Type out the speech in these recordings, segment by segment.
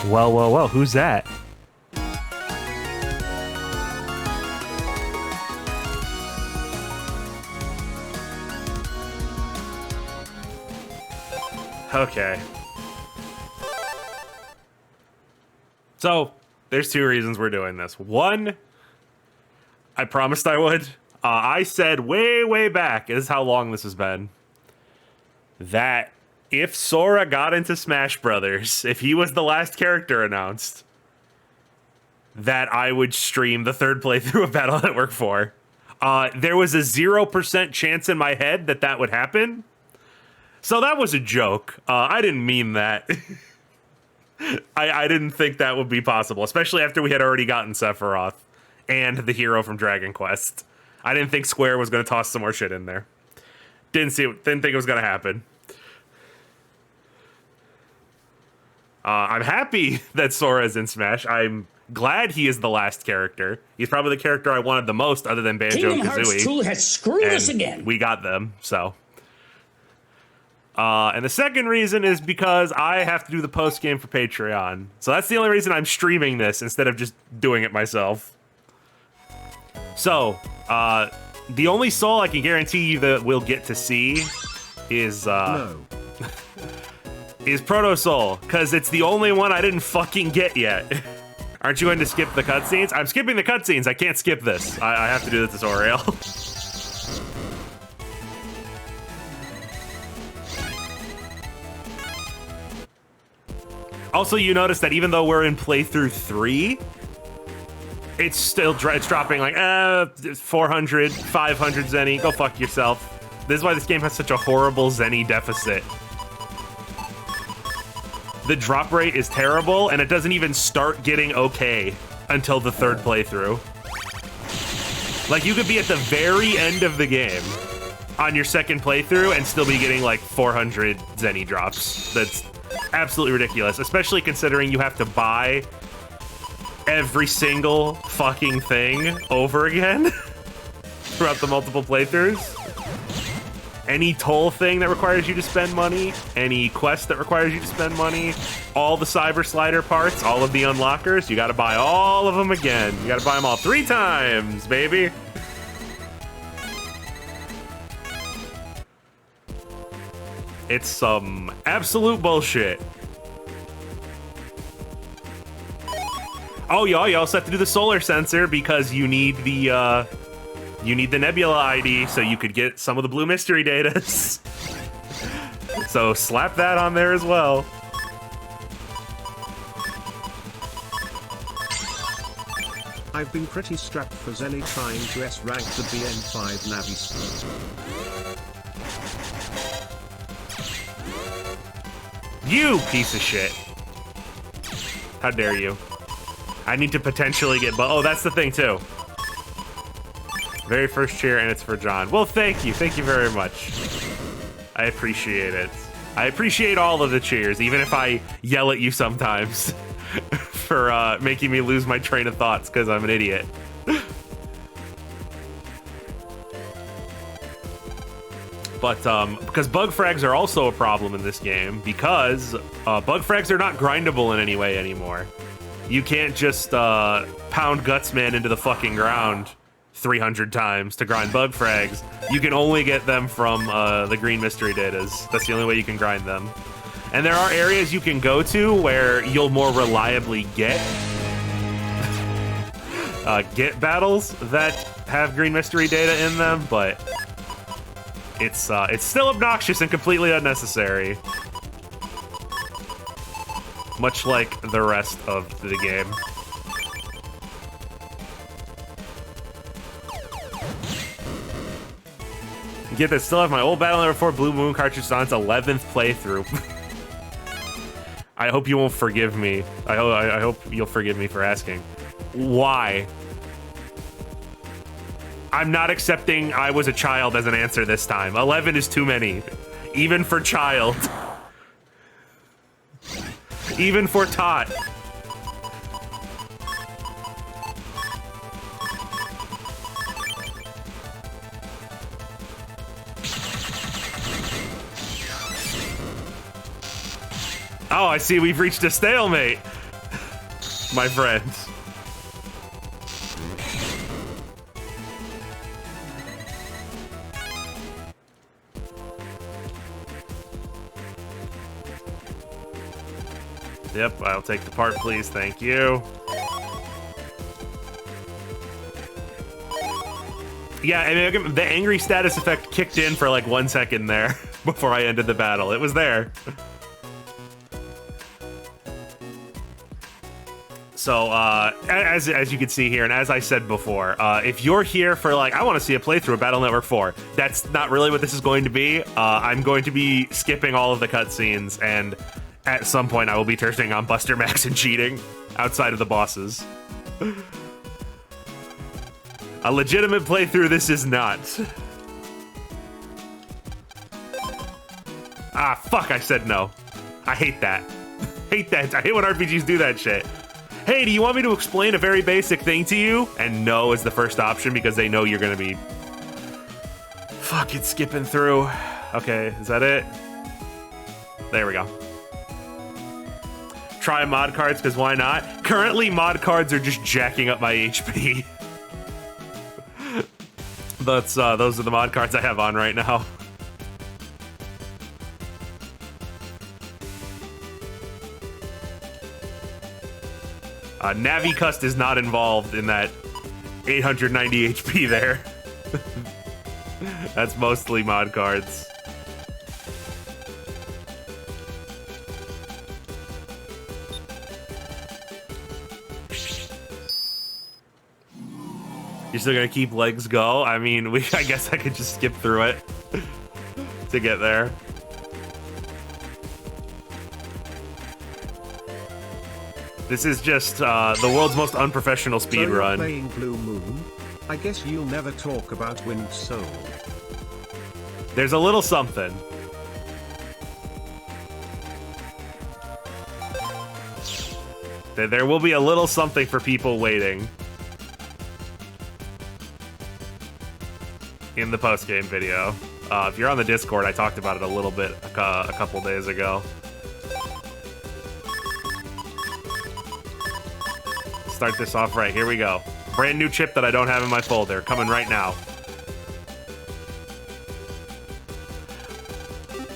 Well, who's that? Okay. So, there's two reasons we're doing this. One, I promised I would. I said way back, this is how long this has been, that if Sora got into Smash Brothers, if he was the last character announced, that I would stream the third playthrough of Battle Network 4. There was a 0% chance in my head that that would happen. So that was a joke. I didn't mean that. I didn't think that would be possible, especially after we had already gotten Sephiroth and the hero from Dragon Quest. I didn't think Square was going to toss some more shit in there. Didn't think it was going to happen. I'm happy that Sora is in Smash. I'm glad he is the last character. He's probably the character I wanted the most, other than Banjo-Kazooie. Kingdom Hearts 2 has screwed us again. We got them, so. And the second reason is because I have to do the post game for Patreon. So that's the only reason I'm streaming this instead of just doing it myself. So, the only soul I can guarantee you that we'll get to see is is Proto Soul, because it's the only one I didn't fucking get yet. Aren't you going to skip the cutscenes? I'm skipping the cutscenes. I can't skip this. I have to do the tutorial. Also, you notice that even though we're in playthrough 3, it's still it's dropping like 400, 500 Zenny. Go fuck yourself. This is why this game has such a horrible Zenny deficit. The drop rate is terrible, and it doesn't even start getting okay until the third playthrough. Like, you could be at the very end of the game on your second playthrough and still be getting like 400 Zenny drops. That's absolutely ridiculous, especially considering you have to buy every single fucking thing over again throughout the multiple playthroughs. Any toll thing that requires you to spend money, any quest that requires you to spend money, all the Cyber Slider parts, all of the unlockers, you gotta buy all of them again. You gotta buy them all 3 times, baby. It's some absolute bullshit. Oh, yeah, you also have to do the solar sensor because you need the Nebula ID so you could get some of the blue mystery data. So slap that on there as well. I've been pretty strapped for Zenny trying to S-rank the BN5 Navi speed. You piece of shit. How dare you? I need to potentially get... Oh, that's the thing, too. Very first cheer, and it's for John. Well, thank you. Thank you very much. I appreciate it. I appreciate all of the cheers, even if I yell at you sometimes for making me lose my train of thoughts because I'm an idiot. But because bug frags are also a problem in this game, because bug frags are not grindable in any way anymore. You can't just pound Gutsman into the fucking ground 300 times to grind bug frags. You can only get them from the green mystery datas. That's the only way you can grind them. And there are areas you can go to where you'll more reliably get battles that have green mystery data in them, but it's still obnoxious and completely unnecessary. Much like the rest of the game. Get this, still have my old Battle Network 4 Blue Moon cartridge on its 11th playthrough. I hope you won't forgive me. I hope you'll forgive me for asking. Why? I'm not accepting I was a child as an answer this time. 11 is too many. Even for child. Even for tot. Oh, I see we've reached a stalemate. my friend. Yep, I'll take the part, please. Thank you. Yeah, I mean, the angry status effect kicked in for like 1 second there before I ended the battle. It was there. So, as you can see here, and as I said before, if you're here for like, I want to see a playthrough of Battle Network 4, that's not really what this is going to be. I'm going to be skipping all of the cutscenes, and at some point I will be turning on Buster Max and cheating outside of the bosses. A legitimate playthrough this is not. Ah, fuck, I said no. I hate that. Hate that. I hate when RPGs do that shit. Hey, do you want me to explain a very basic thing to you? And no is the first option because they know you're gonna be fucking skipping through. Okay, is that it? There we go. Try mod cards, because why not? Currently, mod cards are just jacking up my HP. Those are the mod cards I have on right now. Navicust is not involved in that 890 HP there. That's mostly mod cards. You're still gonna keep legs go? I mean, I guess I could just skip through it to get there. This is just the world's most unprofessional speed run. Playing Blue Moon? I guess you'll never talk about Wind Soul. There's a little something. There will be a little something for people waiting. In the post-game video. If you're on the Discord, I talked about it a little bit a couple days ago. Start this off right. Here we go. Brand new chip that I don't have in my folder. Coming right now.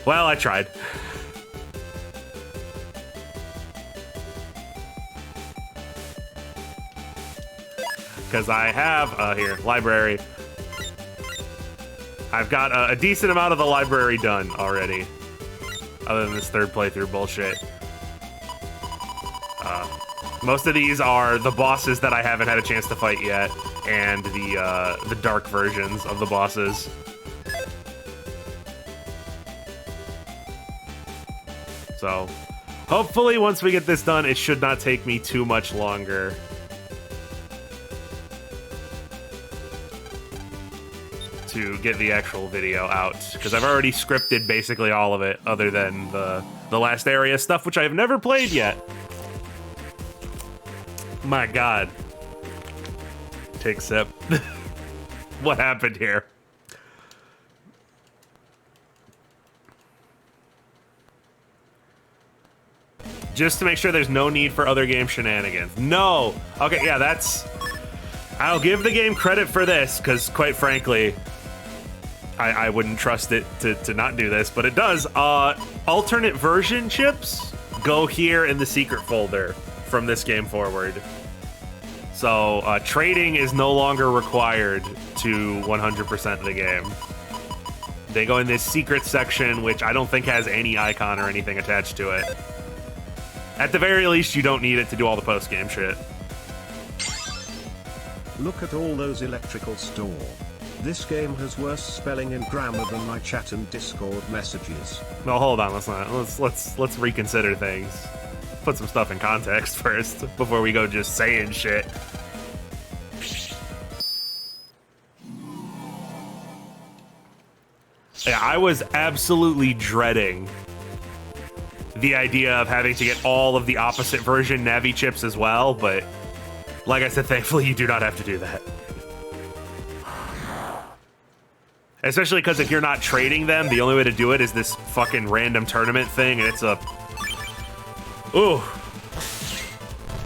Well, I tried. Because I have, here, library. I've got a decent amount of the library done already. Other than this third playthrough bullshit. Most of these are the bosses that I haven't had a chance to fight yet, and the dark versions of the bosses. So, hopefully once we get this done, it should not take me too much longer. To get the actual video out, because I've already scripted basically all of it, other than the last area stuff, which I have never played yet. My God. Take a sip. What happened here? Just to make sure there's no need for other game shenanigans. No! Okay, yeah, that's... I'll give the game credit for this, because quite frankly, I wouldn't trust it to not do this, but it does. Alternate version chips go here in the secret folder from this game forward. So trading is no longer required to 100% the game. They go in this secret section, which I don't think has any icon or anything attached to it. At the very least, you don't need it to do all the post-game shit. Look at all those electrical store. This game has worse spelling and grammar than my chat and Discord messages. No, hold on. Let's reconsider things. Put some stuff in context first before we go just saying shit. Yeah, I was absolutely dreading the idea of having to get all of the opposite version Navi chips as well, but like I said, thankfully you do not have to do that. Especially because if you're not trading them, the only way to do it is this fucking random tournament thing, and it's a... Ooh.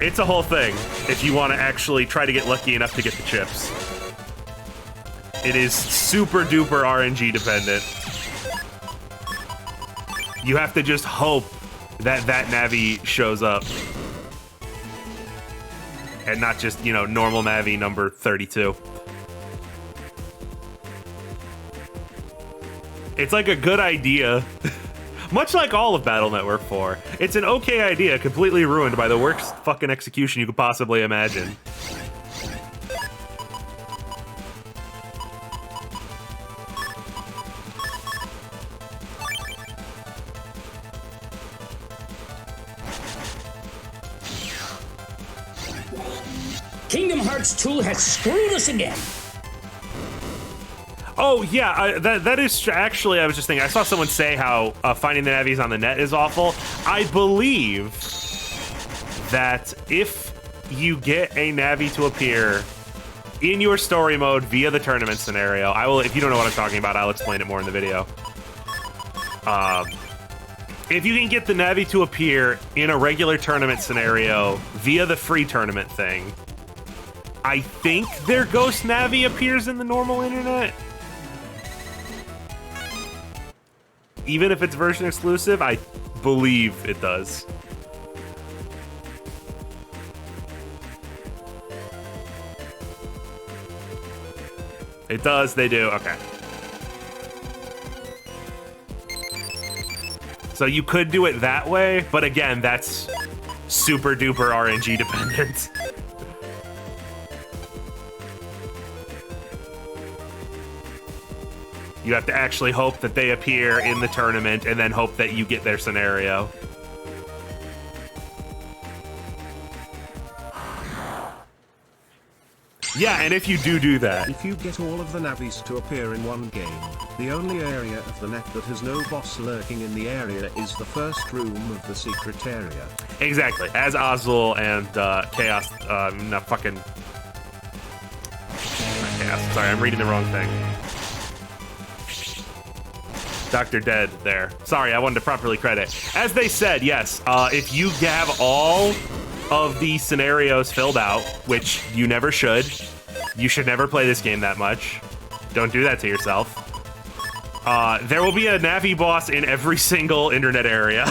It's a whole thing if you want to actually try to get lucky enough to get the chips. It is super duper RNG dependent. You have to just hope that that Navi shows up. And not just, you know, normal Navi number 32. It's like a good idea. Much like all of Battle Network 4. It's an okay idea, completely ruined by the worst fucking execution you could possibly imagine. Kingdom Hearts 2 has screwed us again. Oh, yeah, that is actually, I was just thinking, I saw someone say how finding the Navis on the net is awful. I believe that if you get a Navi to appear in your story mode via the tournament scenario, if you don't know what I'm talking about, I'll explain it more in the video. If you can get the Navi to appear in a regular tournament scenario via the free tournament thing, I think their Ghost Navi appears in the normal internet. Even if it's version exclusive, I believe it does. It does, they do, okay. So you could do it that way, but again, that's super duper RNG dependent. You have to actually hope that they appear in the tournament and then hope that you get their scenario. Yeah, and if you do that... If you get all of the Navis to appear in one game, the only area of the net that has no boss lurking in the area is the first room of the secret area. Exactly, as Azul and Chaos... not fucking... Chaos, sorry, I'm reading the wrong thing. Dr. Dead there. Sorry, I wanted to properly credit. As they said, yes, if you have all of the scenarios filled out, which you never should, you should never play this game that much. Don't do that to yourself. There will be a Navi boss in every single internet area.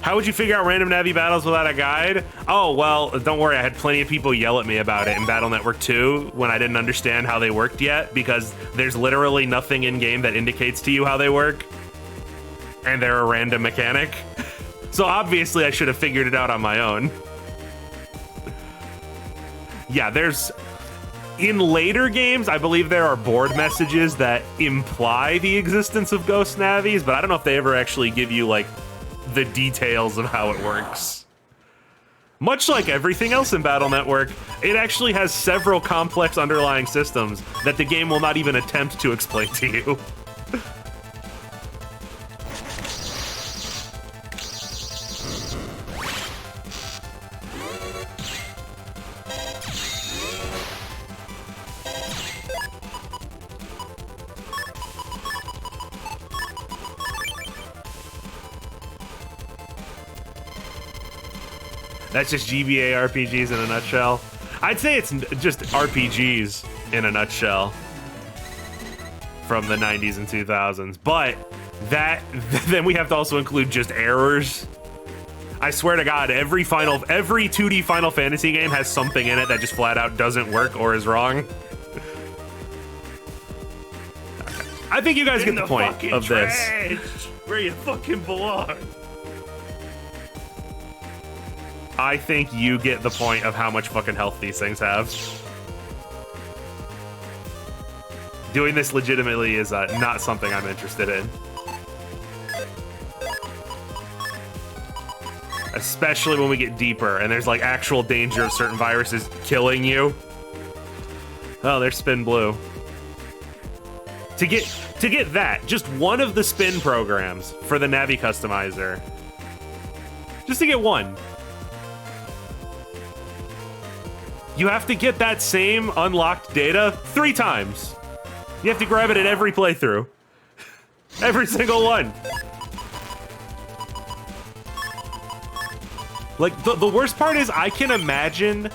How would you figure out random Navi battles without a guide? Oh, well, don't worry. I had plenty of people yell at me about it in Battle Network 2 when I didn't understand how they worked yet, because there's literally nothing in-game that indicates to you how they work. And they're a random mechanic. So obviously I should have figured it out on my own. Yeah, there's... In later games, I believe there are board messages that imply the existence of Ghost Navis, but I don't know if they ever actually give you, like, the details of how it works. Much like everything else in Battle Network, it actually has several complex underlying systems that the game will not even attempt to explain to you. That's just GBA RPGs in a nutshell. I'd say it's just RPGs in a nutshell from the 90s and 2000s. But then we have to also include just errors. I swear to God, every 2D Final Fantasy game has something in it that just flat out doesn't work or is wrong. I think you guys get the point of this. Where you fucking belong. I think you get the point of how much fucking health these things have. Doing this legitimately is not something I'm interested in. Especially when we get deeper and there's like actual danger of certain viruses killing you. Oh, there's Spin Blue. To get that, just one of the spin programs for the Navi customizer. Just to get one. You have to get that same unlocked data 3 times. You have to grab it at every playthrough. Every single one. Like, the worst part is I can imagine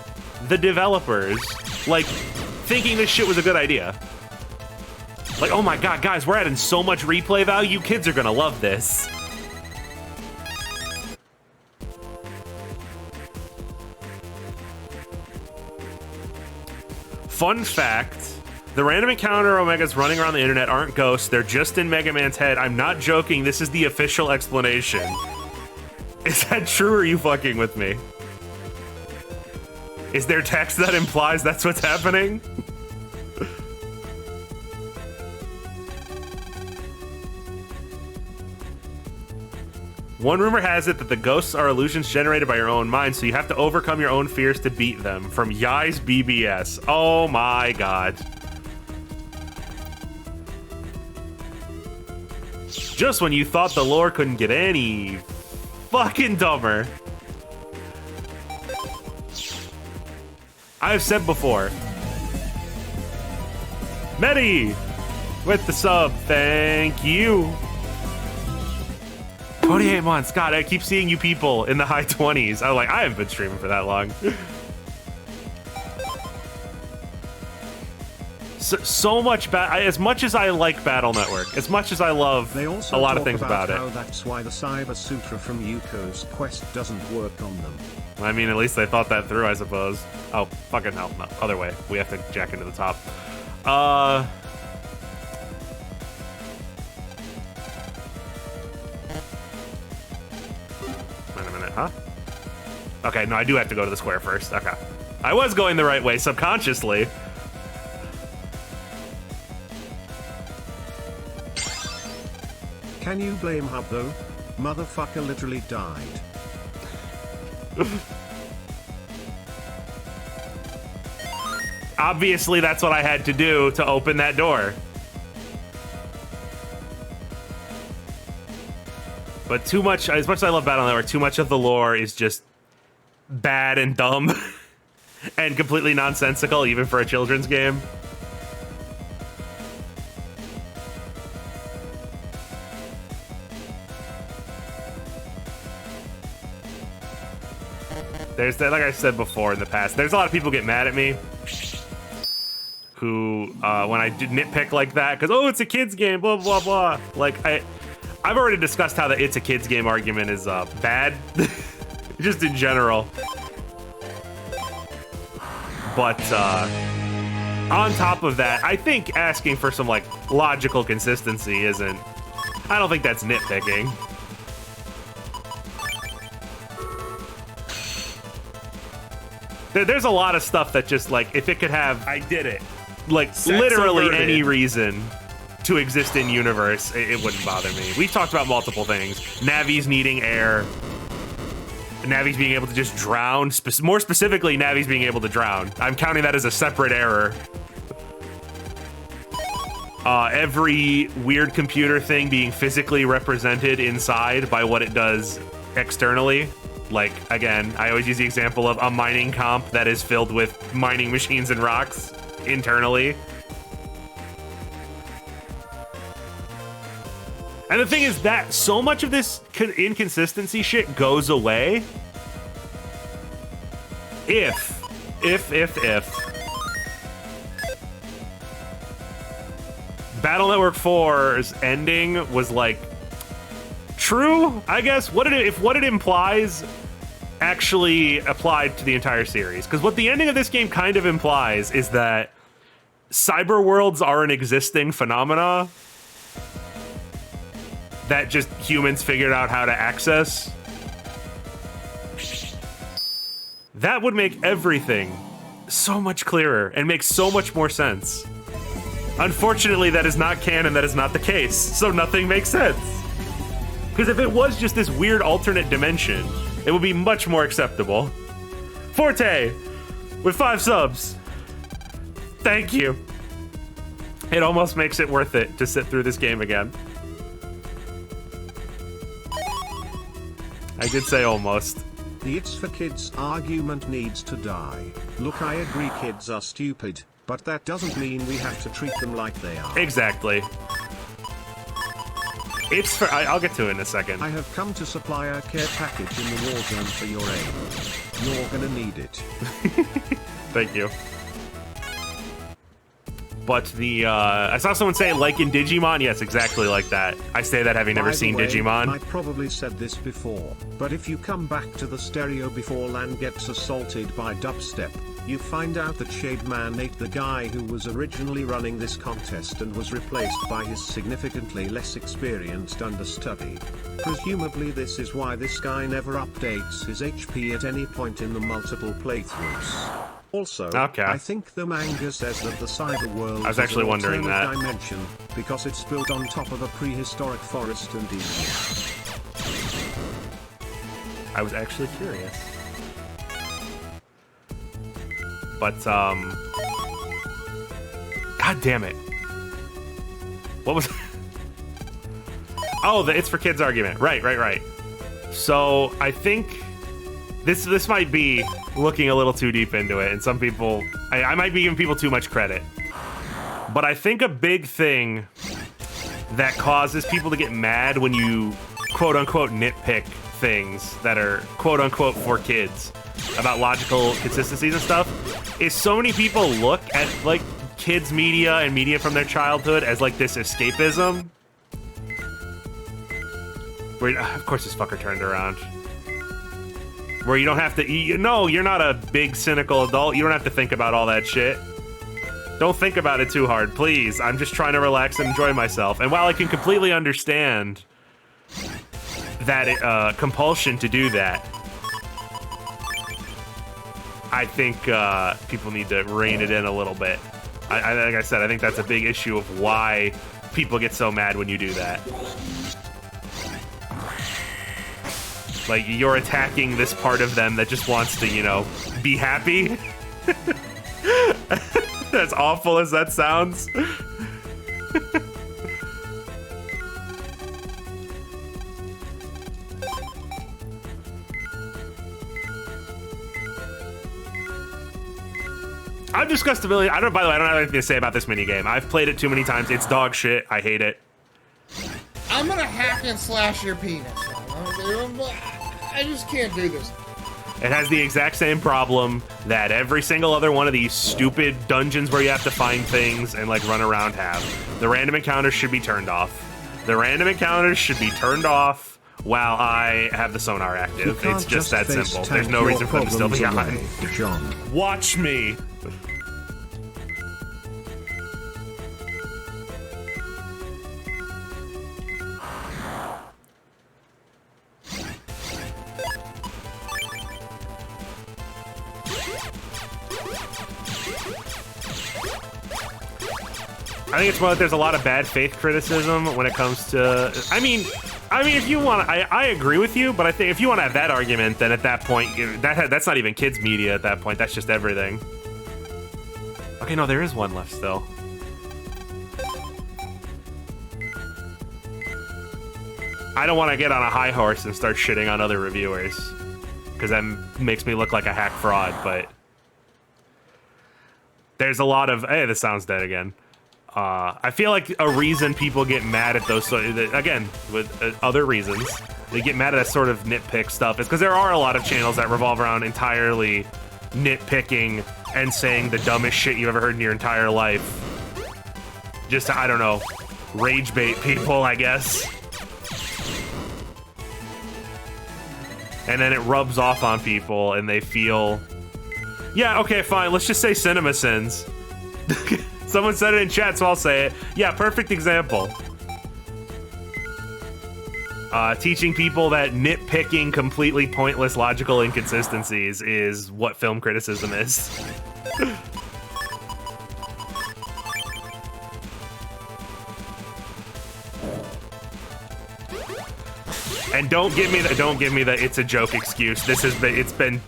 the developers, like, thinking this shit was a good idea. Like, oh my god, guys, we're adding so much replay value. You kids are gonna love this. Fun fact, the random encounter Omegas running around the internet aren't ghosts. They're just in Mega Man's head. I'm not joking. This is the official explanation. Is that true, or are you fucking with me? Is there text that implies that's what's happening? One rumor has it that the ghosts are illusions generated by your own mind, so you have to overcome your own fears to beat them. From Yai's BBS. Oh my god. Just when you thought the lore couldn't get any fucking dumber. I've said before. Medi with the sub, thank you. 28 months. God, I keep seeing you people in the high 20s. I'm like, I haven't been streaming for that long. So much as much as I like Battle Network, as much as I love they also a lot of talk things about how it. That's why the Cyber Sutra from Yuko's quest doesn't work on them. I mean, at least they thought that through, I suppose. Oh, fucking hell. No, other way. We have to jack into the top. Wait a minute, huh? Okay, no, I do have to go to the square first. Okay. I was going the right way subconsciously. Can you blame Hub though? Motherfucker literally died. Obviously, that's what I had to do to open that door. But too much, as much as I love Battle Network, too much of the lore is just bad and dumb and completely nonsensical, even for a children's game. There's that, like I said before in the past, there's a lot of people get mad at me who, when I do nitpick like that, because, oh, it's a kid's game, blah, blah, blah. Like, I've already discussed how the it's a kid's game argument is bad, just in general. But on top of that, I think asking for some, like, logical consistency isn't, I don't think that's nitpicking. There's a lot of stuff that just, like, if it could have, I did it, like, literally any reason to exist in universe, it wouldn't bother me. We've talked about multiple things. Navi's needing air. Navi's being able to just drown. More specifically, Navi's being able to drown. I'm counting that as a separate error. Every weird computer thing being physically represented inside by what it does externally. Like, again, I always use the example of a mining comp that is filled with mining machines and rocks internally. And the thing is that so much of this inconsistency shit goes away if Battle Network 4's ending was, like, true, I guess. If what it implies actually applied to the entire series. Because what the ending of this game kind of implies is that cyber worlds are an existing phenomena that just humans figured out how to access. That would make everything so much clearer and make so much more sense. Unfortunately, that is not canon, that is not the case, so nothing makes sense. Because if it was just this weird alternate dimension, it would be much more acceptable. Forte, with 5 subs. Thank you. It almost makes it worth it to sit through this game again. I did say almost. The It's for Kids argument needs to die. Look, I agree kids are stupid, but that doesn't mean we have to treat them like they are. Exactly. It's for... I'll get to it in a second. I have come to supply a care package in the war zone for your aid. You're gonna need it. Thank you. But the, I saw someone say, like in Digimon. Yes, exactly like that. I say that having never seen Digimon. I probably said this before, but if you come back to the stereo before Lan gets assaulted by dubstep, you find out that Shade Man ate the guy who was originally running this contest and was replaced by his significantly less experienced understudy. Presumably this is why this guy never updates his HP at any point in the multiple playthroughs. Also, okay. I think the manga says that the cyber world I was actually is an wondering that. dimension because it's built on top of a prehistoric forest and Eden. I was actually curious. But, God damn it. What was... Oh, the It's for Kids argument. Right. So, I think... This might be looking a little too deep into it, and some people... I might be giving people too much credit. But I think a big thing that causes people to get mad when you quote-unquote nitpick things that are quote-unquote for kids about logical consistencies and stuff is so many people look at, like, kids media and media from their childhood as, like, this escapism. Where, of course this fucker turned around. Where you don't have to... No, you're not a big, cynical adult. You don't have to think about all that shit. Don't think about it too hard, please. I'm just trying to relax and enjoy myself. And while I can completely understand that compulsion to do that, I think people need to rein it in a little bit. Like I said, I think that's a big issue of why people get so mad when you do that. Like, you're attacking this part of them that just wants to, you know, be happy. As awful as that sounds. I've discussed a million... by the way, I don't have anything to say about this minigame. I've played it too many times. It's dog shit. I hate it. I'm gonna hack and slash your penis. I just can't do this. It has the exact same problem that every single other one of these stupid dungeons where you have to find things and, like, run around have. The random encounters should be turned off. The random encounters should be turned off while I have the sonar active. It's just that simple. There's no reason for them to still be on. John. Watch me. I think it's more that there's a lot of bad faith criticism when it comes to... I mean, if you want... I agree with you, but I think if you want to have that argument, then at that point, that's not even kids' media at that point. That's just everything. Okay, no, there is one left still. I don't want to get on a high horse and start shitting on other reviewers, because that makes me look like a hack fraud, but... There's a lot of... Hey, this sounds dead again. I feel like a reason people get mad at those, again, with other reasons, they get mad at that sort of nitpick stuff is because there are a lot of channels that revolve around entirely nitpicking and saying the dumbest shit you've ever heard in your entire life. Just to, I don't know, rage bait people, I guess. And then it rubs off on people and they feel, yeah, okay, fine, let's just say cinema sins. Someone said it in chat, so I'll say it. Yeah, perfect example. Teaching people that nitpicking completely pointless logical inconsistencies is what film criticism is. And don't give me the it's a joke excuse. It's been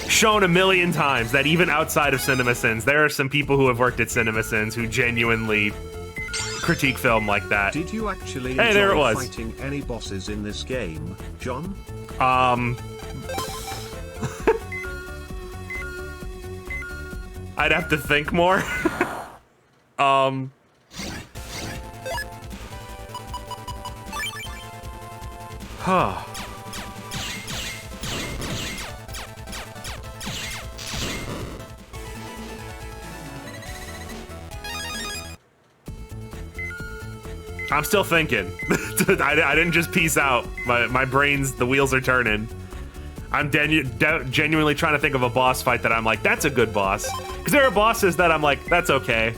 shown a million times that even outside of CinemaSins, there are some people who have worked at CinemaSins who genuinely critique film like that. Did you actually hey, there it was. Fighting any bosses in this game, John? I'd have to think more. Huh. I'm still thinking. I didn't just peace out. My brain's, the wheels are turning. I'm genuinely trying to think of a boss fight that I'm like, that's a good boss. Because there are bosses that I'm like, that's okay.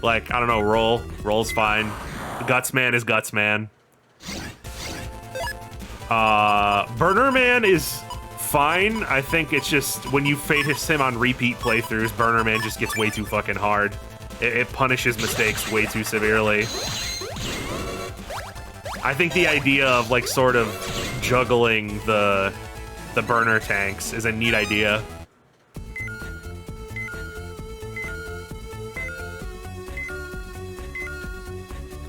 Like, I don't know, Roll's fine. Guts Man is Guts Man. Burner Man is fine. I think it's just when you face him on repeat playthroughs, Burner Man just gets way too fucking hard. It punishes mistakes way too severely. I think the idea of like sort of juggling the burner tanks is a neat idea.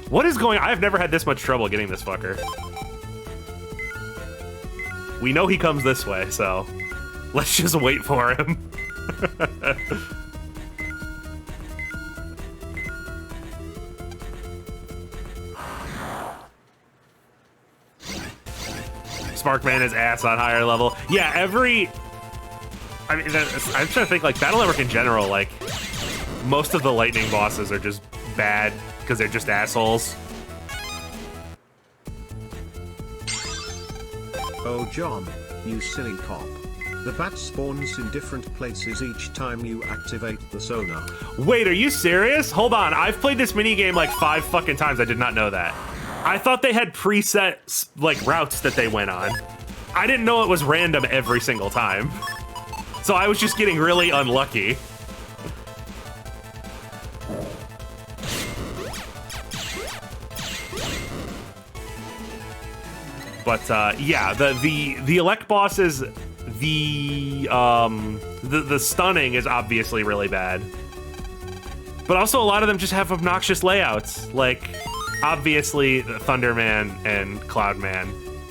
What is going on? I've never had this much trouble getting this fucker. We know he comes this way, so let's just wait for him. Sparkman is ass on higher level. Yeah, I mean, I'm trying to think, like, Battle Network in general, like, most of the lightning bosses are just bad because they're just assholes. Oh, John, you silly cop. The bat spawns in different places each time you activate the sonar. Wait, are you serious? Hold on, I've played this minigame like 5 fucking times. I did not know that. I thought they had preset, like, routes that they went on. I didn't know it was random every single time. So I was just getting really unlucky. But yeah, the elect bosses, the stunning is obviously really bad. But also a lot of them just have obnoxious layouts, like obviously Thunderman and Cloudman,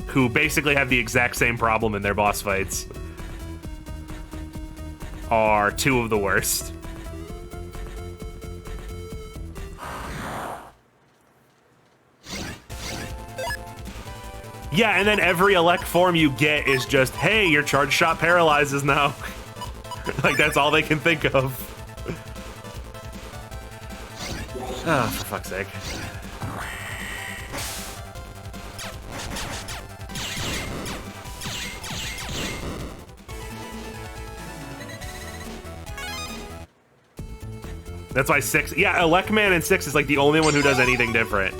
who basically have the exact same problem in their boss fights, are two of the worst. Yeah, and then every elect form you get is just, hey, your charge shot paralyzes now. Like, that's all they can think of. Oh, for fuck's sake. That's why 6, yeah, Elect Man in 6 is like the only one who does anything different.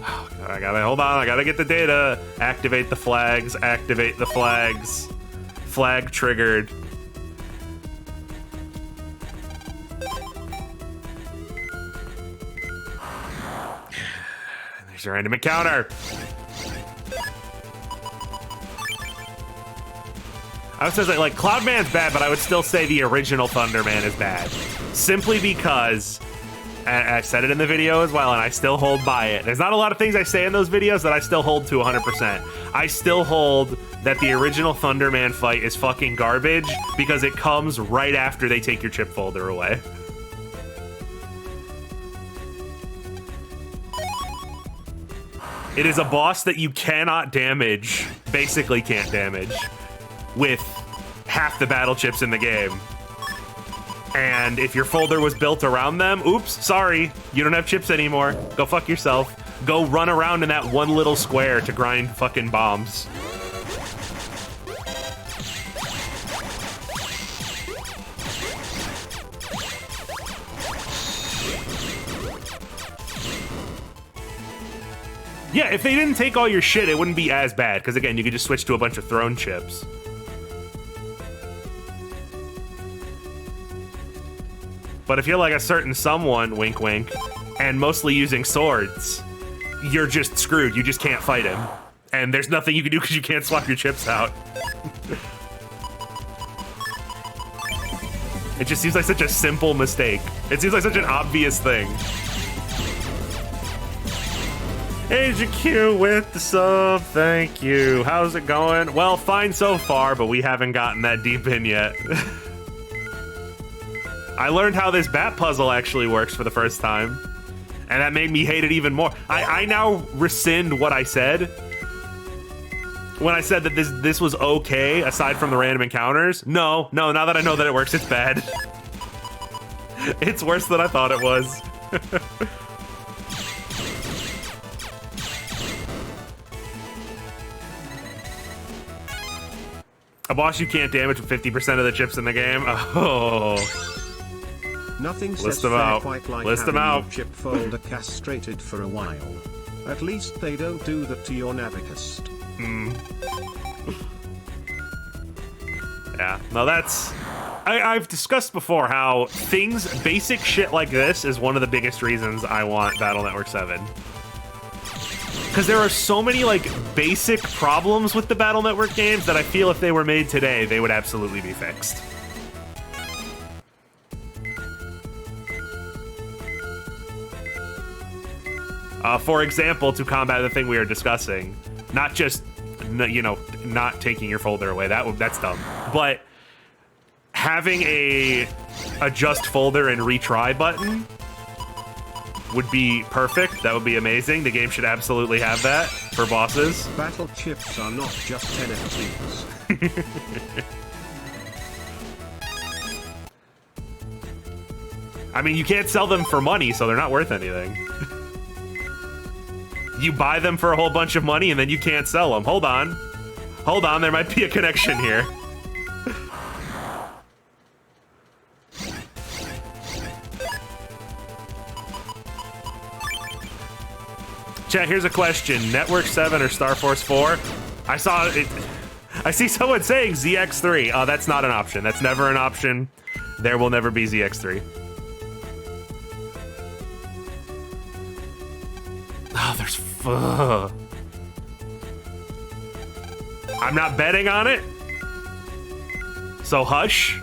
Oh, God, hold on, I gotta get the data. Activate the flags, activate the flags. Flag triggered. There's your random encounter. I would say like Cloudman's bad, but I would still say the original Thunderman is bad. Simply because, and I said it in the video as well, and I still hold by it. There's not a lot of things I say in those videos that I still hold to 100%. I still hold that the original Thunderman fight is fucking garbage because it comes right after they take your chip folder away. It is a boss that you cannot damage, basically can't damage, with half the battle chips in the game. And if your folder was built around them, oops, sorry, you don't have chips anymore. Go fuck yourself. Go run around in that one little square to grind fucking bombs. Yeah, if they didn't take all your shit, it wouldn't be as bad, because again, you could just switch to a bunch of throne chips. But if you're like a certain someone, wink wink, and mostly using swords, you're just screwed. You just can't fight him. And there's nothing you can do because you can't swap your chips out. It just seems like such a simple mistake. It seems like such an obvious thing. Agent Q with the sub, thank you. How's it going? Well, fine so far, but we haven't gotten that deep in yet. I learned how this bat puzzle actually works for the first time, and that made me hate it even more. I now rescind what I said when I said that this was okay aside from the random encounters. No, now that I know that it works, it's bad. It's worse than I thought it was. A boss you can't damage with 50% of the chips in the game? Oh. Nothing List says them fair out. quite like List them having out. your chip folder castrated for a while. At least they don't do that to your Navicast. Yeah, no, that's... I've discussed before how basic shit like this is one of the biggest reasons I want Battle Network 7. Because there are so many, like, basic problems with the Battle Network games that I feel if they were made today, they would absolutely be fixed. For example, to combat the thing we are discussing, not just, you know, not taking your folder away, that's dumb, but having a adjust folder and retry button would be perfect. That would be amazing. The game should absolutely have that for bosses. Battle chips are not just NFTs. I mean, you can't sell them for money, so they're not worth anything. You buy them for a whole bunch of money, and then you can't sell them. Hold on. Hold on, there might be a connection here. Chat, here's a question. Network 7 or Star Force 4? I see someone saying ZX3. Oh, that's not an option. That's never an option. There will never be ZX3. Oh, there's... I'm not betting on it. So hush.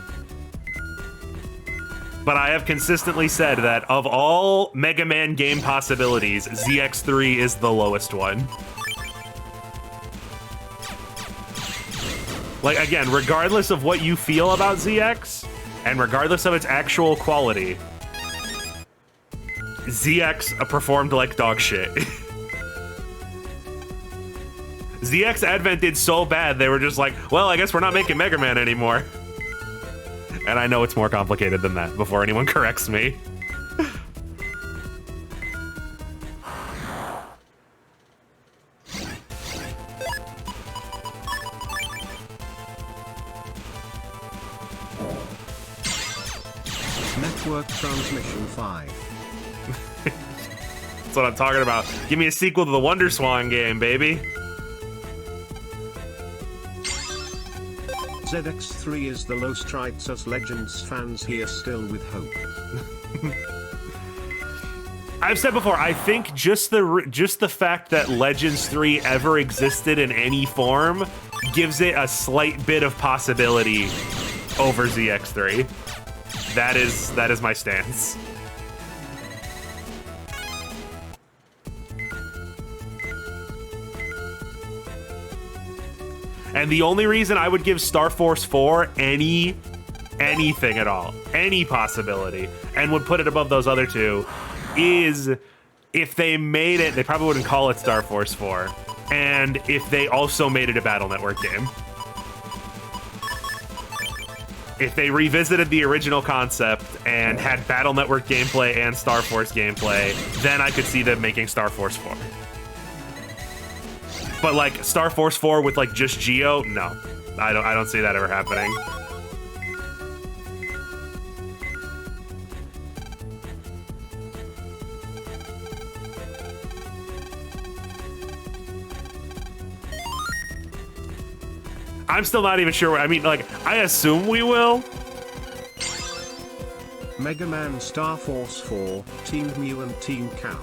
But I have consistently said that of all Mega Man game possibilities, ZX3 is the lowest one. Like, again, regardless of what you feel about ZX, and regardless of its actual quality, ZX performed like dog shit. ZX Advent did so bad, they were just like, well, I guess we're not making Mega Man anymore. And I know it's more complicated than that, before anyone corrects me. Network Transmission 5. That's what I'm talking about. Give me a sequel to the Wonder Swan game, baby. ZX3 is the low strikes as Legends fans here still with hope. I've said before, I think just the fact that Legends 3 ever existed in any form gives it a slight bit of possibility over ZX3. That is my stance. And the only reason I would give Star Force 4 anything at all, any possibility, and would put it above those other two, is if they made it, they probably wouldn't call it Star Force 4, and if they also made it a Battle Network game. If they revisited the original concept and had Battle Network gameplay and Star Force gameplay, then I could see them making Star Force 4. But like Star Force 4 with like just Geo, no. I don't see that ever happening. I'm still not even sure. I mean, like, I assume we will. Mega Man Star Force 4, Team Mew and Team Cow.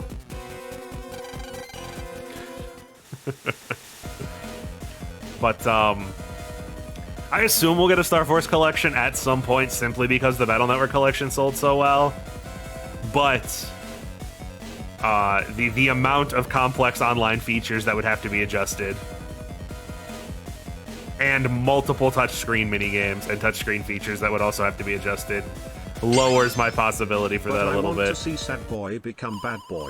But, I assume we'll get a Star Force collection at some point simply because the Battle Network collection sold so well. But the amount of complex online features that would have to be adjusted, and multiple touchscreen minigames and touchscreen features that would also have to be adjusted lowers my possibility for that a little bit. I want to see sad boy become bad boy.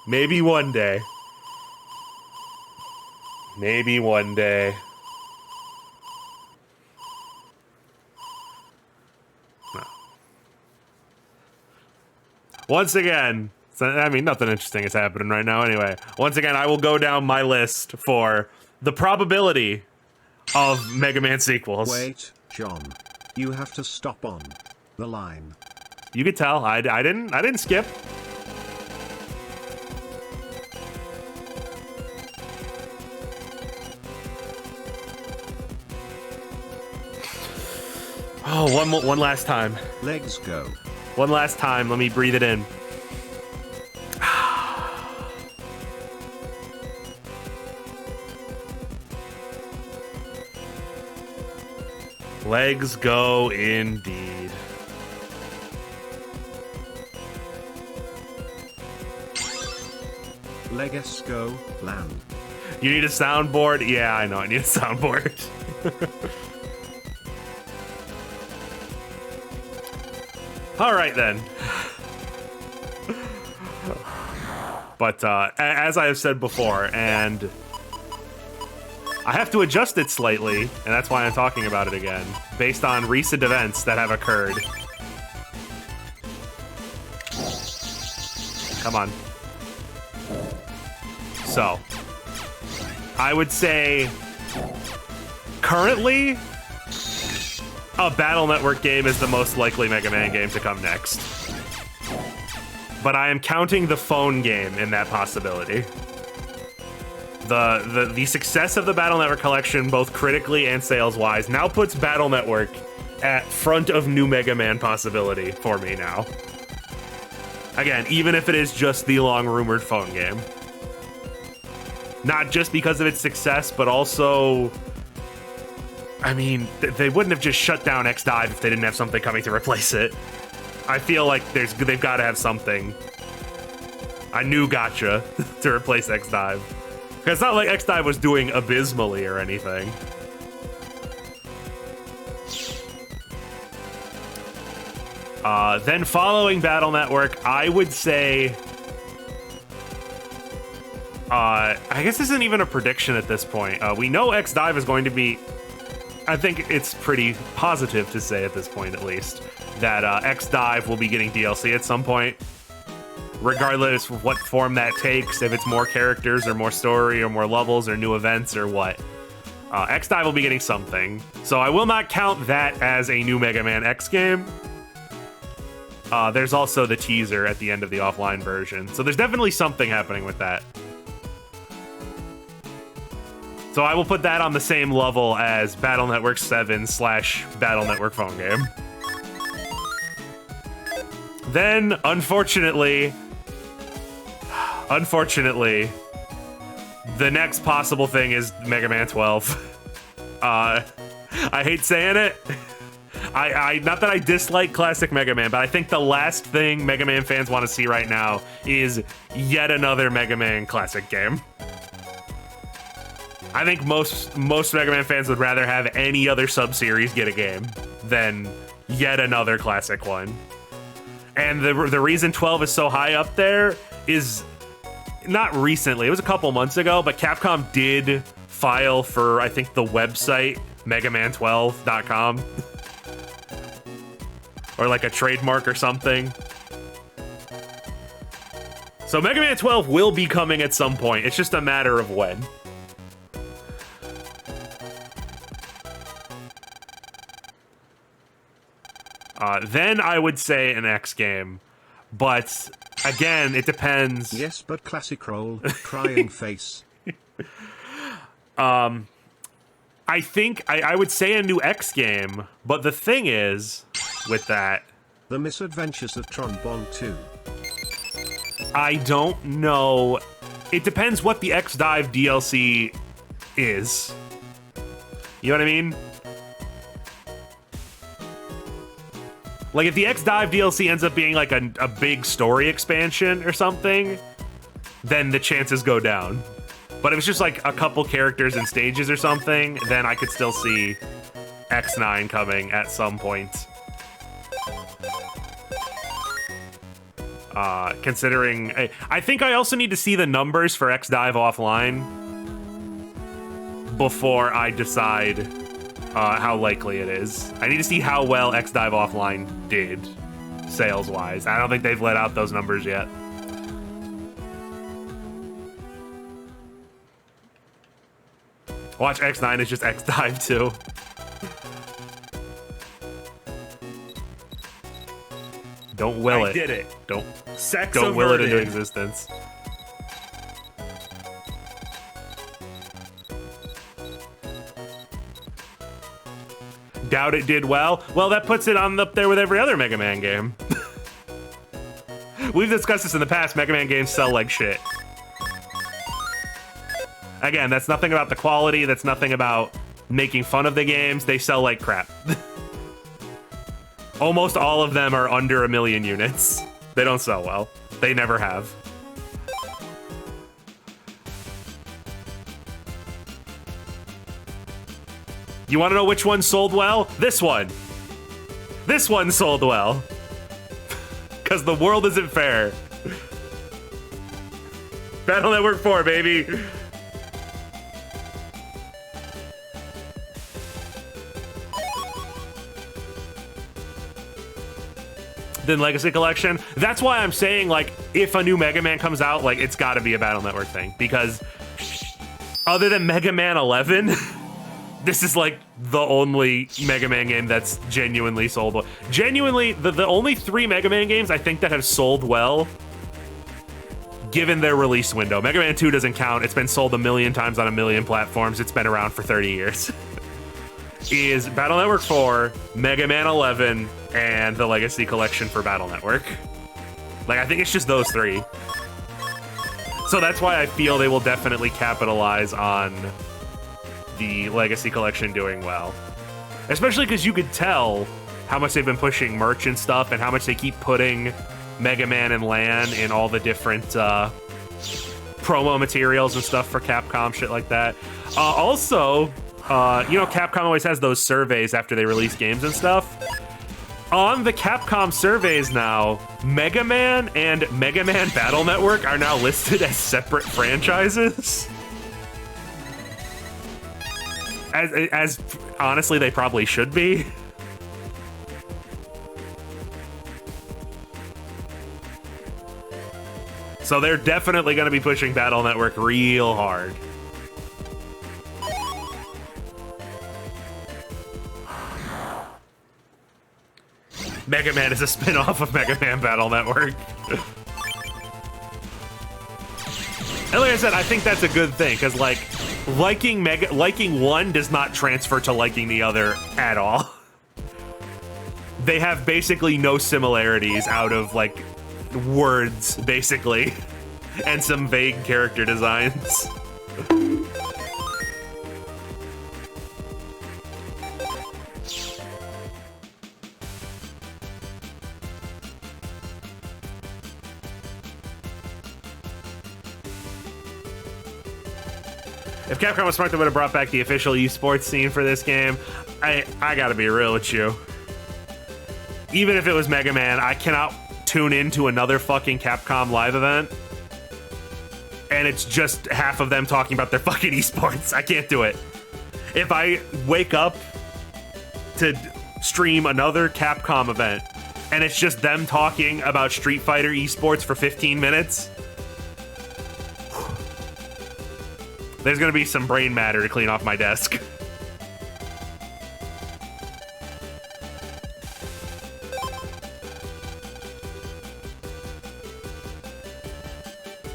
Maybe one day. Maybe one day. No. Once again, I mean, nothing interesting is happening right now anyway. Once again, I will go down my list for the probability of Mega Man sequels. Wait, John. You have to stop on the line. You could tell. I didn't skip. Oh, one last time. Legs go. One last time. Let me breathe it in. Legs go indeed. Legs go, land. You need a soundboard? Yeah, I know. I need a soundboard. All right, then. But as I have said before, and I have to adjust it slightly, and that's why I'm talking about it again, based on recent events that have occurred. Come on. So, I would say currently, a Battle Network game is the most likely Mega Man game to come next. But I am counting the phone game in that possibility. The success of the Battle Network collection, both critically and sales-wise, now puts Battle Network at front of new Mega Man possibility for me now. Again, even if it is just the long-rumored phone game. Not just because of its success, but also, I mean, they wouldn't have just shut down X-Dive if they didn't have something coming to replace it. I feel like they've got to have something. A new gotcha to replace X-Dive. Because it's not like X-Dive was doing abysmally or anything. Then following Battle Network, I would say... I guess this isn't even a prediction at this point. We know X-Dive is going to be... I think it's pretty positive to say at this point, at least, that X-Dive will be getting DLC at some point. Regardless of what form that takes, if it's more characters or more story or more levels or new events or what. X-Dive will be getting something. So I will not count that as a new Mega Man X game. There's also the teaser at the end of the offline version. So there's definitely something happening with that. So I will put that on the same level as Battle Network 7 / Battle Network phone game. Then, unfortunately, the next possible thing is Mega Man 12. I hate saying it. I not that I dislike classic Mega Man, but I think the last thing Mega Man fans want to see right now is yet another Mega Man classic game. I think most Mega Man fans would rather have any other sub-series get a game than yet another classic one. And the reason 12 is so high up there is not recently. It was a couple months ago, but Capcom did file for, I think, the website megaman12.com. Or like a trademark or something. So Mega Man 12 will be coming at some point. It's just a matter of when. Then I would say an X game, but again, it depends. Yes, but classic roll, crying face. I think I would say a new X game, but the thing is, with that, The Misadventures of Trombone 2. I don't know. It depends what the X-Dive DLC is. You know what I mean? Like, if the X-Dive DLC ends up being like a big story expansion or something, then the chances go down. But if it's just like a couple characters and stages or something, then I could still see X9 coming at some point. Considering... I think I also need to see the numbers for X-Dive Offline before I decide how likely it is. I need to see how well X-Dive Offline did, sales-wise. I don't think they've let out those numbers yet. Watch X9 is just X-Dive too. Don't will it. I did it. Don't Sex don't will it averted. into existence. Doubt it did well. Well, that puts it on up there with every other Mega Man game. We've discussed this in the past. Mega Man games sell like shit. Again, that's nothing about the quality. That's nothing about making fun of the games. They sell like crap. Almost all of them are under 1 million units. They don't sell well. They never have. You want to know which one sold well? This one. This one sold well. Because the world isn't fair. Battle Network 4, baby. Then Legacy Collection. That's why I'm saying, like, if a new Mega Man comes out, like, it's got to be a Battle Network thing. Because other than Mega Man 11, this is, like, the only Mega Man game that's genuinely sold well. Genuinely, the only 3 Mega Man games I think that have sold well, given their release window. Mega Man 2 doesn't count. It's been sold 1 million times on 1 million platforms. It's been around for 30 years. Is Battle Network 4, Mega Man 11, and the Legacy Collection for Battle Network. Like, I think it's just those 3. So that's why I feel they will definitely capitalize on the Legacy Collection doing well. Especially because you could tell how much they've been pushing merch and stuff, and how much they keep putting Mega Man and LAN in all the different promo materials and stuff for Capcom, shit like that. Also, you know, Capcom always has those surveys after they release games and stuff. On the Capcom surveys now, Mega Man and Mega Man Battle Network are now listed as separate franchises. As honestly, they probably should be. So they're definitely going to be pushing Battle Network real hard. Mega Man is a spin-off of Mega Man Battle Network. And like I said, I think that's a good thing, because like liking one does not transfer to liking the other at all. They have basically no similarities out of like words, basically, and some vague character designs. If Capcom was smart, they would have brought back the official esports scene for this game. I gotta be real with you. Even if it was Mega Man, I cannot tune into another fucking Capcom live event and it's just half of them talking about their fucking esports. I can't do it. If I wake up to stream another Capcom event and it's just them talking about Street Fighter esports for 15 minutes, there's gonna be some brain matter to clean off my desk.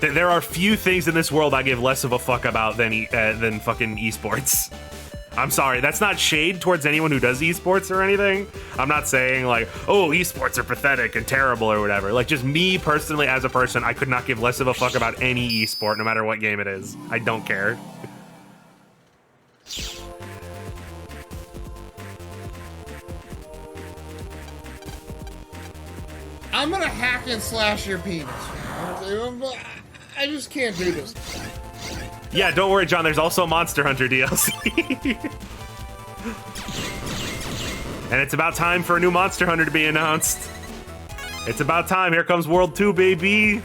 There are few things in this world I give less of a fuck about than fucking esports. I'm sorry, that's not shade towards anyone who does esports or anything. I'm not saying like, oh, esports are pathetic and terrible or whatever. Like, just me personally as a person, I could not give less of a fuck about any esport, no matter what game it is. I don't care. I'm gonna hack and slash your penis. I just can't do this. Yeah, don't worry, John. There's also Monster Hunter DLC. And it's about time for a new Monster Hunter to be announced. It's about time. Here comes World 2, baby.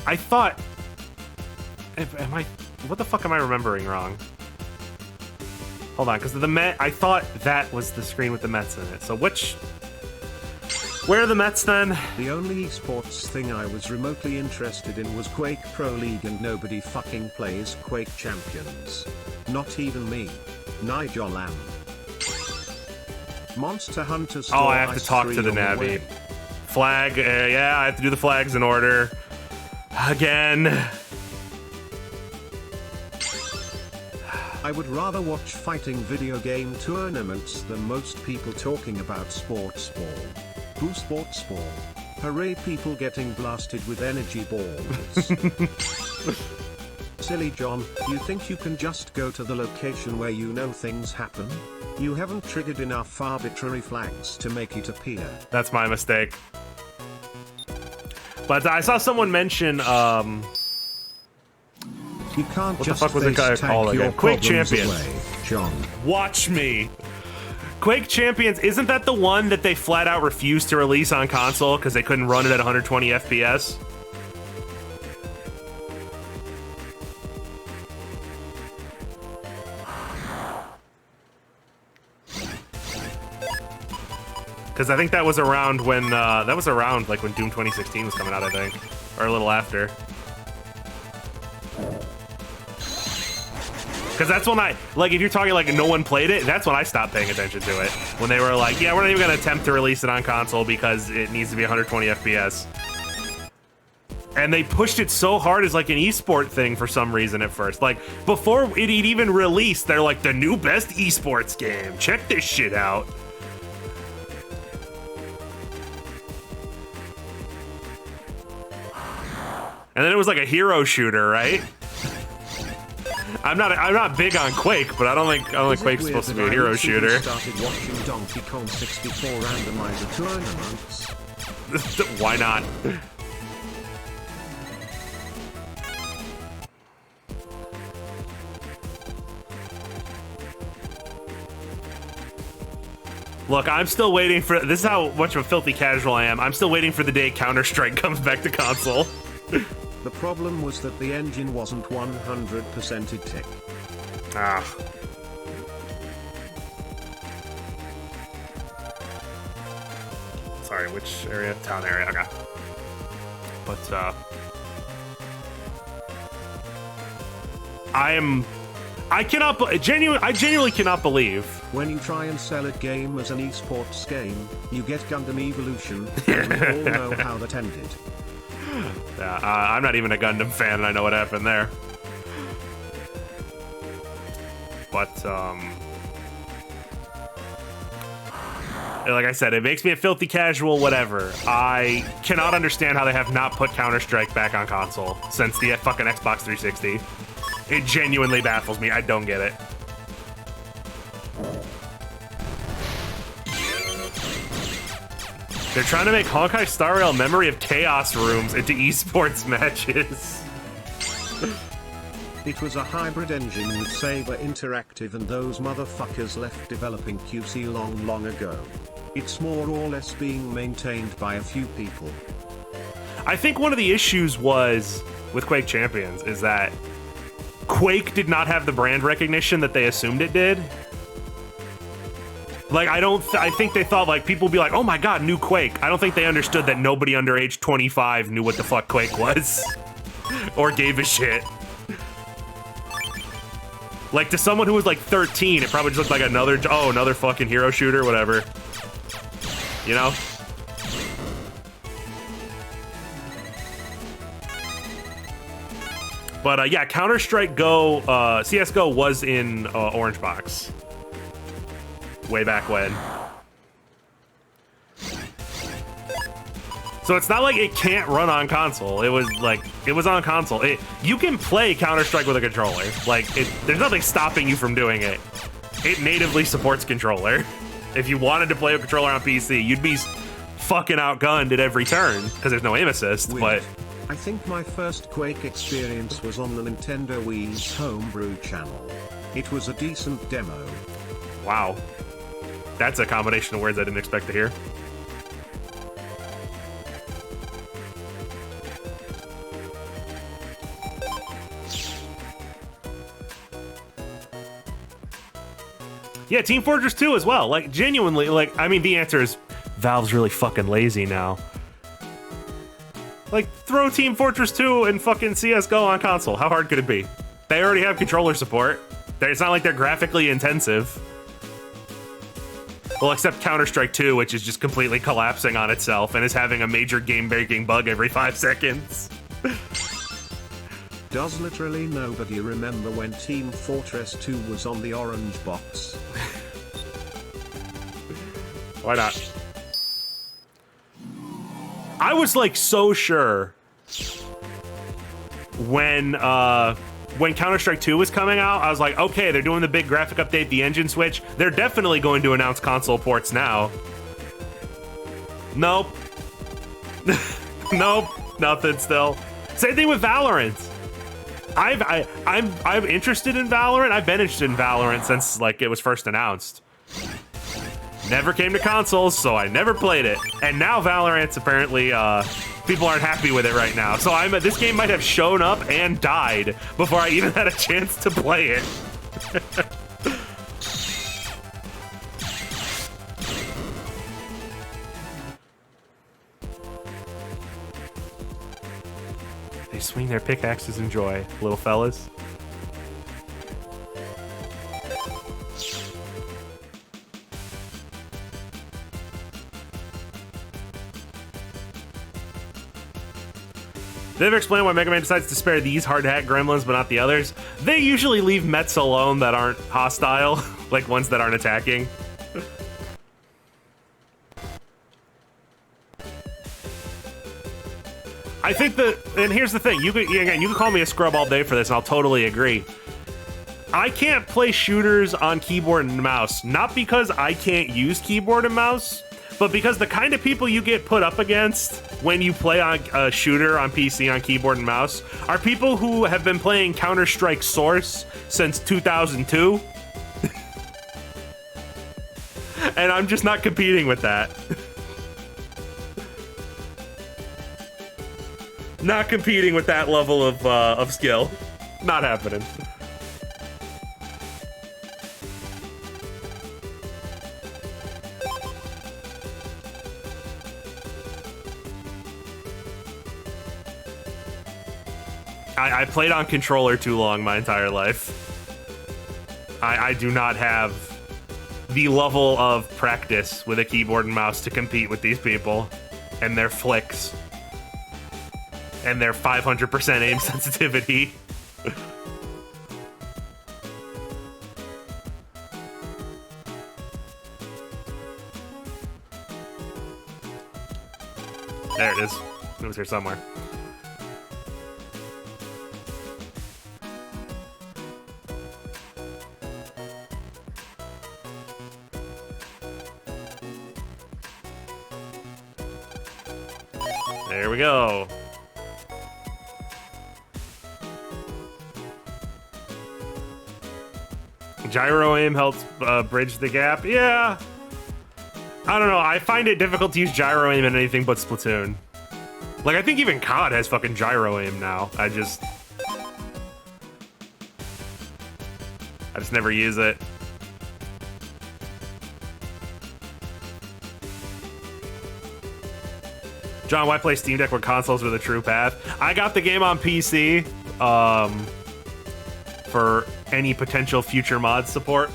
I thought... What the fuck am I remembering wrong? Hold on, because the Met... I thought that was the screen with the Mets in it. So which... Where are the Mets then? The only esports thing I was remotely interested in was Quake Pro League, and nobody fucking plays Quake Champions. Not even me. Nigel Lamb. Monster Hunter store. Oh, I have to talk to the Navi. Flag, yeah, I have to do the flags in order. Again. I would rather watch fighting video game tournaments than most people talking about sports ball. Who sports ball? Hooray, people getting blasted with energy balls. Silly John, you think you can just go to the location where you know things happen? You haven't triggered enough arbitrary flags to make it appear. That's my mistake. But I saw someone mention, You can't what just the fuck was it called again? Quake Champions. Away, John. Watch me. Quake Champions, isn't that the one that they flat out refused to release on console because they couldn't run it at 120 FPS? Because I think that was around when, like when Doom 2016 was coming out, I think. Or a little after. Because that's when like, if you're talking like no one played it, that's when I stopped paying attention to it. When they were like, yeah, we're not even going to attempt to release it on console because it needs to be 120 FPS. And they pushed it so hard as like an esport thing for some reason at first. Like, before it even released, they're like, the new best esports game. Check this shit out. And then it was like a hero shooter, right? I'm not big on Quake, but I don't think Quake's supposed to be a hero shooter. Started watching Donkey Kong 64 randomizer tournaments. Why not? Look, I'm still waiting for... This is how much of a filthy casual I am. I'm still waiting for the day Counter-Strike comes back to console. The problem was that the engine wasn't 100%ed tick. Ah. Sorry, which area? Town area, okay. But, I genuinely cannot believe. When you try and sell a game as an esports game, you get Gundam Evolution, and we all know how that ended. Yeah, I'm not even a Gundam fan, and I know what happened there. But, like I said, it makes me a filthy casual, whatever. I cannot understand how they have not put Counter-Strike back on console since the fucking Xbox 360. It genuinely baffles me. I don't get it. They're trying to make Honkai Star Rail Memory of Chaos rooms into esports matches. It was a hybrid engine with Saber Interactive, and those motherfuckers left developing QC long ago. It's more or less being maintained by a few people. I think one of the issues was with Quake Champions is that Quake did not have the brand recognition that they assumed it did. Like, I think they thought, like, people would be like, oh my god, new Quake. I don't think they understood that nobody under age 25 knew what the fuck Quake was. Or gave a shit. Like, to someone who was, like, 13, it probably just looked like another fucking hero shooter, whatever. You know? But, yeah, Counter-Strike Go, CSGO was in Orange Box. Way back when. So it's not like it can't run on console. It was on console. You can play Counter-Strike with a controller. Like, there's nothing stopping you from doing it. it natively supports controller. If you wanted to play a controller on PC, you'd be fucking outgunned at every turn because there's no aim assist. Weird. But I think my first Quake experience was on the Nintendo Wii's homebrew channel. It was a decent demo. wow, that's a combination of words I didn't expect to hear. Yeah, Team Fortress 2 as well. Like, genuinely, like, I mean, the answer is Valve's really fucking lazy now. Like, throw Team Fortress 2 and fucking CSGO on console. How hard could it be? They already have controller support. It's not like they're graphically intensive. Well, except Counter-Strike 2, which is just completely collapsing on itself and is having a major game-breaking bug every 5 seconds. Does literally nobody remember when Team Fortress 2 was on the orange box? Why not? I was like so sure when Counter-Strike 2 was coming out, I was like, okay, they're doing the big graphic update, the engine switch. They're definitely going to announce console ports now. Nope. Nope. Nothing still. Same thing with Valorant. I'm interested in Valorant. I've been interested in Valorant since like it was first announced. Never came to consoles, so I never played it. And now Valorant's apparently people aren't happy with it right now. So this game might have shown up and died before I even had a chance to play it. They swing their pickaxes in joy, little fellas. Did they ever explain why Mega Man decides to spare these hard-hat gremlins but not the others? They usually leave Mets alone that aren't hostile, like ones that aren't attacking. I think and here's the thing, you can call me a scrub all day for this and I'll totally agree. I can't play shooters on keyboard and mouse, not because I can't use keyboard and mouse, but because the kind of people you get put up against when you play on a shooter on PC on keyboard and mouse are people who have been playing Counter-Strike Source since 2002. And I'm just not competing with that. Not competing with that level of skill. Not happening. I played on controller too long my entire life. I do not have the level of practice with a keyboard and mouse to compete with these people and their flicks and their 500% aim sensitivity. There it is. It was here somewhere. There we go. Gyro aim helps bridge the gap. Yeah. I don't know. I find it difficult to use gyro aim in anything but Splatoon. Like, I think even COD has fucking gyro aim now. I just never use it. John, why play Steam Deck when consoles are the true path? I got the game on PC for any potential future mod support.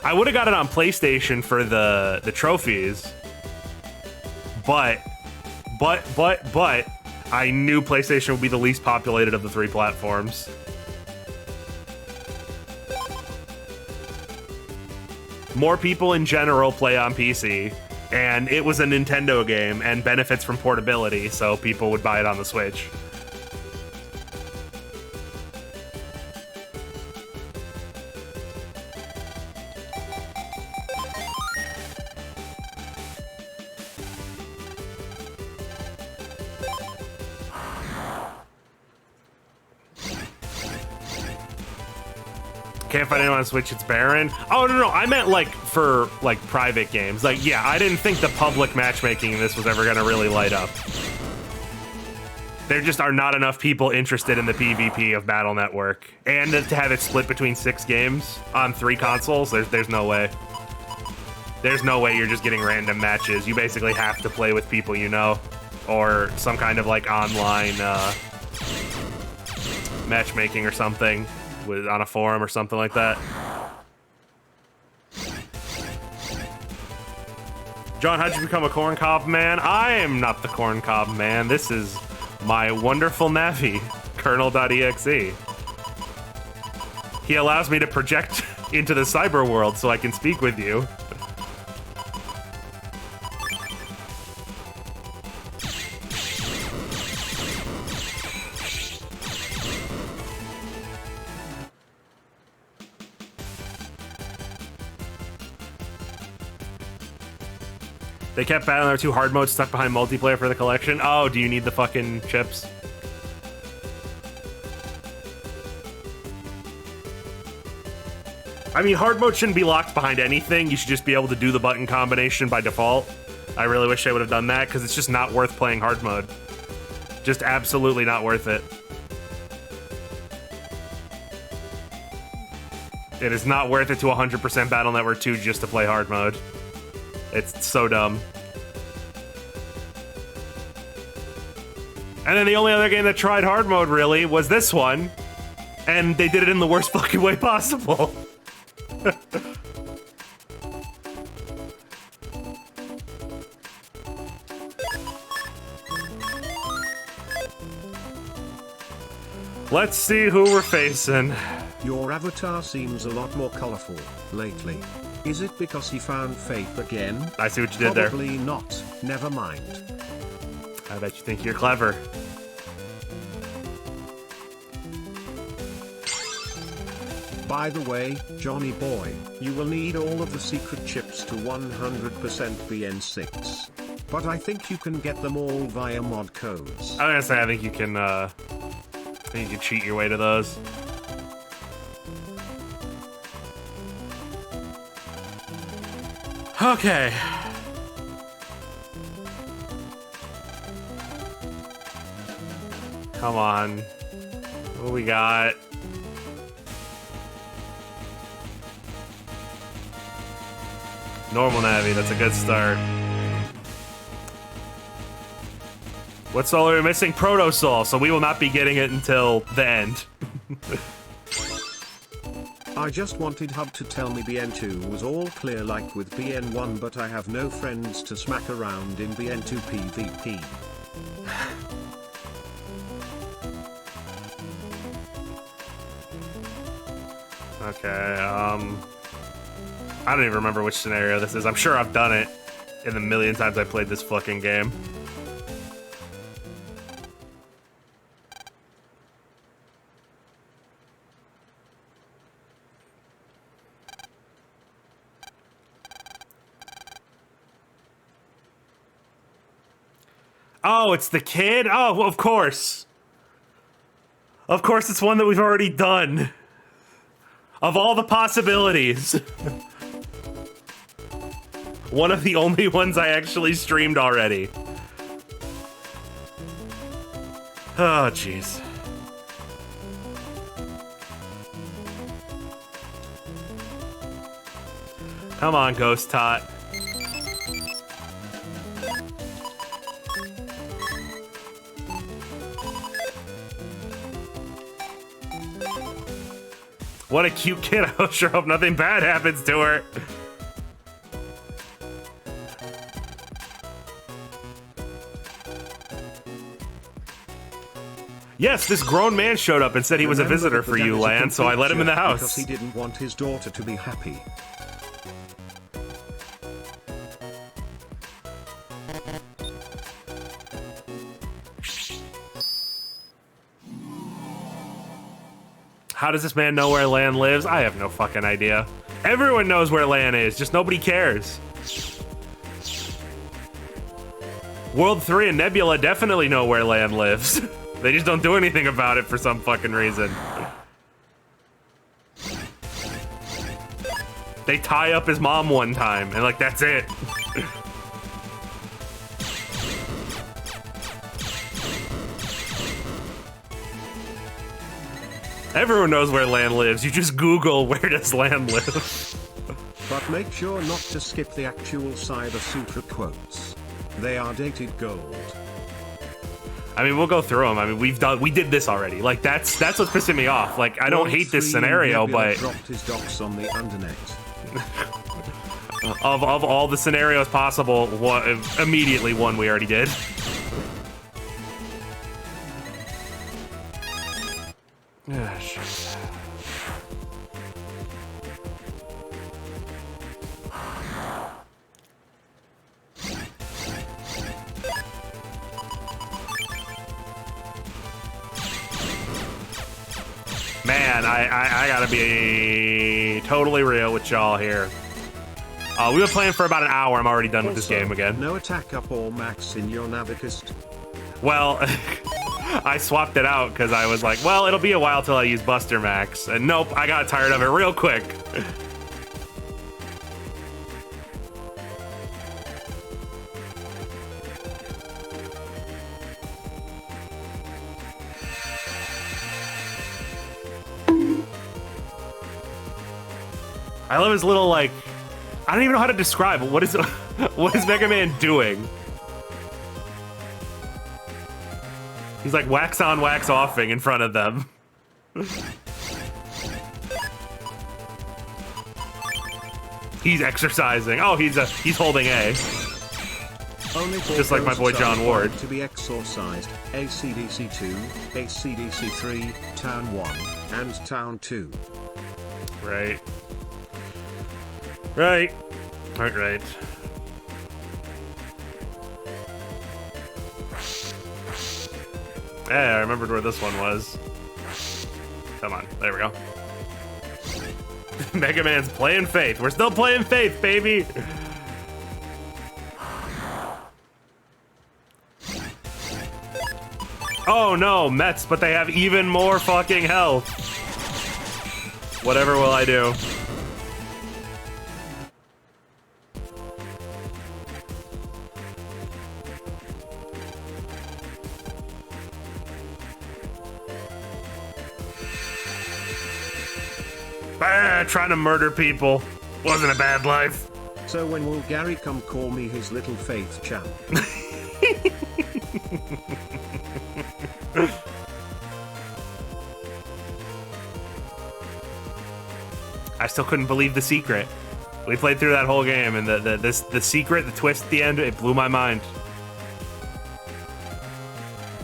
I would have got it on PlayStation for the trophies, but I knew PlayStation would be the least populated of the three platforms. More people in general play on PC, and it was a Nintendo game and benefits from portability, so people would buy it on the Switch. can't find anyone on Switch, it's barren. Oh, no, I meant like for like private games. Like, yeah, I didn't think the public matchmaking in this was ever gonna really light up. There just are not enough people interested in the PvP of Battle Network. And to have it split between 6 games on 3 consoles, there's no way. There's no way you're just getting random matches. You basically have to play with people you know, or some kind of like online matchmaking or something on a forum or something like that. John, how'd you become a corn cob man? I am not the corn cob man. This is my wonderful Navi, Kernel.exe. He allows me to project into the cyber world so I can speak with you. They kept Battle Network 2 hard mode stuck behind multiplayer for the collection. Oh, do you need the fucking chips? I mean, hard mode shouldn't be locked behind anything. You should just be able to do the button combination by default. I really wish I would have done that, because it's just not worth playing hard mode. Just absolutely not worth it. It is not worth it to 100% Battle Network 2 just to play hard mode. It's so dumb. And then the only other game that tried hard mode, really, was this one. And they did it in the worst fucking way possible. Let's see who we're facing. Your avatar seems a lot more colorful lately. Is it because he found faith again? I see what you did there. Probably not. Never mind. I bet you think you're clever. By the way, Johnny boy, you will need all of the secret chips to 100% BN6. But I think you can get them all via mod codes. I was gonna say, I think you can cheat your way to those. Okay. Come on. What we got? Normal Navi, that's a good start. What soul are we missing? Proto Soul, so we will not be getting it until the end. I just wanted Hub to tell me BN2 was all clear like with BN1, but I have no friends to smack around in BN2 PvP. Okay, I don't even remember which scenario this is. I'm sure I've done it in the million times I played this fucking game. Oh, it's the kid? Oh, well, of course. Of course, it's one that we've already done. Of all the possibilities. One of the only ones I actually streamed already. Oh, jeez. Come on, Ghost Tot. What a cute kid. I sure hope nothing bad happens to her. Yes, this grown man showed up and said he was a visitor for you, Lan, so I let him in the house. Because he didn't want his daughter to be happy. How does this man know where Lan lives? I have no fucking idea. Everyone knows where Lan is, just nobody cares. World 3 and Nebula definitely know where Lan lives. They just don't do anything about it for some fucking reason. They tie up his mom one time, and like that's it. Everyone knows where Lan lives. You just Google where does Lan live. But make sure not to skip the actual Cyber Sutra quotes. They are dated gold. I mean, we'll go through them. I mean, we did this already. Like that's what's pissing me off. Like I don't hate this scenario, but dropped his docs on the undernet. of all the scenarios possible, immediately one we already did. Ah, shit. Man, I gotta be totally real with y'all here. We've been playing for about an hour. I'm already done with this game again. No attack up or max in your Navicist. Well, I swapped it out because I was like, well, it'll be a while till I use Buster Max. And nope, I got tired of it real quick. I love his little, like, I don't even know how to describe it. What is Mega Man doing? He's like wax on, wax offing in front of them. He's exercising. Oh, he's holding A. Only just like my boy John Ward. To be exorcised: ACDC 2, ACDC 3, Town 1, and Town 2. Right. Right. Right. Yeah, I remembered where this one was. Come on, there we go. Mega Man's playing Faith. We're still playing Faith, baby. Oh no, Mets, but they have even more fucking health. Whatever will I do? Trying to murder people wasn't a bad life. So when will Gary come call me his little Faith champ? I still couldn't believe the secret. We played through that whole game, and the secret, the twist at the end, it blew my mind.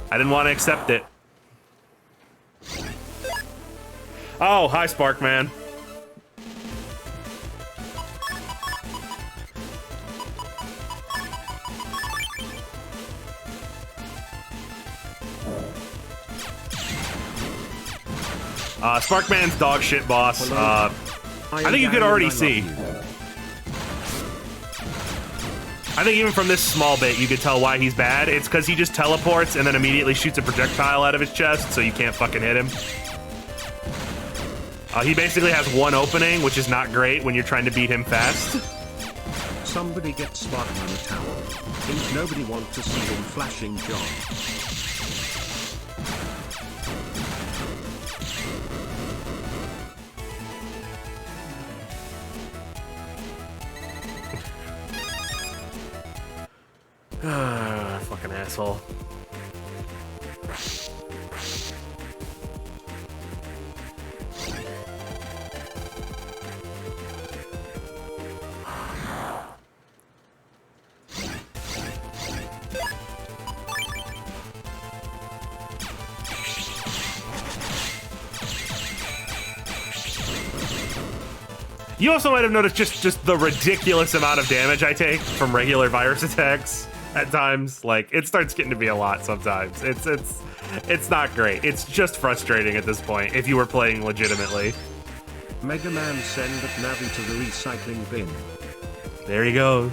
I didn't want to accept it. Oh, hi, Sparkman. Sparkman's dog shit boss. I think you could already see. I think even from this small bit, you could tell why he's bad. It's because he just teleports and then immediately shoots a projectile out of his chest, so you can't fucking hit him. He basically has one opening, which is not great when you're trying to beat him fast. Somebody get Sparkman a towel. Think nobody wants to see him flashing John. Fucking asshole. You also might have noticed just the ridiculous amount of damage I take from regular virus attacks at times. Like, it starts getting to be a lot sometimes. It's not great. It's just frustrating at this point if you were playing legitimately. Mega Man send that Navi to the recycling bin. There he goes.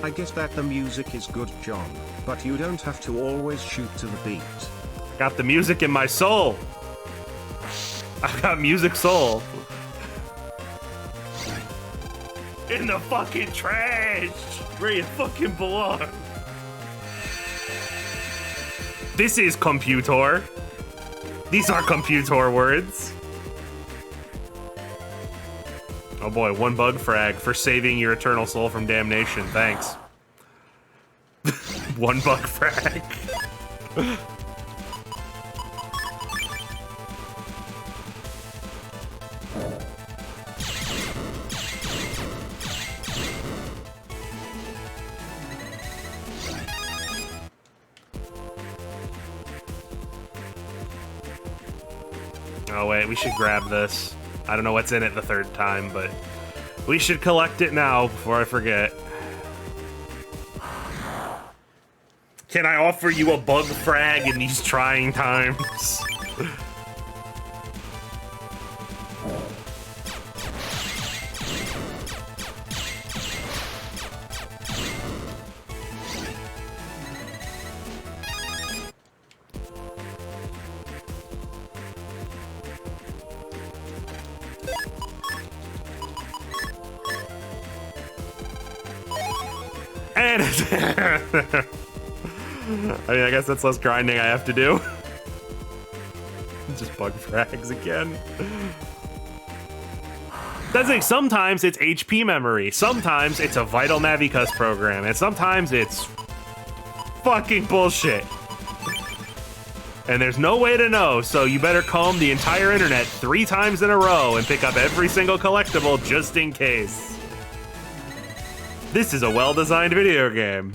I guess that the music is good, John, but you don't have to always shoot to the beat. Got the music in my soul. I've got music soul. In the fucking trash, where you fucking belong. This is computer. These are computer words. Oh boy, one bug frag for saving your eternal soul from damnation. Thanks. One bug frag. Oh wait, we should grab this. I don't know what's in it the third time, but we should collect it now before I forget. Can I offer you a bug frag in these trying times? And I mean, I guess that's less grinding I have to do. Just bug frags again. That's like, sometimes it's HP memory, sometimes it's a Vital Navicus program, and sometimes it's fucking bullshit. And there's no way to know, so you better comb the entire internet 3 times in a row and pick up every single collectible just in case. This is a well-designed video game.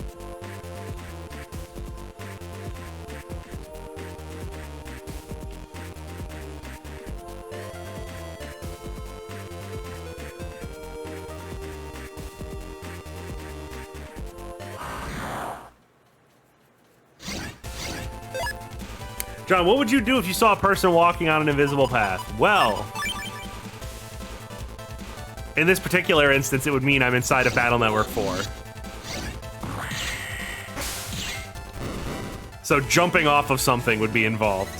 John, what would you do if you saw a person walking on an invisible path? Well, in this particular instance, it would mean I'm inside of Battle Network 4. So jumping off of something would be involved.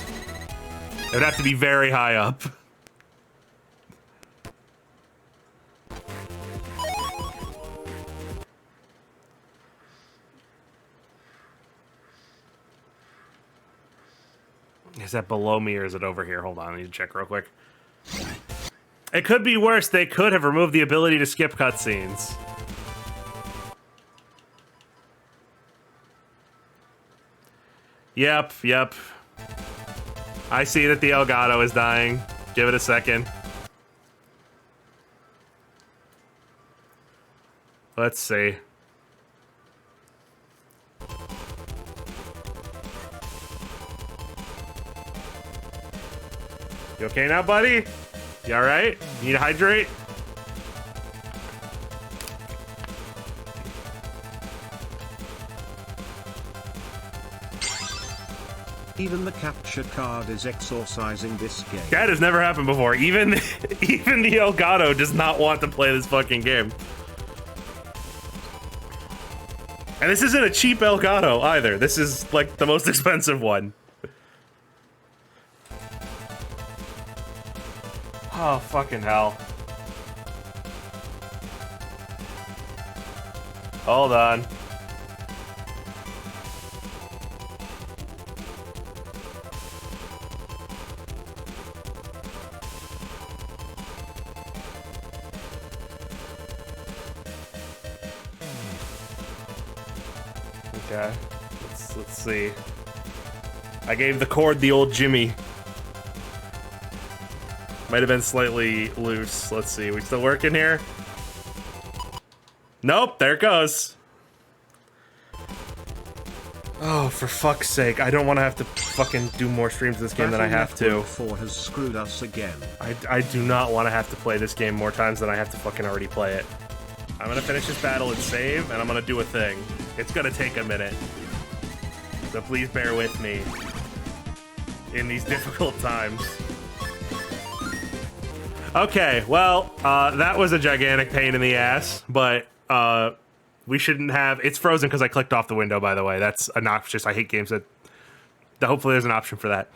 It would have to be very high up. Is that below me or is it over here? Hold on, I need to check real quick. It could be worse. They could have removed the ability to skip cutscenes. Yep. I see that the Elgato is dying. Give it a second. Let's see. You okay now, buddy? You alright? You need to hydrate? Even the capture card is exorcising this game. That has never happened before. Even the Elgato does not want to play this fucking game. And this isn't a cheap Elgato either. This is like the most expensive one. Oh, fucking hell. Hold on. Okay, let's see. I gave the cord the old Jimmy. Might have been slightly loose. Let's see. We still working here? Nope. There it goes. Oh, for fuck's sake! I don't want to have to fucking do more streams of this game than I have to. 4 has screwed us again. I do not want to have to play this game more times than I have to fucking already play it. I'm gonna finish this battle and save, and I'm gonna do a thing. It's gonna take a minute, so please bear with me in these difficult times. Okay, well, that was a gigantic pain in the ass, but we shouldn't have... It's frozen because I clicked off the window, by the way. That's obnoxious. I hate games that Hopefully there's an option for that.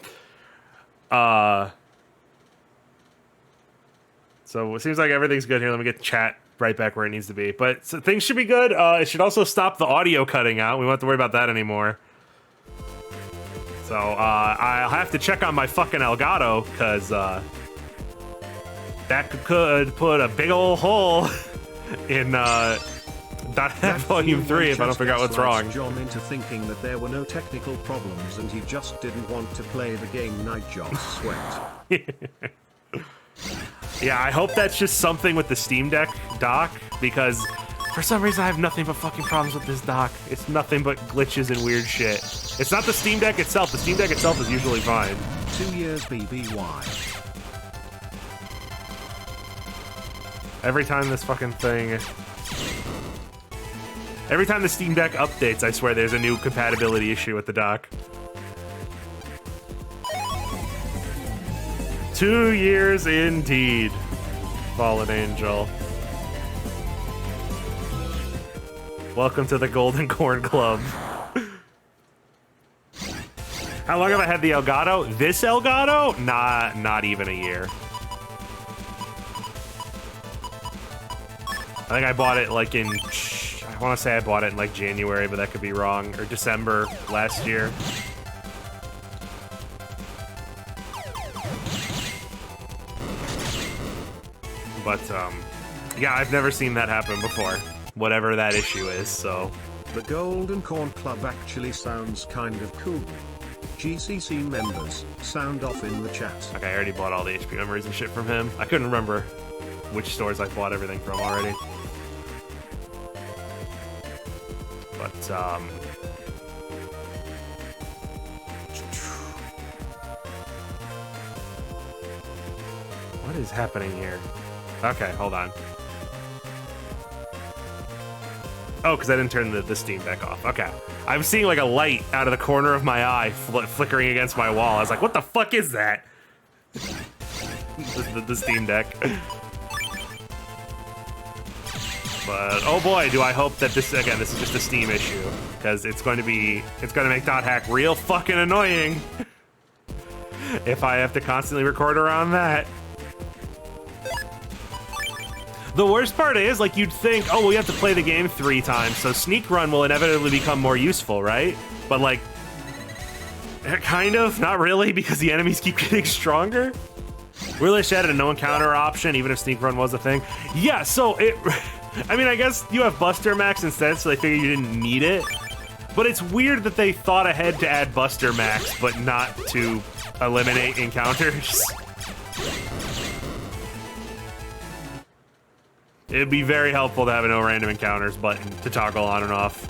So it seems like everything's good here. Let me get chat right back where it needs to be. But so things should be good. It should also stop the audio cutting out. We won't have to worry about that anymore. So I'll have to check on my fucking Elgato, because that could put a big old hole in Volume 3 if I don't figure out what's wrong. John into thinking that there were no technical problems and he just didn't want to play the game. Night Job sweat. Yeah, I hope that's just something with the Steam Deck dock, because for some reason I have nothing but fucking problems with this dock. It's nothing but glitches and weird shit. It's not the Steam Deck itself. The Steam Deck itself is usually fine. 2 years BBY. Every time this fucking thing... Every time the Steam Deck updates, I swear there's a new compatibility issue with the dock. 2 years indeed, Fallen Angel. Welcome to the Golden Corn Club. How long have I had the Elgato? This Elgato? Not even a year. I think I bought it like in... I want to say I bought it in like January, but that could be wrong. Or December last year. But, yeah, I've never seen that happen before. Whatever that issue is, so... The Golden Corn Club actually sounds kind of cool. GCC members, sound off in the chat. Okay, I already bought all the HP memories and shit from him. I couldn't remember which stores I bought everything from already. But, what is happening here? Okay, hold on. Oh, because I didn't turn the Steam Deck off. Okay. I'm seeing like a light out of the corner of my eye flickering against my wall. I was like, what the fuck is that? the Steam Deck. But, oh boy, do I hope that this is just a Steam issue. Because it's going to make Dot Hack real fucking annoying. If I have to constantly record around that. The worst part is, like, you'd think, oh, well, we have to play the game 3 times, so Sneak Run will inevitably become more useful, right? But, like, kind of, not really, because the enemies keep getting stronger. Really should add a no encounter option, even if Sneak Run was a thing. Yeah, so it... I mean, I guess you have Buster Max instead, so they figured you didn't need it. But it's weird that they thought ahead to add Buster Max, but not to eliminate encounters. It'd be very helpful to have a no random encounters button to toggle on and off.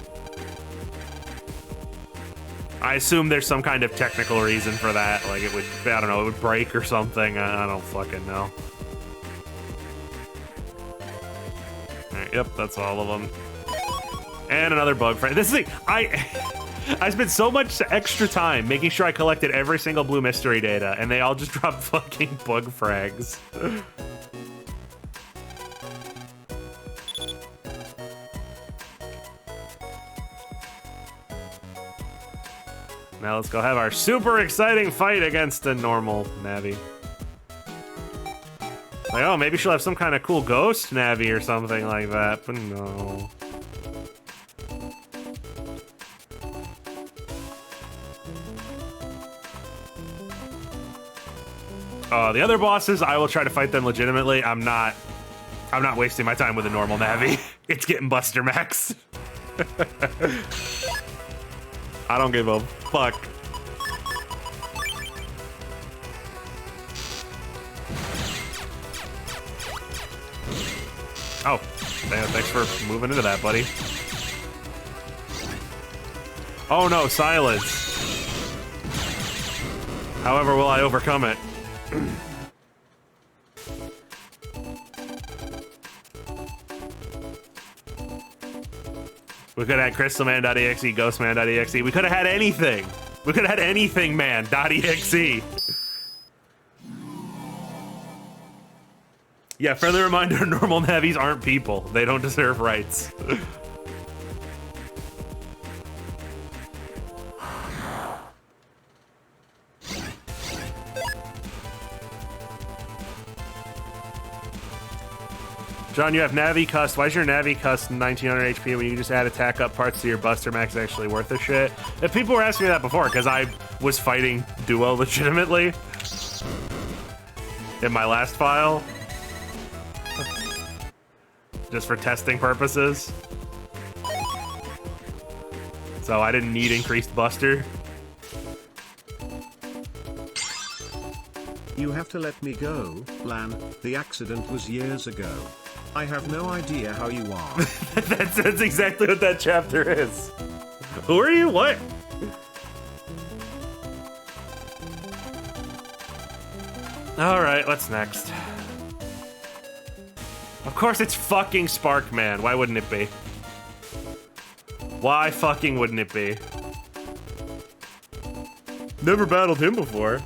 I assume there's some kind of technical reason for that. Like it would, I don't know, it would break or something. I don't fucking know. Alright, yep, that's all of them. And another bug frag. This thing, I spent so much extra time making sure I collected every single blue mystery data, and they all just dropped fucking bug frags. Now let's go have our super exciting fight against a normal Navi. Like, oh, maybe she'll have some kind of cool ghost Navi or something like that, but no. The other bosses, I will try to fight them legitimately. I'm not wasting my time with a normal Navi. It's getting Buster Max. I don't give a fuck. Oh, thanks for moving into that, buddy. Oh no, silence. However, will I overcome it? We could have had crystalman.exe, ghostman.exe. We could have had anything. We could have had anything, man.exe. Yeah, friendly reminder, normal Navis aren't people. They don't deserve rights. John, you have Navi Cust. Why is your Navi Cust 1900 HP when you can just add attack up parts to your Buster Max actually worth a shit? If people were asking me that before, because I was fighting Duo legitimately in my last file, just for testing purposes. So I didn't need increased Buster. You have to let me go, Lan. The accident was years ago. I have no idea how you are. That's exactly what that chapter is. Who are you? What? All right, what's next? Of course it's fucking Sparkman. Why wouldn't it be? Why fucking wouldn't it be? Never battled him before.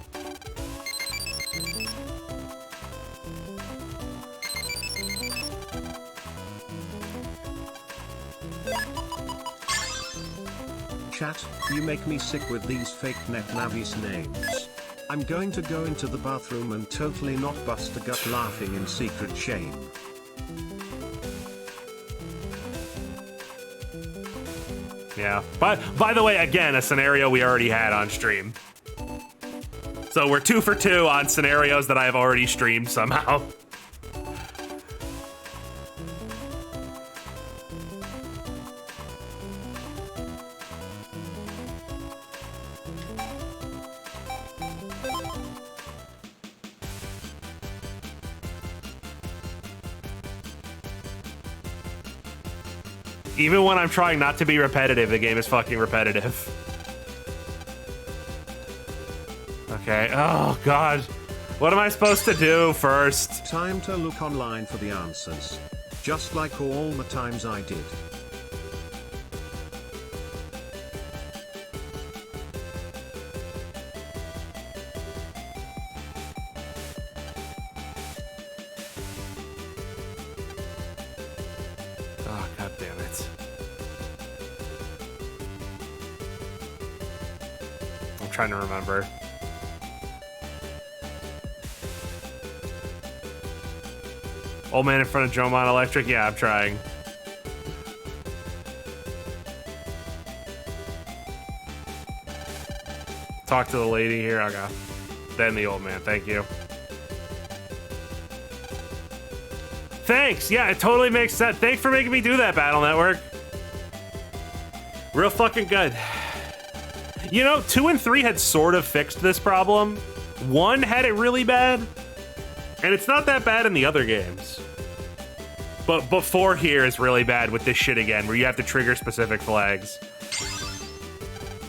Chat, you make me sick with these fake net Navis names. I'm going to go into the bathroom and totally not bust a gut laughing in secret shame. Yeah. By the way, again, a scenario we already had on stream. So we're 2 for 2 on scenarios that I've already streamed somehow. Even when I'm trying not to be repetitive, the game is fucking repetitive. Okay, oh god. What am I supposed to do first? Time to look online for the answers. Just like all the times I did. Oh, god damn it. I'm trying to remember. Old man in front of Jomon Electric? Yeah, I'm trying. Talk to the lady here. Okay. Then the old man. Thank you. Thanks. Yeah, it totally makes sense. Thanks for making me do that, Battle Network. Real fucking good. You know, 2 and 3 had sort of fixed this problem. 1 had it really bad. And it's not that bad in the other games. But 4 here is really bad with this shit again, where you have to trigger specific flags.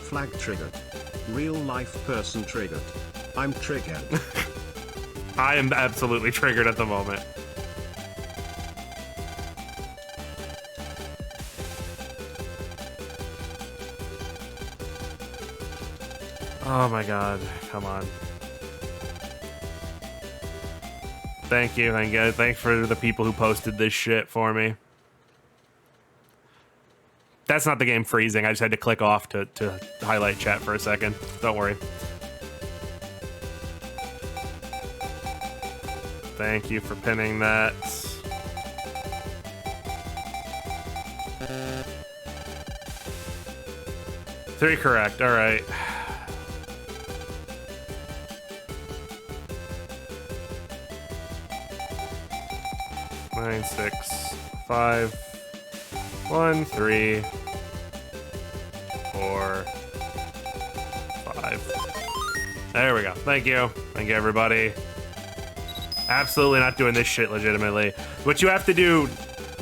Flag triggered. Real life person triggered. I'm triggered. I am absolutely triggered at the moment. Oh my god, come on. Thank you, thanks for the people who posted this shit for me. That's not the game freezing, I just had to click off to highlight chat for a second. Don't worry. Thank you for pinning that. Three correct, alright. Nine, 6, 5, 1, 3, 4, 5. There we go. Thank you. Thank you, everybody. Absolutely not doing this shit legitimately. What you have to do,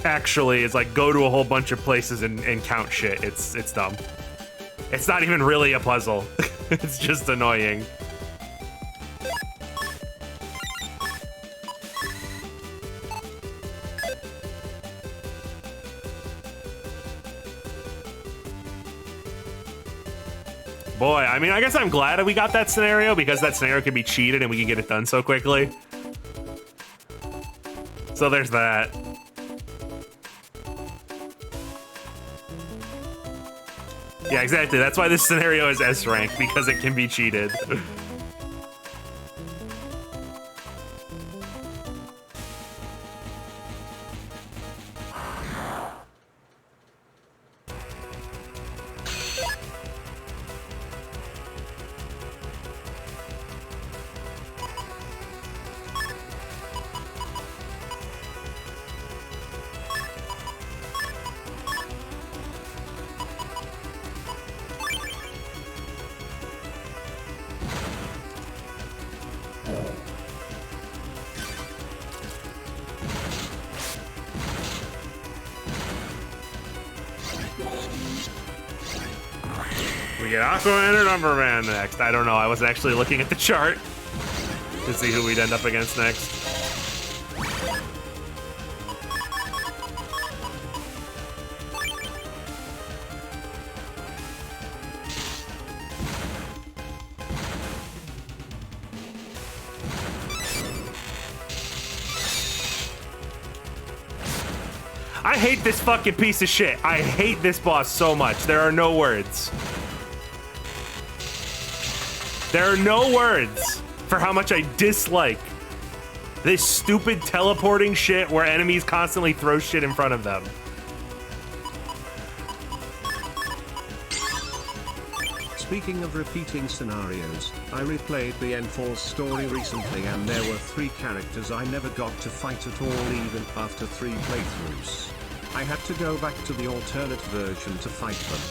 actually, is like go to a whole bunch of places and count shit. It's dumb. It's not even really a puzzle. It's just annoying. Boy, I mean, I guess I'm glad that we got that scenario because that scenario can be cheated and we can get it done so quickly. So there's that. Yeah, exactly. That's why this scenario is S rank, because it can be cheated. We get Aquaman or Numberman next. I don't know. I was actually looking at the chart to see who we'd end up against next. I hate this fucking piece of shit. I hate this boss so much. There are no words. There are no words for how much I dislike this stupid teleporting shit where enemies constantly throw shit in front of them. Speaking of repeating scenarios, I replayed the Enfall story recently and there were 3 characters I never got to fight at all even after 3 playthroughs. I had to go back to the alternate version to fight them.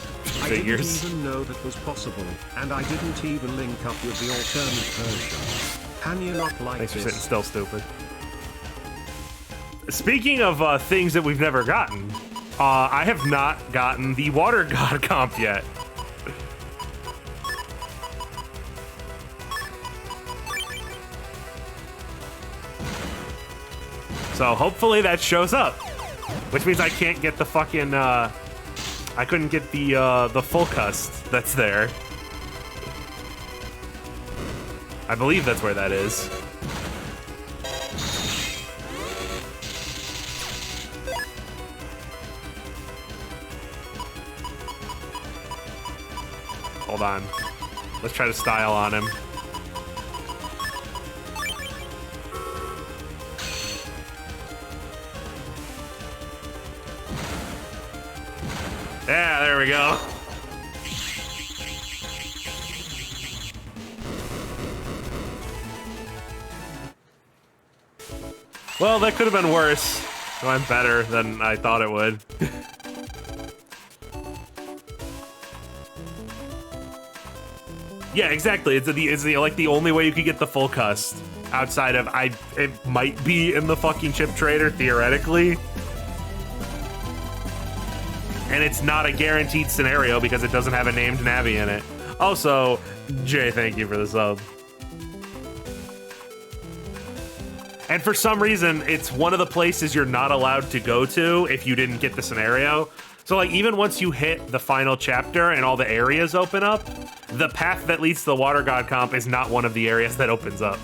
I didn't even know that was possible, and I didn't even link up with the alternate version. Can you not like Thanks for this? sitting still, stupid. Speaking of things that we've never gotten, I have not gotten the Water God comp yet. So hopefully that shows up, which means I can't get the fucking, I couldn't get the full cust that's there. I believe that's where that is. Hold on. Let's try to style on him. Yeah, there we go. Well, that could have been worse. It went better than I thought it would. Yeah, exactly. It's like the only way you could get the full cust outside of it might be in the fucking chip trader theoretically. And it's not a guaranteed scenario because it doesn't have a named Navi in it. Also, Jay, thank you for the sub. And for some reason, it's one of the places you're not allowed to go to if you didn't get the scenario. So like even once you hit the final chapter and all the areas open up, the path that leads to the Water God comp is not one of the areas that opens up.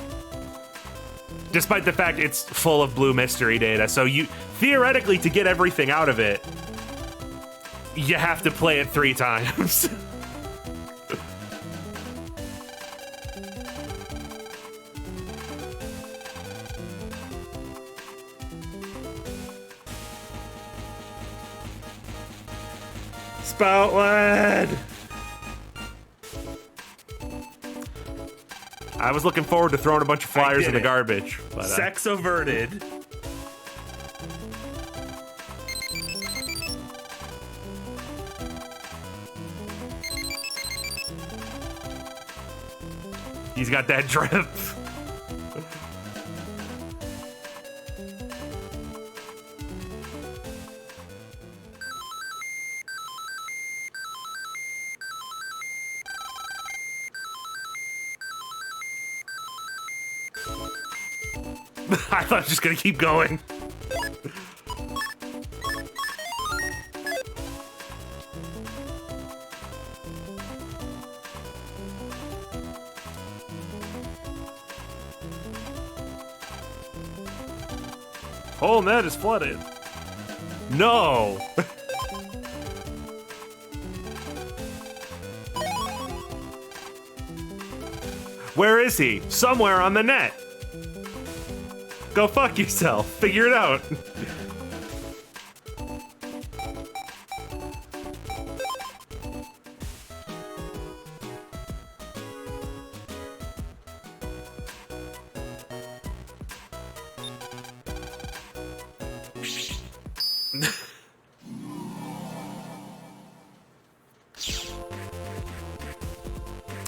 Despite the fact it's full of blue mystery data. So you theoretically, to get everything out of it, you have to play it 3 times. Spoutland! I was looking forward to throwing a bunch of flyers in the garbage. But, Sex averted. He's got that drip. I thought I was just gonna keep going. Whole net is flooded. No. Where is he? Somewhere on the net. Go fuck yourself. Figure it out.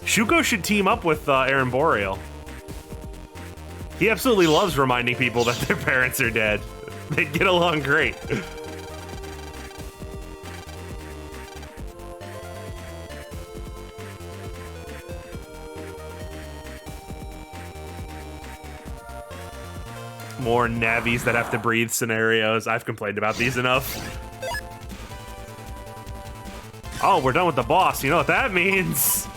Shuko should team up with Aaron Boreal. He absolutely loves reminding people that their parents are dead. They get along great. More Navis that have to breathe scenarios. I've complained about these enough. Oh, we're done with the boss. You know what that means.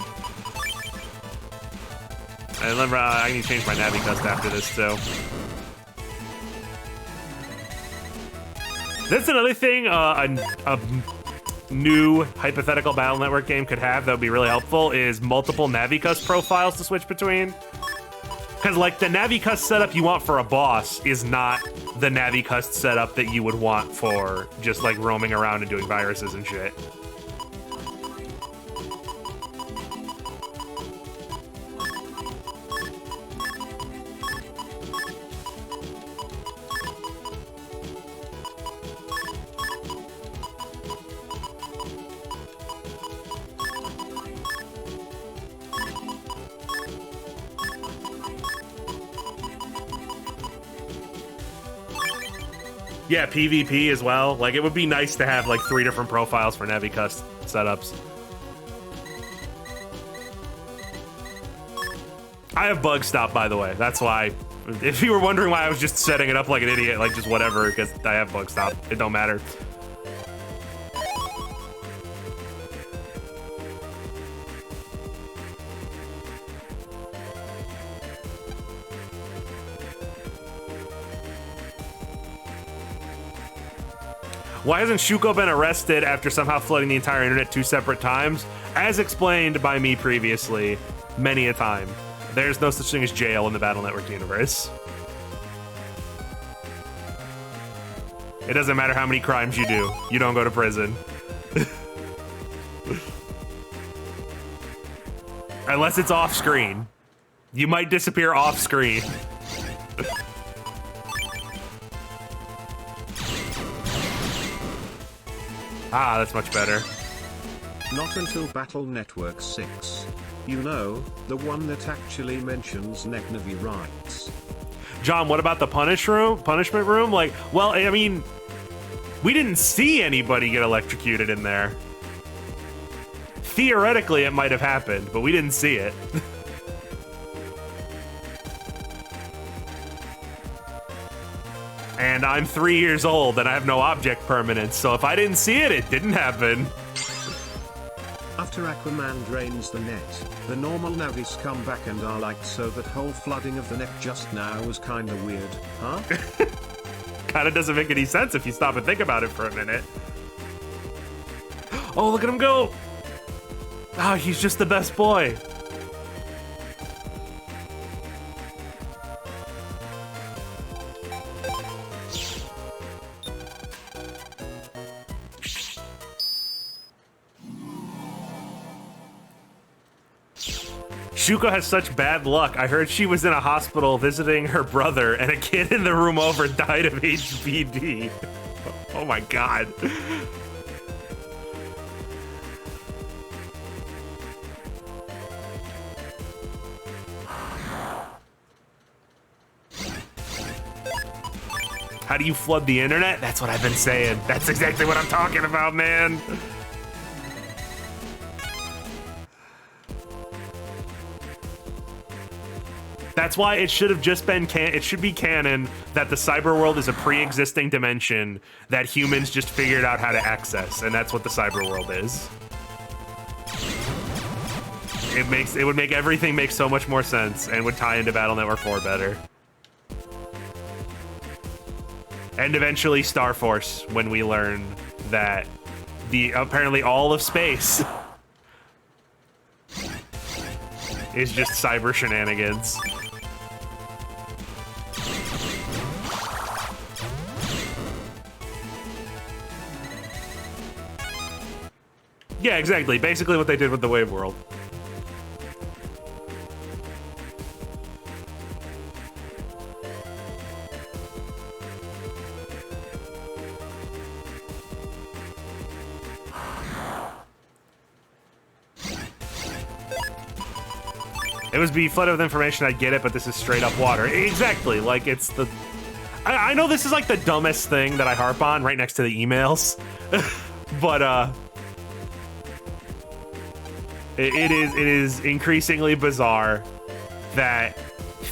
And remember, I need to change my Navi cust after this, too. That's another thing a new hypothetical Battle Network game could have that would be really helpful is multiple Navi cust profiles to switch between. Because, like, the Navi cust setup you want for a boss is not the Navi cust setup that you would want for just, like, roaming around and doing viruses and shit. Yeah, PvP as well. Like, it would be nice to have, like, 3 different profiles for Navi cust setups. I have bug stop, by the way. That's why. If you were wondering why I was just setting it up like an idiot, like, just whatever, because I have bug stop. It don't matter. Why hasn't Shuko been arrested after somehow flooding the entire internet 2 separate times? As explained by me previously, many a time. There's no such thing as jail in the Battle Network universe. It doesn't matter how many crimes you do. You don't go to prison. Unless it's off screen. You might disappear off screen. Ah, that's much better. Not until Battle Network 6. You know, the one that actually mentions Neknavi rights. John, what about the punishment room? Like, well, I mean, we didn't see anybody get electrocuted in there. Theoretically, it might have happened, but we didn't see it. And I'm 3 years old and I have no object permanence, so if I didn't see it, it didn't happen. After Aquaman drains the net, the normal Navis come back and are like, so that whole flooding of the net just now was kinda weird, huh? Kinda doesn't make any sense if you stop and think about it for a minute. Oh, look at him go! Oh, he's just the best boy. Shuko has such bad luck. I heard she was in a hospital visiting her brother, and a kid in the room over died of HBD. Oh my god. How do you flood the internet? That's what I've been saying. That's exactly what I'm talking about, man. That's why it should have just been it should be canon that the cyber world is a pre-existing dimension that humans just figured out how to access, and that's what the cyber world is. It would make everything make so much more sense and would tie into Battle Network 4 better. And eventually Star Force, when we learn that apparently all of space is just cyber shenanigans. Yeah, exactly. Basically what they did with the Wave World. It was be flooded with information, I get it, but this is straight up water. Exactly, like it's the... I know this is like the dumbest thing that I harp on right next to the emails, but it is increasingly bizarre that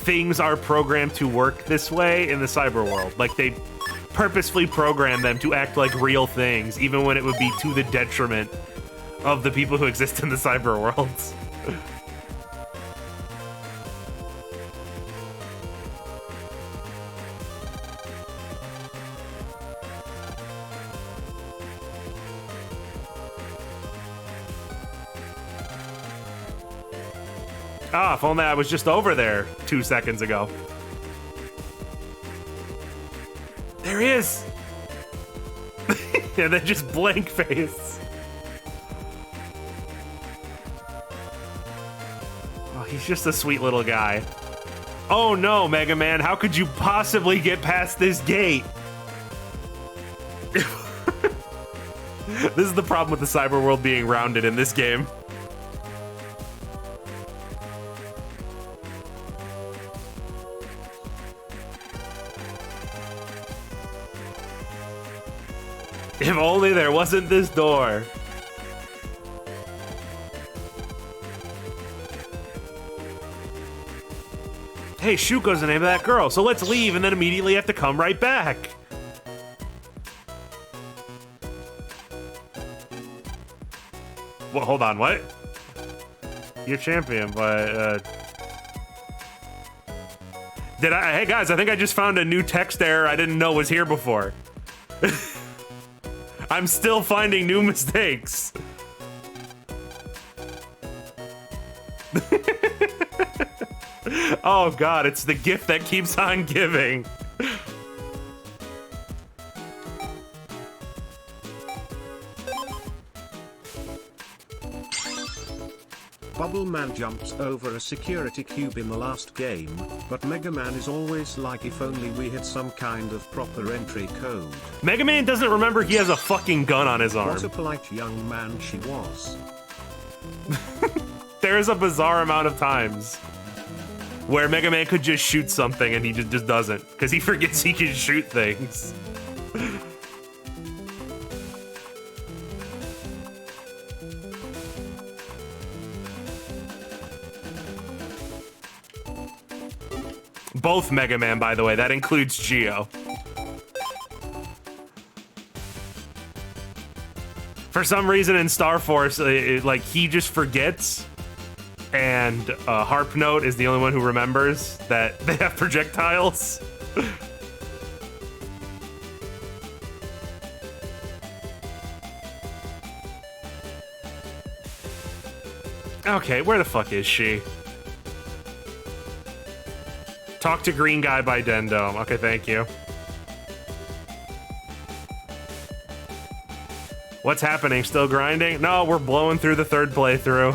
things are programmed to work this way in the cyber world. Like, they purposefully program them to act like real things, even when it would be to the detriment of the people who exist in the cyber worlds. Ah, if only I was just over there 2 seconds ago. There he is! And then just blank face. Oh, he's just a sweet little guy. Oh no, Mega Man, how could you possibly get past this gate? This is the problem with the cyber world being rounded in this game. If only there wasn't this door. Hey, Shuko's the name of that girl, so let's leave and then immediately have to come right back. Well, hold on, what? You're champion, but, hey guys, I think I just found a new text error I didn't know was here before. I'm still finding new mistakes. Oh god, it's the gift that keeps on giving. Bubble Man jumps over a security cube in the last game, but Mega Man is always like, if only we had some kind of proper entry code. Mega Man doesn't remember he has a fucking gun on his arm. What a polite young man she was. There is a bizarre amount of times where Mega Man could just shoot something and he just doesn't, because he forgets he can shoot things. Both Mega Man, by the way, that includes Geo. For some reason in Star Force, like, he just forgets, and Harp Note is the only one who remembers that they have projectiles. Okay, where the fuck is she? Talk to Green Guy by Dendome. Okay, thank you. What's happening? Still grinding? No, we're blowing through the third playthrough.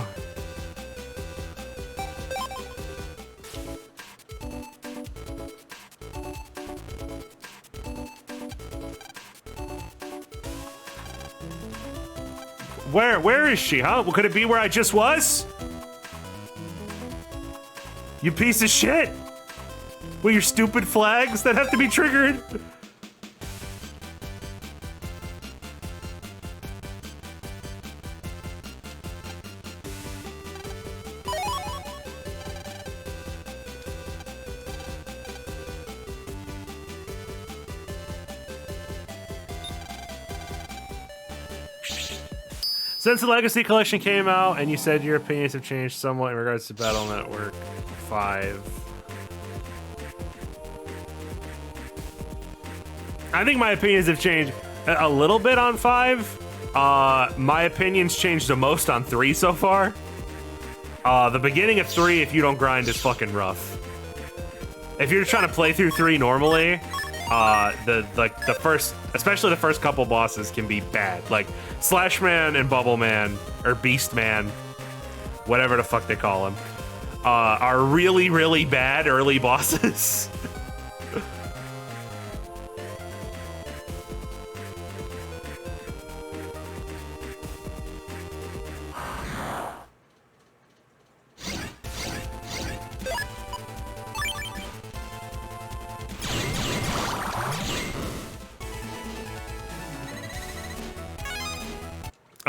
Where is she, huh? Well, could it be where I just was? You piece of shit! With your stupid flags that have to be triggered? Since the Legacy Collection came out, and you said your opinions have changed somewhat in regards to Battle Network 5. I think my opinions have changed a little bit on 5. My opinions changed the most on 3 so far. The beginning of 3, if you don't grind, is fucking rough. If you're trying to play through 3 normally, the first, especially the first couple bosses, can be bad. Like Slash Man and Bubble Man, or Beast Man, whatever the fuck they call him, are really, really bad early bosses.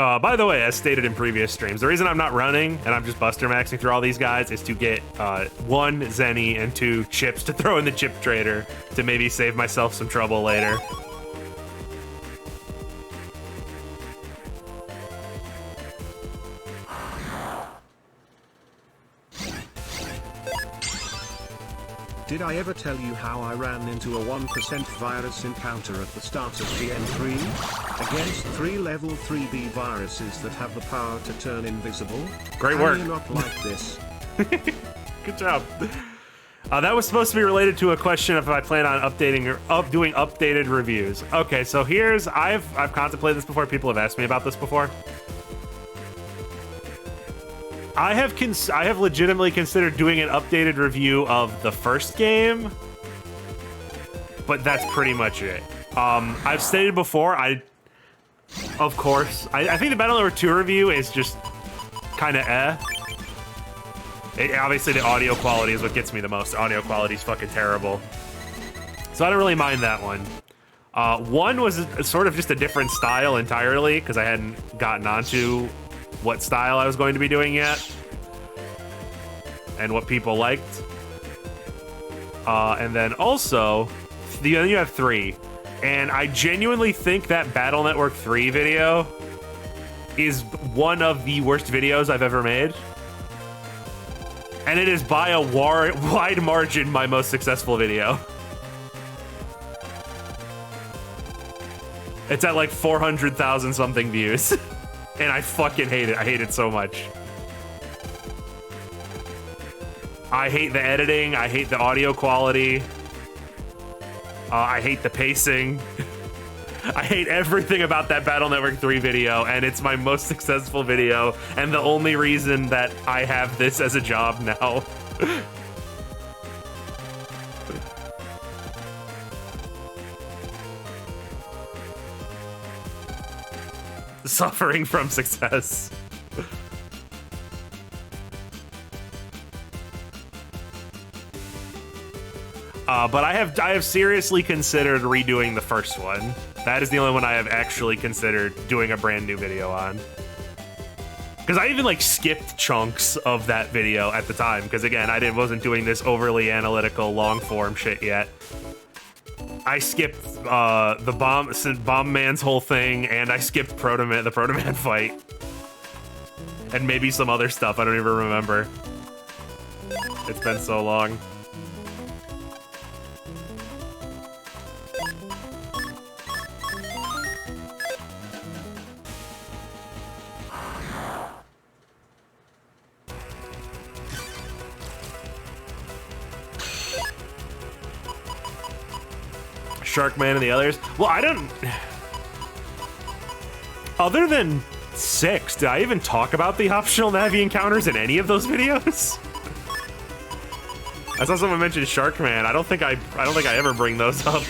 By the way, as stated in previous streams, the reason I'm not running and I'm just Buster Maxing through all these guys is to get 1, Zenny, and 2, chips to throw in the chip trader to maybe save myself some trouble later. Did I ever tell you how I ran into a 1% virus encounter at the start of GN3? Against 3 level 3B viruses that have the power to turn invisible? Great How work. do you not like this? Good job. That was supposed to be related to a question if I plan on updating or doing updated reviews. Okay, so here's I've contemplated this before. People have asked me about this before. I have legitimately considered doing an updated review of the first game, but that's pretty much it. I've stated before, of course, I think the Battle Network 2 review is just kind of obviously, the audio quality is what gets me the most. The audio quality is fucking terrible. So I don't really mind that one. One was sort of just a different style entirely, because I hadn't gotten onto what style I was going to be doing yet and what people liked. And then also, then you have 3. And I genuinely think that Battle Network 3 video is one of the worst videos I've ever made. And it is by a wide margin my most successful video. It's at like 400,000 something views. And I fucking hate it. I hate it so much. I hate the editing. I hate the audio quality. I hate the pacing. I hate everything about that Battle Network 3 video, and it's my most successful video, and the only reason that I have this as a job now. Suffering from success. But I have seriously considered redoing the first one. That is the only one I have actually considered doing a brand new video on. Because I even like skipped chunks of that video at the time. Because again, wasn't doing this overly analytical long form shit yet. I skipped the Bomb Man's whole thing, and I skipped the Proto Man fight. And maybe some other stuff, I don't even remember. It's been so long. Sharkman and the others. Well, I don't... Other than 6, did I even talk about the optional Navi encounters in any of those videos? I saw someone mention Sharkman. I don't think I ever bring those up.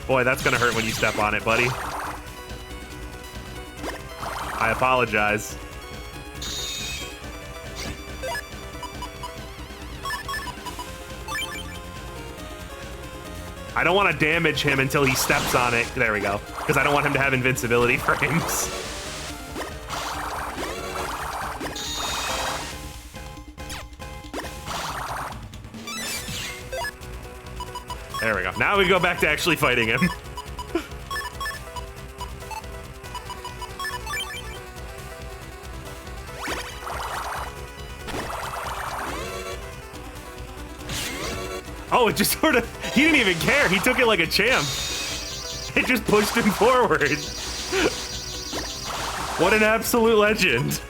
Boy, that's gonna hurt when you step on it, buddy. I apologize. I don't want to damage him until he steps on it. There we go. Because I don't want him to have invincibility frames. There we go. Now we go back to actually fighting him. Oh, it just sort of... He didn't even care. He took it like a champ. It just pushed him forward. What an absolute legend.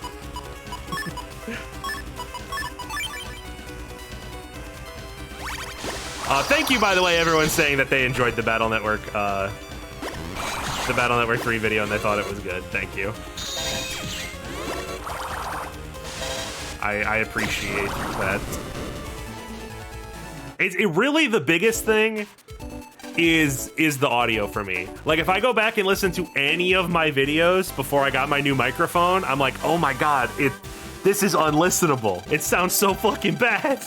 Thank you, by the way, everyone saying that they enjoyed the Battle Network 3 video and they thought it was good. Thank you. I appreciate that. It really, the biggest thing is the audio for me. Like, if I go back and listen to any of my videos before I got my new microphone, I'm like, oh my god, this is unlistenable. It sounds so fucking bad.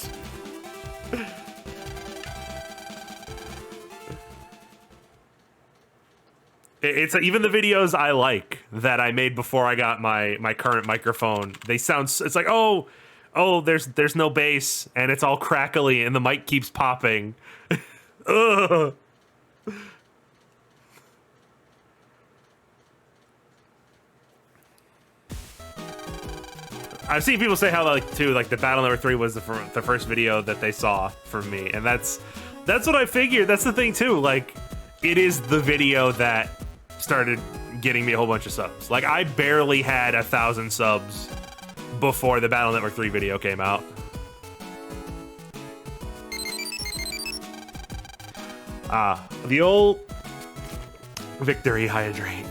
It's even the videos I like that I made before I got my current microphone. They sound. It's like, oh, there's no bass and it's all crackly and the mic keeps popping. Ugh. I've seen people say how like the battle number 3 was the first video that they saw from me, and that's what I figured. That's the thing too. Like, it is the video that started getting me a whole bunch of subs. Like, I barely had 1,000 subs before the Battle Network 3 video came out. The old victory hydrate.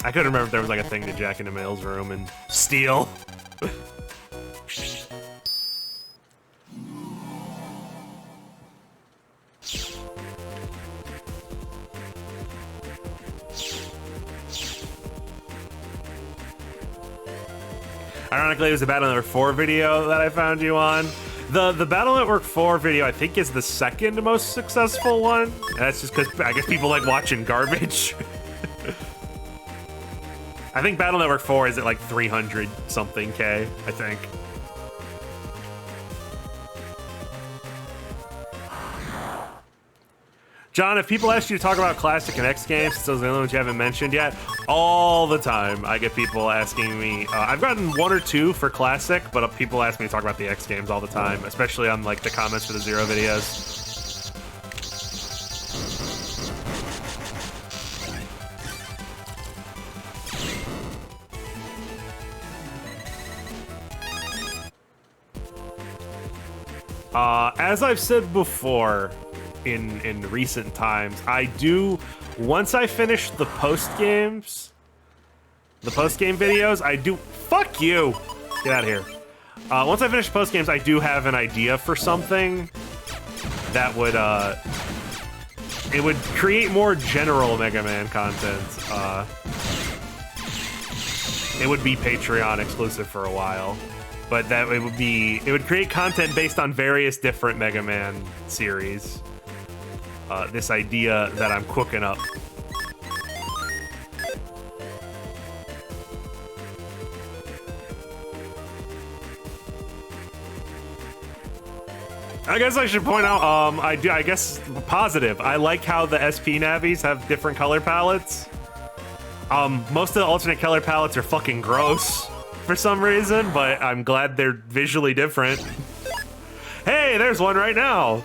I couldn't remember if there was like a thing to jack into Mail's room and steal. Ironically, it was the Battle Network 4 video that I found you on. The Battle Network 4 video, I think, is the second most successful one. And that's just because I guess people like watching garbage. I think Battle Network 4 is at like 300 something K, I think. John, if people ask you to talk about Classic and X games, since those are the only ones you haven't mentioned yet, all the time I get people asking me. I've gotten 1 or 2 for Classic, but people ask me to talk about the X games all the time, especially on like the comments for the Zero videos. As I've said before, in recent times, I do, once I finish the post game videos, I do, fuck you, get out of here. Once I finish post games, I do have an idea for something that would, it would create more general Mega Man content. It would be Patreon exclusive for a while. But that it would create content based on various different Mega Man series. This idea that I'm cooking up. I guess I should point out, I guess positive. I like how the SP Navis have different color palettes. Most of the alternate color palettes are fucking gross for some reason, but I'm glad they're visually different. Hey, there's one right now.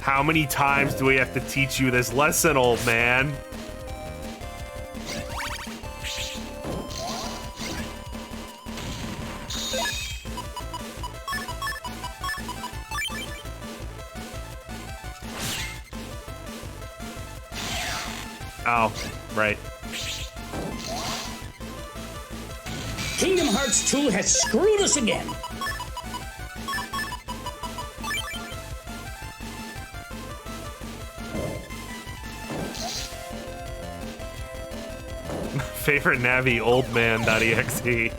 How many times do we have to teach you this lesson, old man? Oh, right. Kingdom Hearts 2 has screwed us again. Favorite Navi, oldman.exe.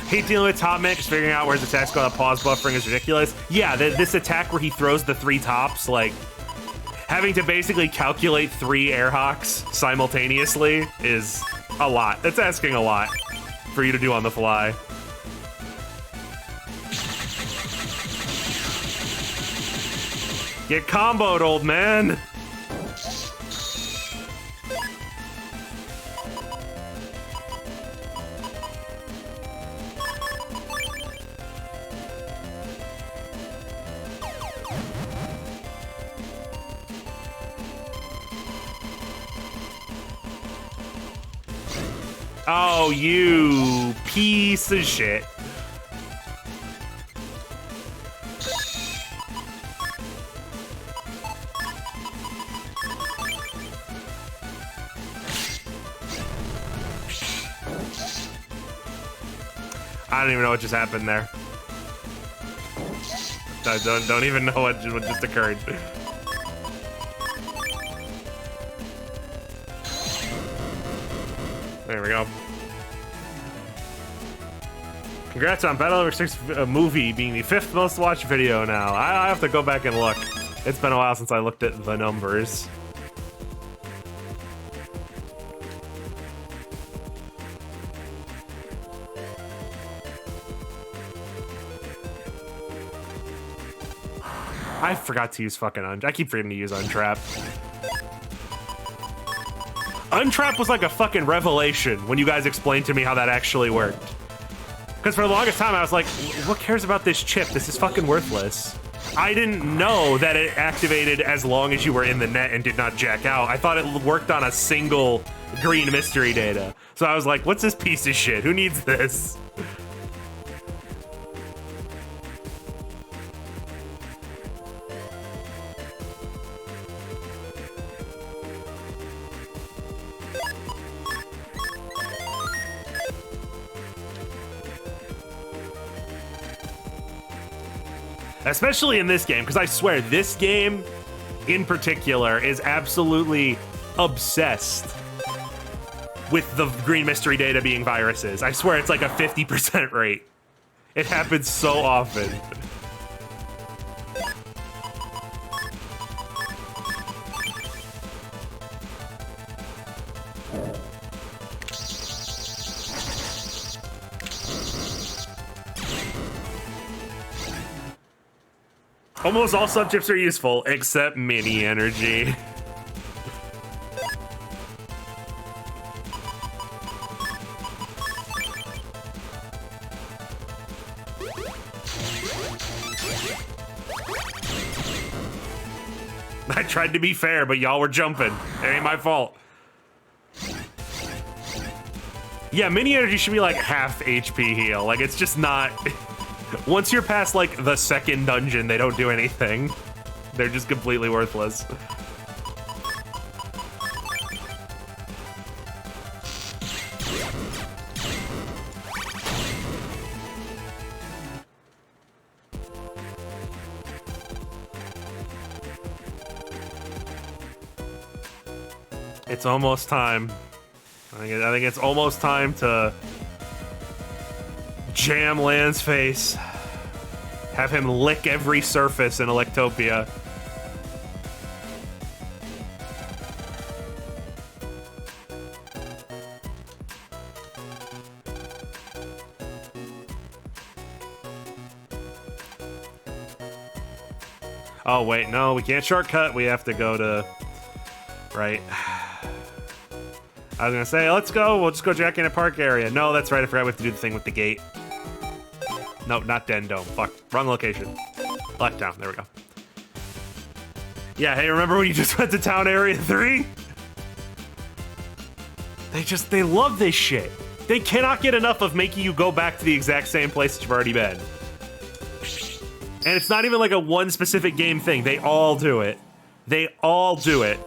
Hate dealing with Top Man because figuring out where his attacks go on pause buffering is ridiculous. Yeah, this attack where he throws the 3 tops, like, having to basically calculate 3 air hawks simultaneously is a lot. That's asking a lot for you to do on the fly. Get comboed, old man! Oh, you piece of shit. I don't even know what just happened there. I don't even know what just occurred. There we go. Congrats on Battle Over 6 movie being the 5th most watched video now. I have to go back and look. It's been a while since I looked at the numbers. I forgot to use fucking I keep forgetting to use Untrap. Untrap was like a fucking revelation when you guys explained to me how that actually worked. Because for the longest time I was like, what cares about this chip? This is fucking worthless. I didn't know that it activated as long as you were in the net and did not jack out. I thought it worked on a single green mystery data. So I was like, what's this piece of shit? Who needs this? Especially in this game, because I swear this game in particular is absolutely obsessed with the green mystery data being viruses. I swear it's like a 50% rate. It happens so often. Almost all subchips are useful, except mini energy. I tried to be fair, but y'all were jumping. It ain't my fault. Yeah, mini energy should be like half HP heal. Like, it's just not... Once you're past, like, the second dungeon, they don't do anything. They're just completely worthless. It's almost time. I think it's almost time to jam Land's face. Have him lick every surface in Electopia. Oh wait, no, we can't shortcut. We have to go to... Right. I was gonna say, let's go. We'll just go Jack in a Park area. No, that's right. I forgot we have to do the thing with the gate. No, not Den Dome. Fuck. Wrong location. Black Town. There we go. Yeah, hey, remember when you just went to Town Area 3? They love this shit. They cannot get enough of making you go back to the exact same place that you've already been. And it's not even like a one specific game thing. They all do it. They all do it.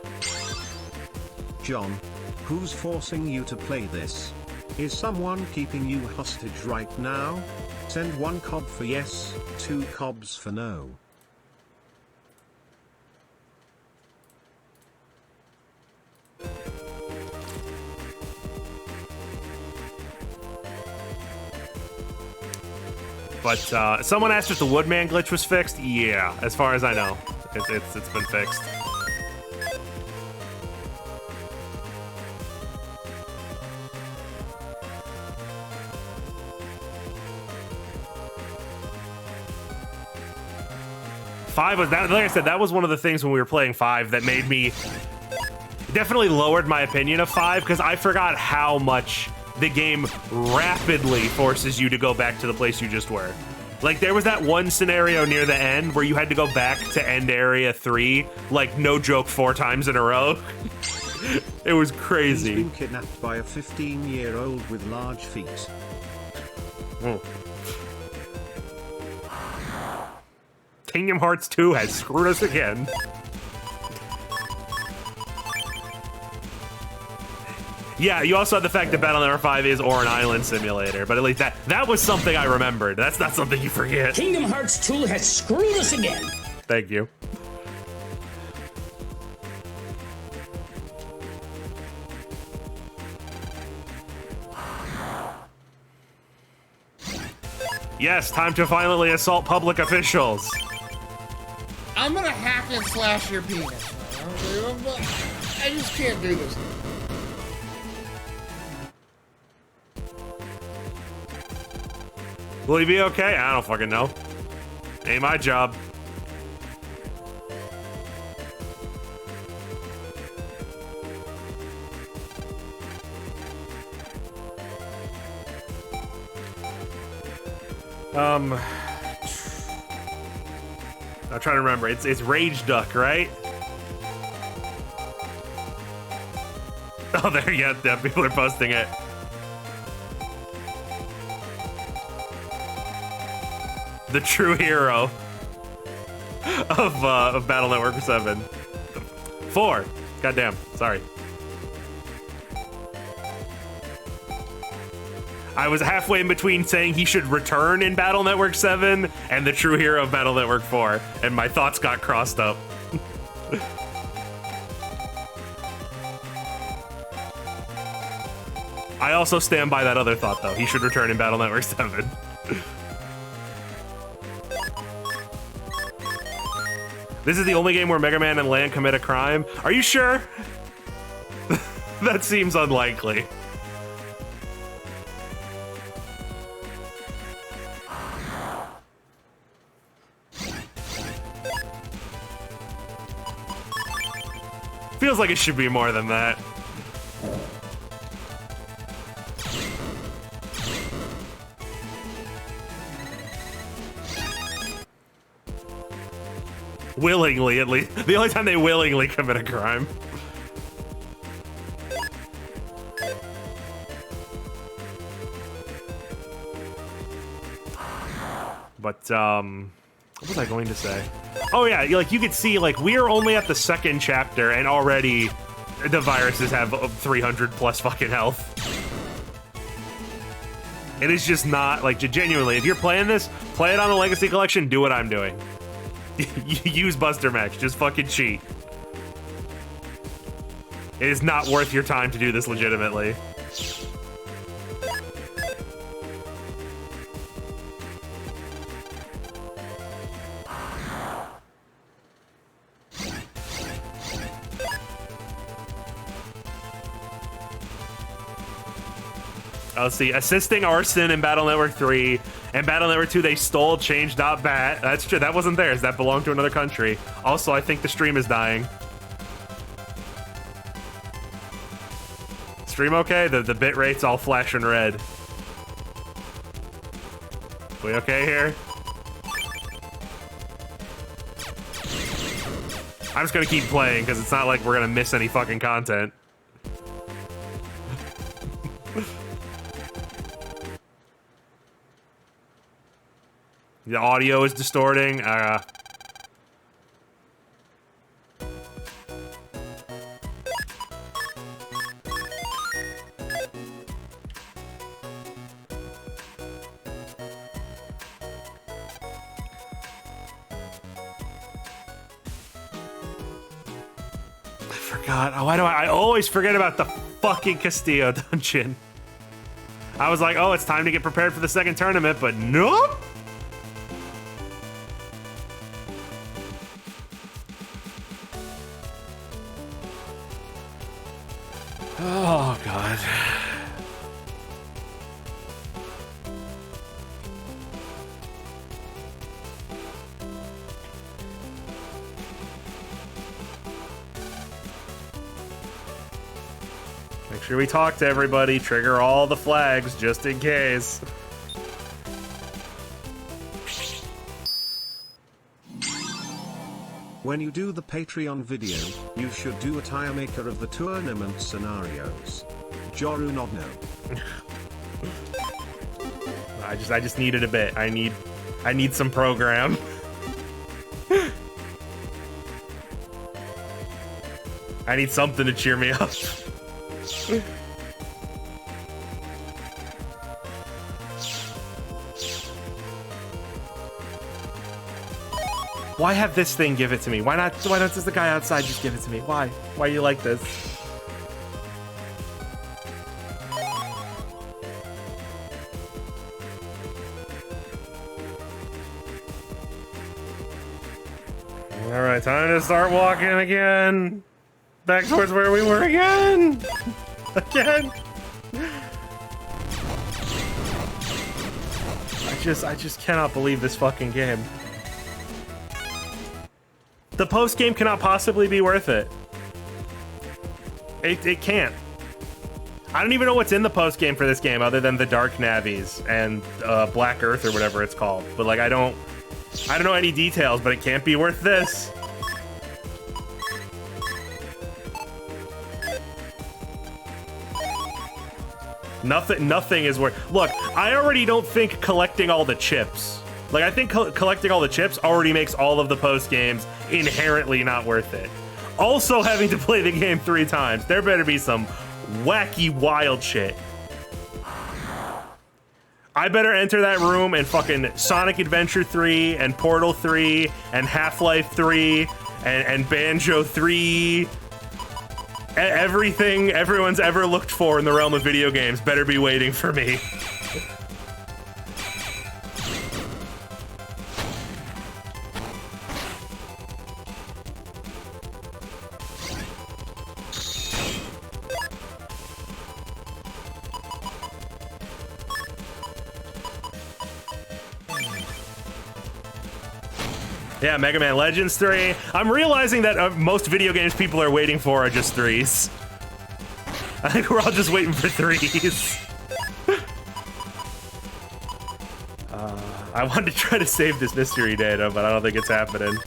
John, who's forcing you to play this? Is someone keeping you hostage right now? Send 1 cob for yes, 2 cobs for no. But someone asked if the Woodman glitch was fixed. Yeah, as far as I know, it's been fixed. Five was that, like I said, that was one of the things when we were playing 5 that made me definitely lowered my opinion of 5, because I forgot how much the game rapidly forces you to go back to the place you just were. Like, there was that one scenario near the end where you had to go back to end area 3, like, no joke, 4 times in a row. It was He's crazy. been kidnapped by a 15-year-old with large feet. Oh. Kingdom Hearts 2 has screwed us again. Yeah, you also had the fact that Battle Network 5 is Oran Island Simulator, but at least that was something I remembered. That's not something you forget. Kingdom Hearts 2 has screwed us again. Thank you. Yes, time to violently assault public officials. I'm gonna hack and slash your penis. I just can't do this. Will he be okay? I don't fucking know. Ain't my job. I'm trying to remember. It's Rage Duck, right? Oh, there, yeah, people are posting it. The true hero of Battle Network 7. 4. Goddamn, sorry. I was halfway in between saying he should return in Battle Network 7 and the true hero of Battle Network 4, and my thoughts got crossed up. I also stand by that other thought, though. He should return in Battle Network 7. This is the only game where Mega Man and Lan commit a crime? Are you sure? That seems unlikely. Feels like it should be more than that. Willingly, at least. The only time they willingly commit a crime. But, what was I going to say? Oh yeah, like you could see, like we're only at the second chapter and already the viruses have 300 plus fucking health. It is just not, like, genuinely, if you're playing this, play it on the Legacy Collection, do what I'm doing. Use Buster Max, just fucking cheat. It is not worth your time to do this legitimately. Let's see, assisting arson in Battle Network 3 and Battle Network 2 they stole change.bat. That's true, that wasn't theirs, that belonged to another country. Also, I think the stream is dying. Stream okay? The bit rate's all flashing red. We okay here? I'm just gonna keep playing because it's not like we're gonna miss any fucking content. The audio is distorting. I forgot. Oh, why do I always forget about the fucking Castillo dungeon? I was like, oh, it's time to get prepared for the second tournament, but nope. Oh, God. Make sure we talk to everybody, trigger all the flags just in case. When you do the Patreon video, you should do a tire maker of the tournament scenarios. Joru Nodno. I just needed a bit. I need some program. I need something to cheer me up. Why have this thing give it to me? Why not just the guy outside just give it to me? Why? Why are you like this? All right, time to start walking again. Back towards where we were again. Again. I just cannot believe this fucking game. The post game cannot possibly be worth it. It can't. I don't even know what's in the post game for this game other than the Dark Navies and Black Earth or whatever it's called. But like I don't know any details, but it can't be worth this. Nothing is worth. Look, I already don't think collecting all the chips. Like I think collecting all the chips already makes all of the post games inherently not worth it. Also having to play the game 3 times. There better be some wacky wild shit. I better enter that room and fucking Sonic Adventure 3 and Portal 3 and Half-Life 3 and Banjo 3. Everything everyone's ever looked for in the realm of video games better be waiting for me. Yeah, Mega Man Legends 3. I'm realizing that most video games people are waiting for are just 3s. I think we're all just waiting for 3s. I wanted to try to save this mystery data, but I don't think it's happening.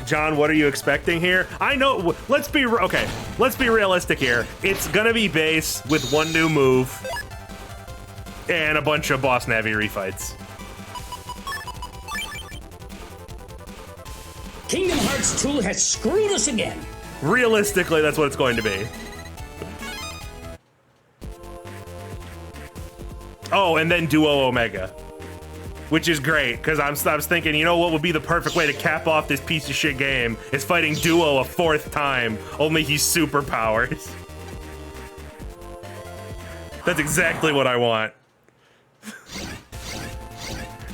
John, what are you expecting here? I know, let's be realistic here. It's gonna be base with one new move and a bunch of boss Navi refights. Kingdom Hearts 2 has screwed us again. Realistically, that's what it's going to be. Oh, and then Duo Omega. Which is great, because I was thinking, you know what would be the perfect way to cap off this piece of shit game is fighting Duo a 4th time, only he's superpowers. That's exactly what I want.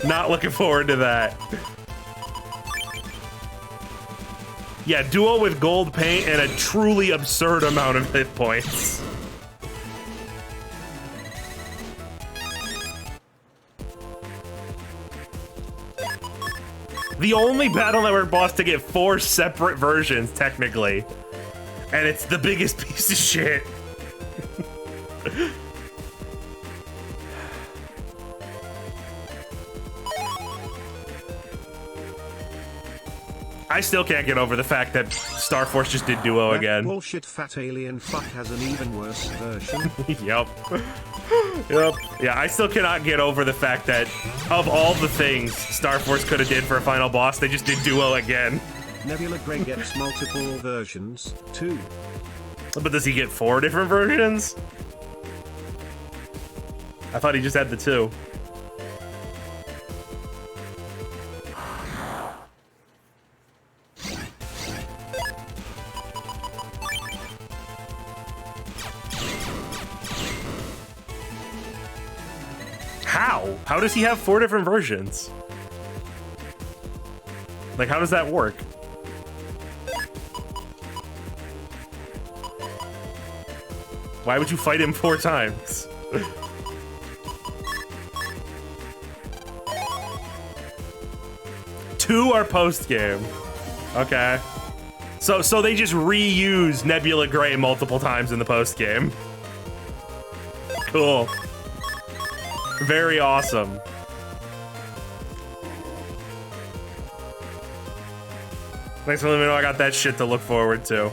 Not looking forward to that. Yeah, Duo with gold paint and a truly absurd amount of hit points. The only Battle Network boss to get 4 separate versions, technically. And it's the biggest piece of shit. I still can't get over the fact that Star Force just did Duo again. Bullshit fat alien fuck has an even worse version. Yep. Yep. Yeah, I still cannot get over the fact that of all the things Star Force could have did for a final boss, they just did Duo again. Nebula Grey gets multiple versions, too. But does he get 4 different versions? I thought he just had the 2. How? How does he have 4 different versions? Like, how does that work? Why would you fight him 4 times? Two are post-game. Okay. So they just reuse Nebula Grey multiple times in the post-game. Cool. Very awesome. Thanks for letting me know I got that shit to look forward to.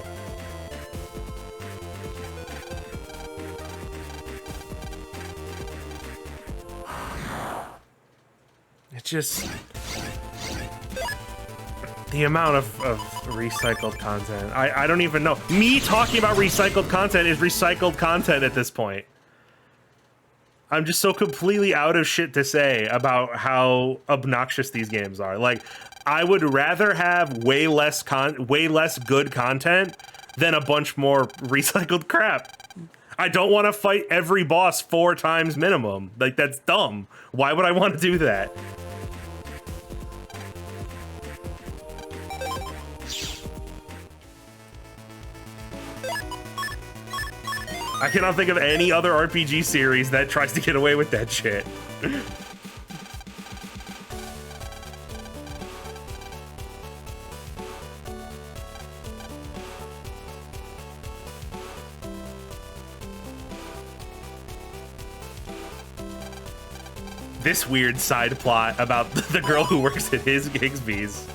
It's just... the amount of recycled content. I don't even know. Me talking about recycled content is recycled content at this point. I'm just so completely out of shit to say about how obnoxious these games are. Like, I would rather have way less good content than a bunch more recycled crap. I don't want to fight every boss 4 times minimum. Like, that's dumb. Why would I want to do that? I cannot think of any other RPG series that tries to get away with that shit. This weird side plot about the girl who works at Higsby's.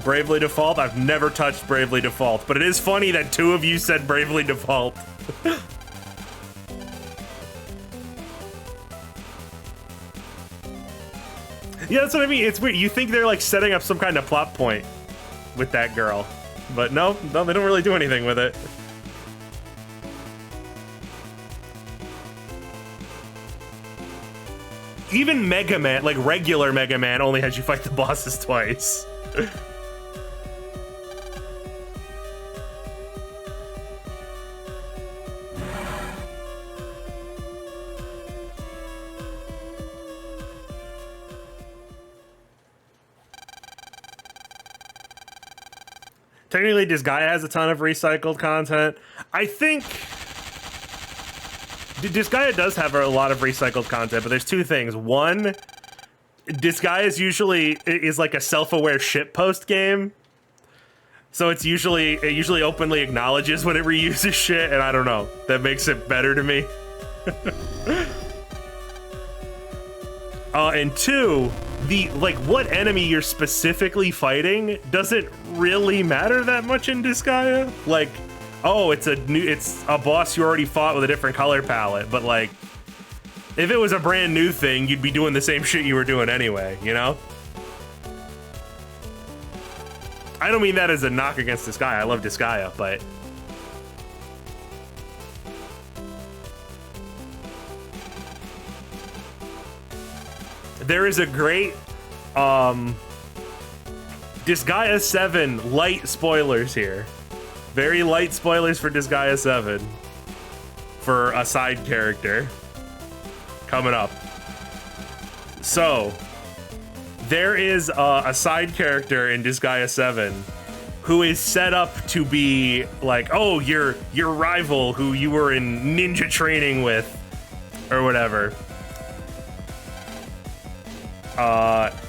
Bravely Default? I've never touched Bravely Default, but it is funny that 2 of you said Bravely Default. Yeah, that's what I mean. It's weird. You think they're like setting up some kind of plot point with that girl, but no, they don't really do anything with it. Even Mega Man, like regular Mega Man, only has you fight the bosses twice. Technically, Disgaea has a ton of recycled content. I think Disgaea does have a lot of recycled content, but there's 2 things. One, Disgaea is like a self-aware shitpost game, so it usually openly acknowledges when it reuses shit, and I don't know, that makes it better to me. And 2, what enemy you're specifically fighting doesn't really matter that much in Disgaea. Like, oh, it's a boss you already fought with a different color palette, but like, if it was a brand new thing, you'd be doing the same shit you were doing anyway, you know? I don't mean that as a knock against Disgaea. I love Disgaea, but there is a great Disgaea 7 light spoilers here. Very light spoilers for Disgaea 7 for a side character coming up. So there is a side character in Disgaea 7 who is set up to be like, oh, your rival who you were in ninja training with or whatever.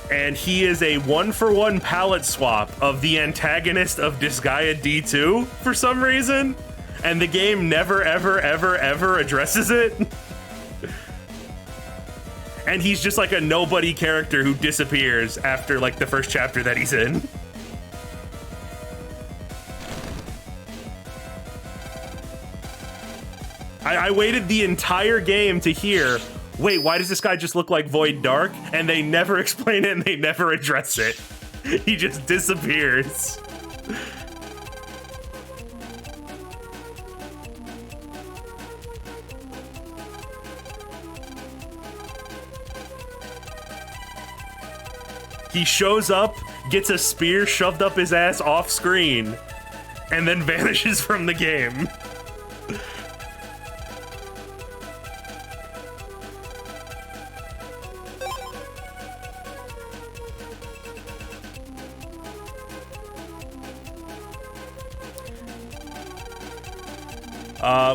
And he is a 1-for-1 palette swap of the antagonist of Disgaea D2 for some reason, and the game never, ever, ever, ever addresses it. And he's just like a nobody character who disappears after like the first chapter that he's in. I waited the entire game to hear, wait, why does this guy just look like Void Dark? And they never explain it and they never address it. He just disappears. He shows up, gets a spear shoved up his ass off screen, and then vanishes from the game.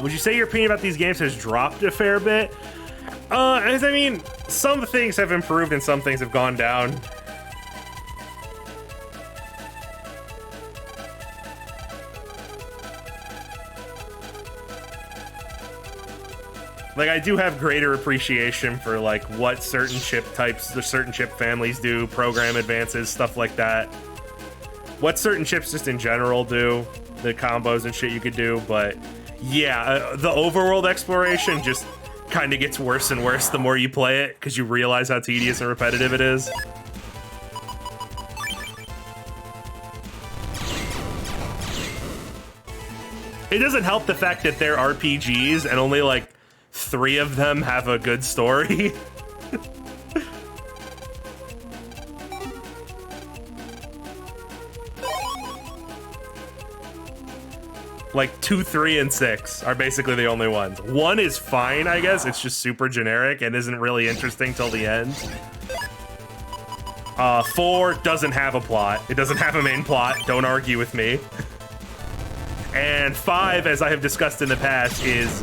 Would you say your opinion about these games has dropped a fair bit? I mean, some things have improved and some things have gone down. Like, I do have greater appreciation for, like, what certain chip types, the certain chip families do, program advances, stuff like that. What certain chips just in general do, the combos and shit you could do, but yeah, the overworld exploration just kind of gets worse and worse the more you play it, because you realize how tedious and repetitive it is. It doesn't help the fact that they're RPGs and only, like, 3 of them have a good story. Like 2, 3, and 6 are basically the only ones. 1 is fine, I guess. It's just super generic and isn't really interesting till the end. 4 doesn't have a plot. It doesn't have a main plot. Don't argue with me. And 5, as I have discussed in the past, is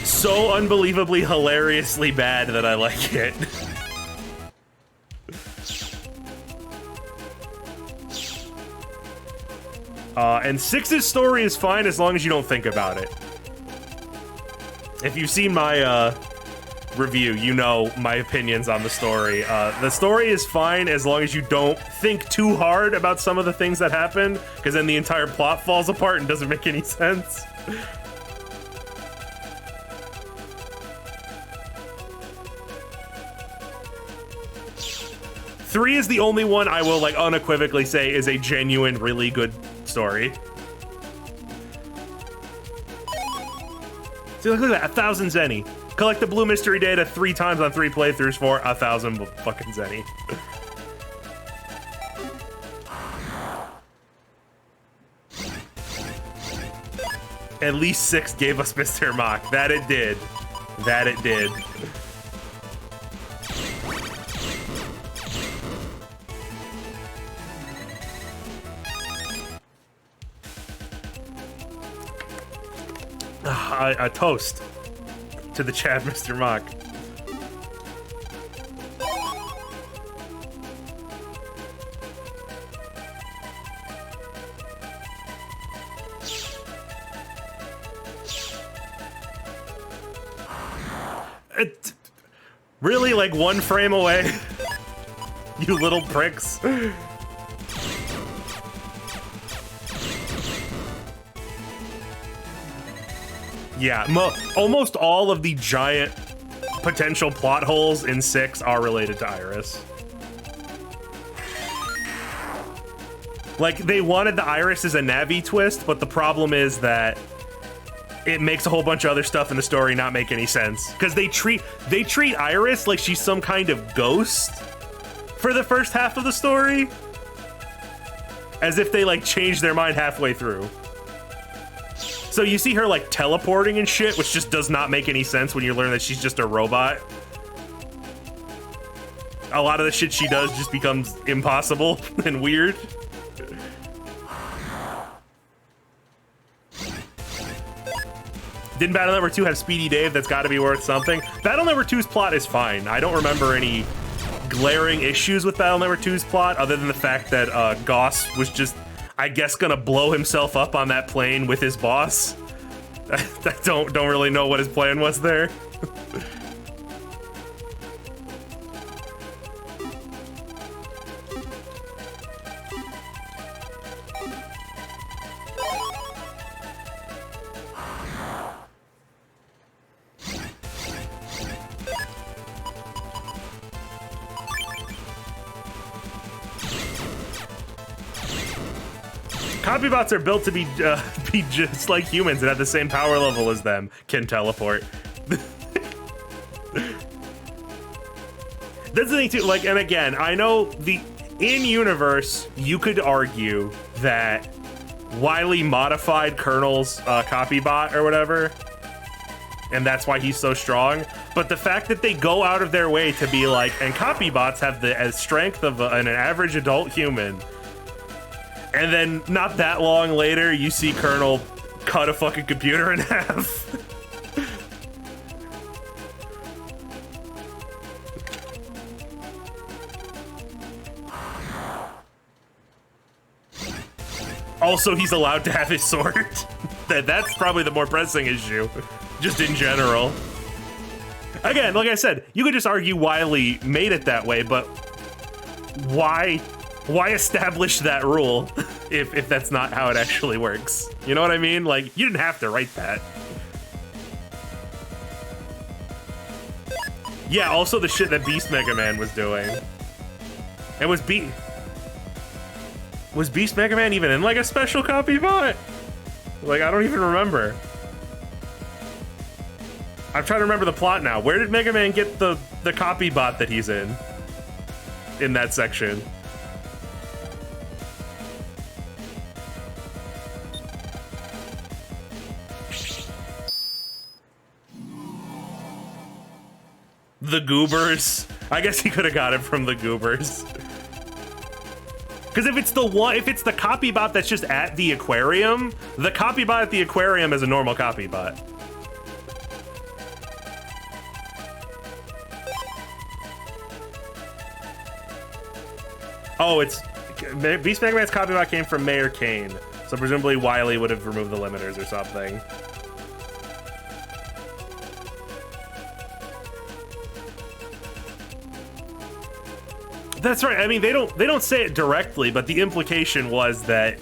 so unbelievably hilariously bad that I like it. And 6's story is fine as long as you don't think about it. If you've seen my review, you know my opinions on the story. The story is fine as long as you don't think too hard about some of the things that happen, because then the entire plot falls apart and doesn't make any sense. Three is the only one I will, like, unequivocally say is a genuine, really good story. See, look at that, 1,000 Zenny. Collect the blue mystery data 3 times on 3 playthroughs for 1,000 fucking Zenny. At least 6 gave us Mr. Mock. That it did. That it did. A toast to the Chad Mr. Mock. Really, like 1 frame away? You little pricks. Yeah, almost all of the giant potential plot holes in 6 are related to Iris. Like, they wanted the Iris as a Navi twist, but the problem is that it makes a whole bunch of other stuff in the story not make any sense. Because they treat Iris like she's some kind of ghost for the first half of the story. As if they, like, changed their mind halfway through. So you see her, like, teleporting and shit, which just does not make any sense when you learn that she's just a robot. A lot of the shit she does just becomes impossible and weird. Didn't Battle Network 2 have Speedy Dave? That's got to be worth something. Battle Network 2's plot is fine. I don't remember any glaring issues with Battle Network 2's plot, other than the fact that Goss was just, I guess, gonna blow himself up on that plane with his boss. I don't really know what his plan was there. Copybots are built to be just like humans and have the same power level as them. Can teleport. That's the thing too. Like, and again, I know in universe you could argue that Wily modified Colonel's copybot or whatever, and that's why he's so strong. But the fact that they go out of their way to be like, and copybots have the strength of an average adult human. And then, not that long later, you see Colonel cut a fucking computer in half. Also, he's allowed to have his sword. That's probably the more pressing issue. just in general. Again, like I said, you could just argue Wily made it that way, but why establish that rule if that's not how it actually works? You know what I mean? Like, you didn't have to write that. Yeah, also the shit that Beast Mega Man was doing. And was Beast Mega Man even in like a special copy bot? Like, I don't even remember. I'm trying to remember the plot now. Where did Mega Man get the copy bot that he's in that section? The Goobers. I guess he could have got it from the Goobers. Because if it's the copy bot that's just at the aquarium, the copy bot at the aquarium is a normal copy bot. Oh, it's Beast Mega Man's copy bot came from Mayor Kane, so presumably Wily would have removed the limiters or something. That's right. I mean, they don't say it directly, but the implication was that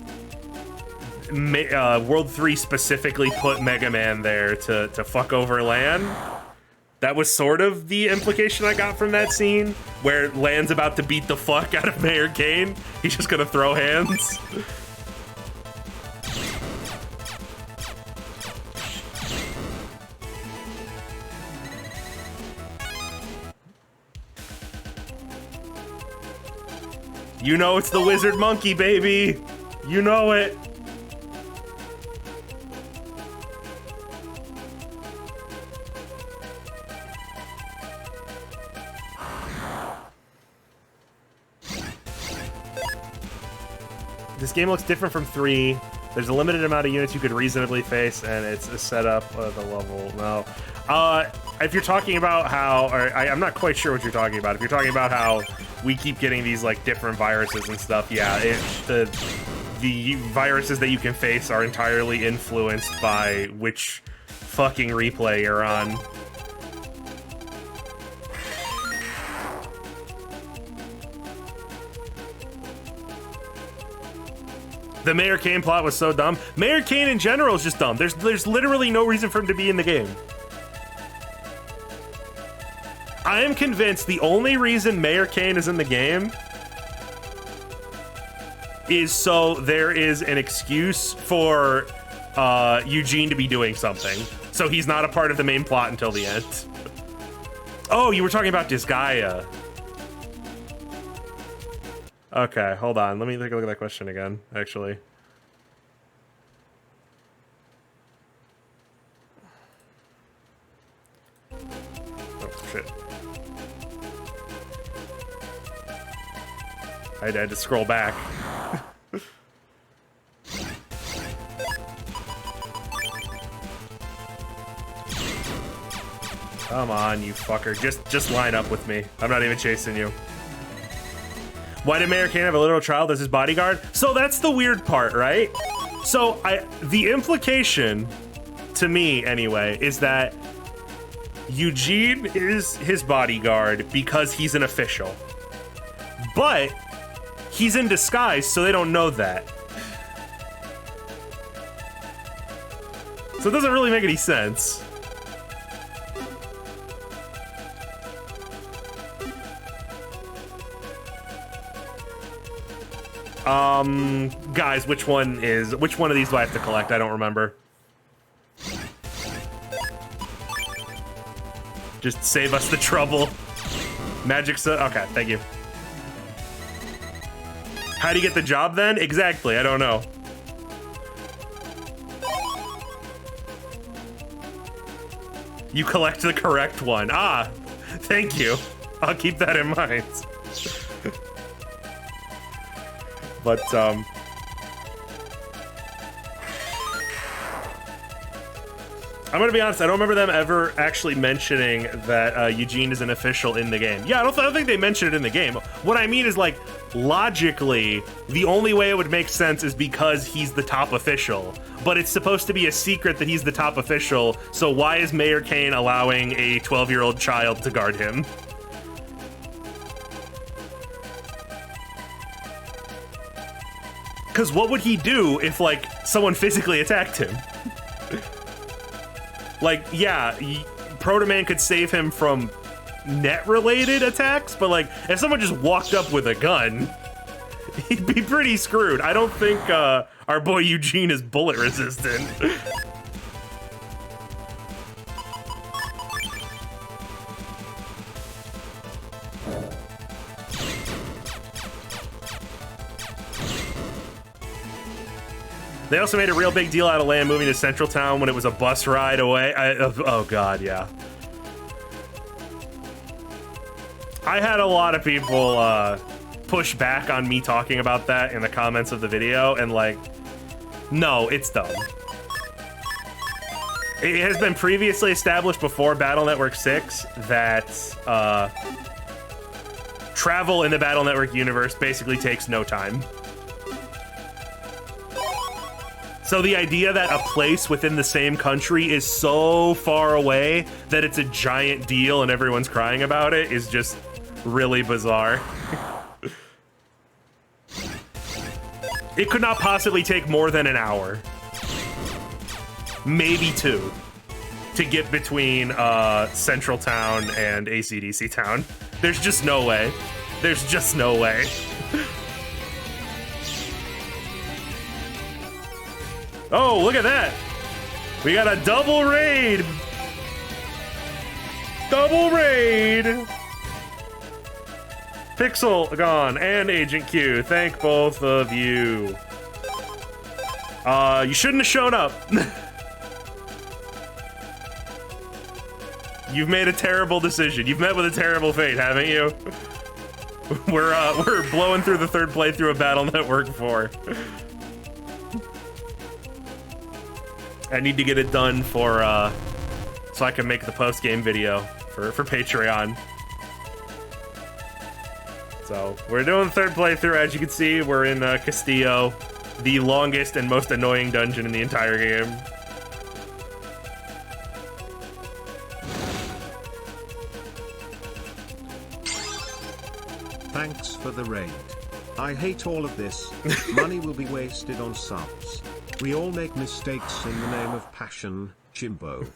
World 3 specifically put Mega Man there to fuck over Lan. That was sort of the implication I got from that scene, where Lan's about to beat the fuck out of Mayor Kane. He's just gonna throw hands. You know it's the Wizard Monkey, baby. You know it. This game looks different from 3. There's a limited amount of units you could reasonably face, and it's a setup of the level. No. If you're talking about how, or I'm not quite sure what you're talking about. If you're talking about how we keep getting these like different viruses and stuff, yeah, the viruses that you can face are entirely influenced by which fucking replay you're on. The Mayor Kane plot was so dumb. Mayor Kane in general is just dumb. There's literally no reason for him to be in the game. I am convinced the only reason Mayor Kane is in the game is so there is an excuse for Eugene to be doing something. So he's not a part of the main plot until the end. Oh, you were talking about Disgaea. Okay, hold on. Let me take a look at that question again, actually. Oh, shit. I had to scroll back. Come on, you fucker. Just line up with me. I'm not even chasing you. Why did Mayor Kane have a literal child as his bodyguard? So that's the weird part, right? So the implication, to me anyway, is that Eugene is his bodyguard because he's an official. But he's in disguise, so they don't know that. So it doesn't really make any sense. Guys, which one of these do I have to collect? I don't remember. Just save us the trouble. Magic okay, thank you. How do you get the job then? Exactly, I don't know. You collect the correct one. Ah, thank you. I'll keep that in mind. But, I'm gonna be honest, I don't remember them ever actually mentioning that Eugene is an official in the game. Yeah, I don't think they mentioned it in the game. What I mean is, like, logically, the only way it would make sense is because he's the top official. But it's supposed to be a secret that he's the top official, so why is Mayor Kane allowing a 12-year-old child to guard him? Because what would he do if, like, someone physically attacked him? Like, yeah, Proto Man could save him from net-related attacks, but, like, if someone just walked up with a gun, he'd be pretty screwed. I don't think our boy Eugene is bullet resistant. They also made a real big deal out of Land moving to Central Town when it was a bus ride away. Oh god, yeah. I had a lot of people push back on me talking about that in the comments of the video, and like, no, it's dumb. It has been previously established before Battle Network 6 that travel in the Battle Network universe basically takes no time. So the idea that a place within the same country is so far away that it's a giant deal and everyone's crying about it is just really bizarre. It could not possibly take more than an hour. Maybe 2 to get between Central Town and AC/DC Town. There's just no way. There's just no way. Oh, look at that. We got a double raid. Double raid. Pixel gone and Agent Q. Thank both of you. You shouldn't have shown up. You've made a terrible decision. You've met with a terrible fate, haven't you? We're blowing through the third playthrough of Battle Network 4. I need to get it done for so I can make the post-game video for Patreon. So we're doing the third playthrough. As you can see, we're in Castillo, the longest and most annoying dungeon in the entire game. Thanks for the raid. I hate all of this. Money will be wasted on subs. We all make mistakes in the name of passion, Jimbo.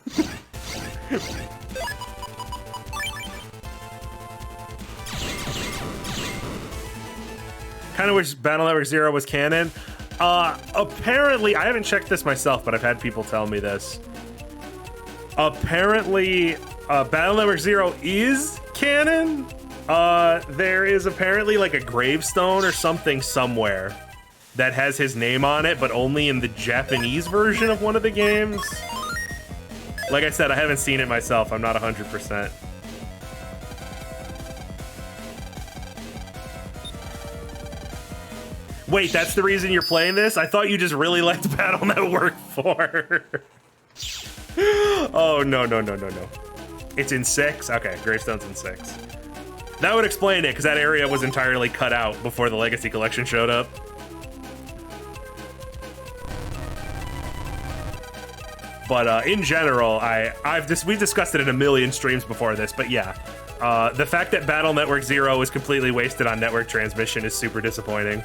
Kind of wish Battle Network 0 was canon. Apparently, I haven't checked this myself, but I've had people tell me this. Apparently, Battle Network 0 is canon. There is apparently like a gravestone or something somewhere that has his name on it, but only in the Japanese version of one of the games. Like I said, I haven't seen it myself. I'm not 100%. Wait, that's the reason you're playing this? I thought you just really liked Battle Network 4. Oh, no. It's in 6? Okay, Gravestone's in 6. That would explain it, because that area was entirely cut out before the Legacy Collection showed up. But in general, we've discussed it in a million streams before this, but yeah. The fact that Battle Network 0 is completely wasted on network transmission is super disappointing.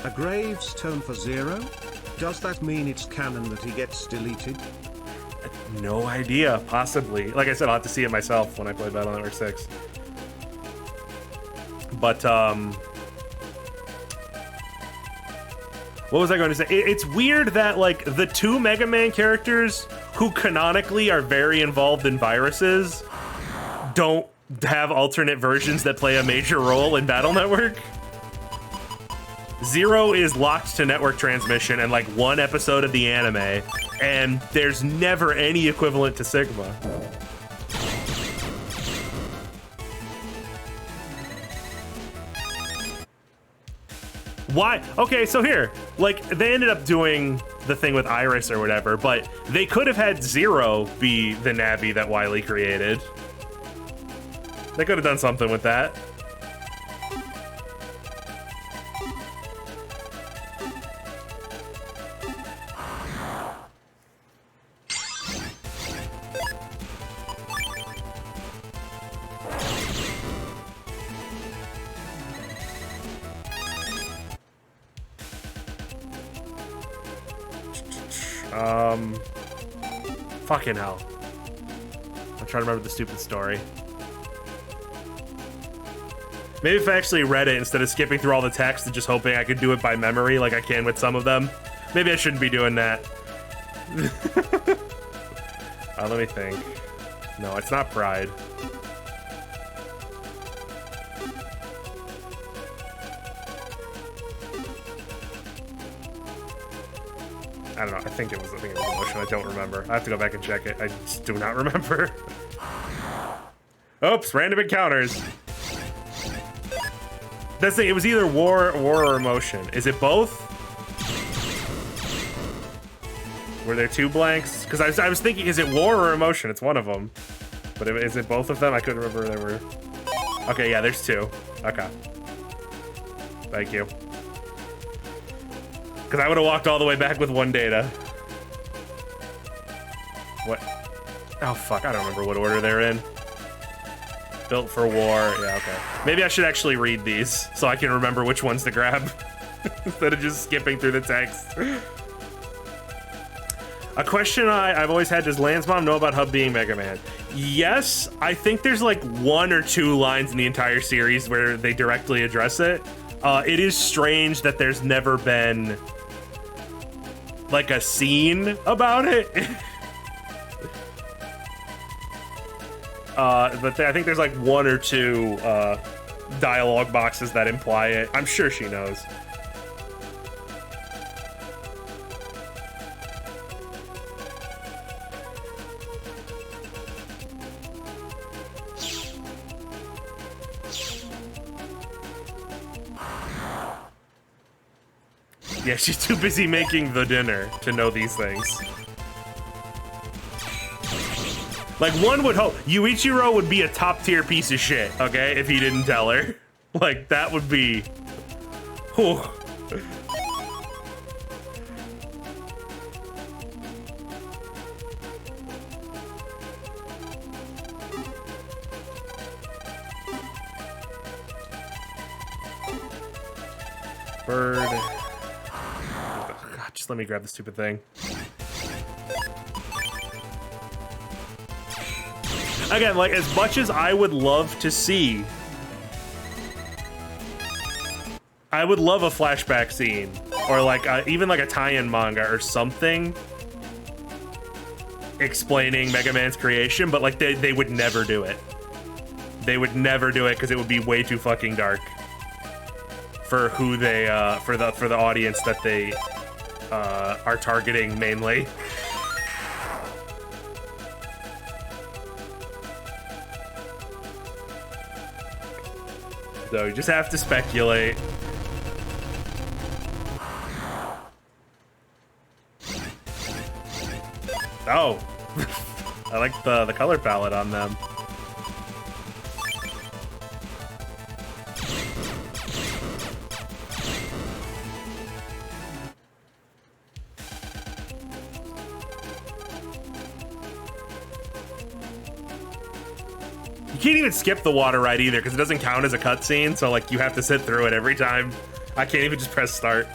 A gravestone for 0? Does that mean it's canon that he gets deleted? No idea, possibly. Like I said, I'll have to see it myself when I play Battle Network 6. But, what was I going to say? It's weird that, like, the 2 Mega Man characters who canonically are very involved in viruses don't have alternate versions that play a major role in Battle Network. 0 is locked to network transmission and, like, 1 episode of the anime, and there's never any equivalent to Sigma. Why? Okay, so here, like, they ended up doing the thing with Iris or whatever, but they could have had 0 be the Navi that Wily created. They could have done something with that. Fucking hell. I'm trying to remember the stupid story. Maybe if I actually read it instead of skipping through all the text and just hoping I could do it by memory like I can with some of them. Maybe I shouldn't be doing that. Let me think. No, it's not Pride. I don't know. I think it was Emotion. I don't remember. I have to go back and check it. I just do not remember. Oops, random encounters. That's the thing. It was either War or Emotion. Is it both? Were there two blanks? Because I was thinking, is it War or Emotion? It's one of them. But is it both of them? I couldn't remember there were. Okay, yeah, there's two. Okay. Thank you. Because I would have walked all the way back with one data. What? Oh, fuck. I don't remember what order they're in. Built for War. Yeah, okay. Maybe I should actually read these so I can remember which ones to grab instead of just skipping through the text. A question I've always had, does Lansmom know about Hub being Mega Man? Yes, I think there's like 1 or 2 lines in the entire series where they directly address it. It is strange that there's never been like a scene about it. But I think there's like 1 or 2 dialogue boxes that imply it. I'm sure she knows. Yeah, she's too busy making the dinner to know these things. Like, one would hope Yuichiro would be a top tier piece of shit, okay, if he didn't tell her. Like, that would be... Whew. Bird. God, just let me grab the stupid thing. Again, like, as much as I would love to see, I would love a flashback scene, or like even like a tie-in manga or something explaining Mega Man's creation, but like they would never do it. They would never do it because it would be way too fucking dark for who they for the audience that they are targeting mainly. So you just have to speculate. Oh, I like the color palette on them. You can't even skip the water ride either because it doesn't count as a cutscene, so like you have to sit through it every time. I can't even just press start.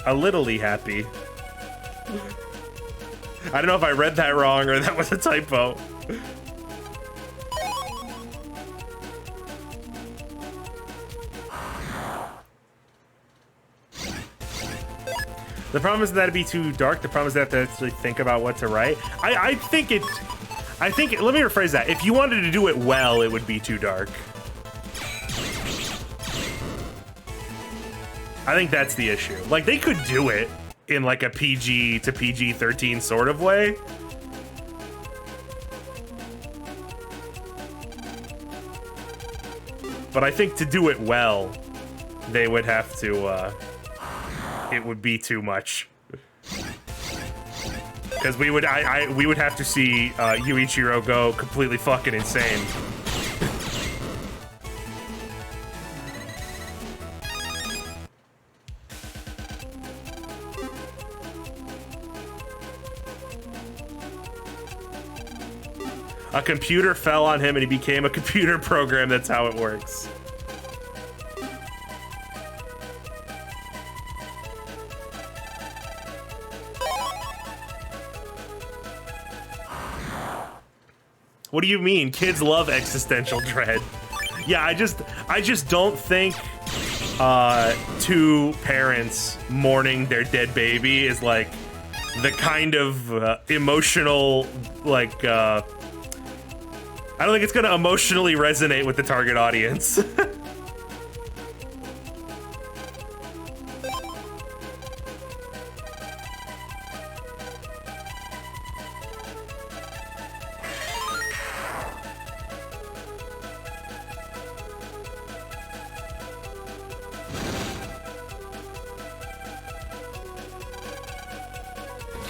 A littly happy. I don't know if I read that wrong or that was a typo. The problem isn't that it'd be too dark. The problem is that they have to actually think about what to write. I think, let me rephrase that. If you wanted to do it well, it would be too dark. I think that's the issue. Like, they could do it in like a PG to PG-13 sort of way. But I think to do it well, they would have to, it would be too much. Because we would have to see Yuichiro go completely fucking insane. A computer fell on him and he became a computer program. That's how it works. What do you mean? Kids love existential dread. Yeah, I just don't think two parents mourning their dead baby is like the kind of emotional, like, I don't think it's gonna emotionally resonate with the target audience.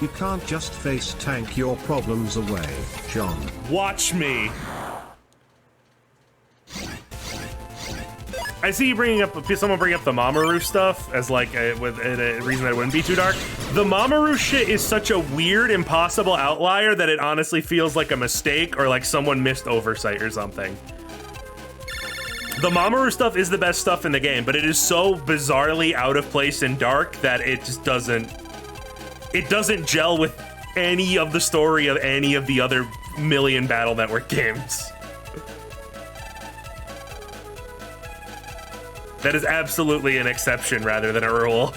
You can't just face tank your problems away, John. Watch me. I see you bringing up, someone bring up the Mamoru stuff as like a reason that it wouldn't be too dark. The Mamoru shit is such a weird, impossible outlier that it honestly feels like a mistake or like someone missed oversight or something. The Mamoru stuff is the best stuff in the game, but it is so bizarrely out of place and dark that it just doesn't gel with any of the story of any of the other million Battle Network games. That is absolutely an exception rather than a rule.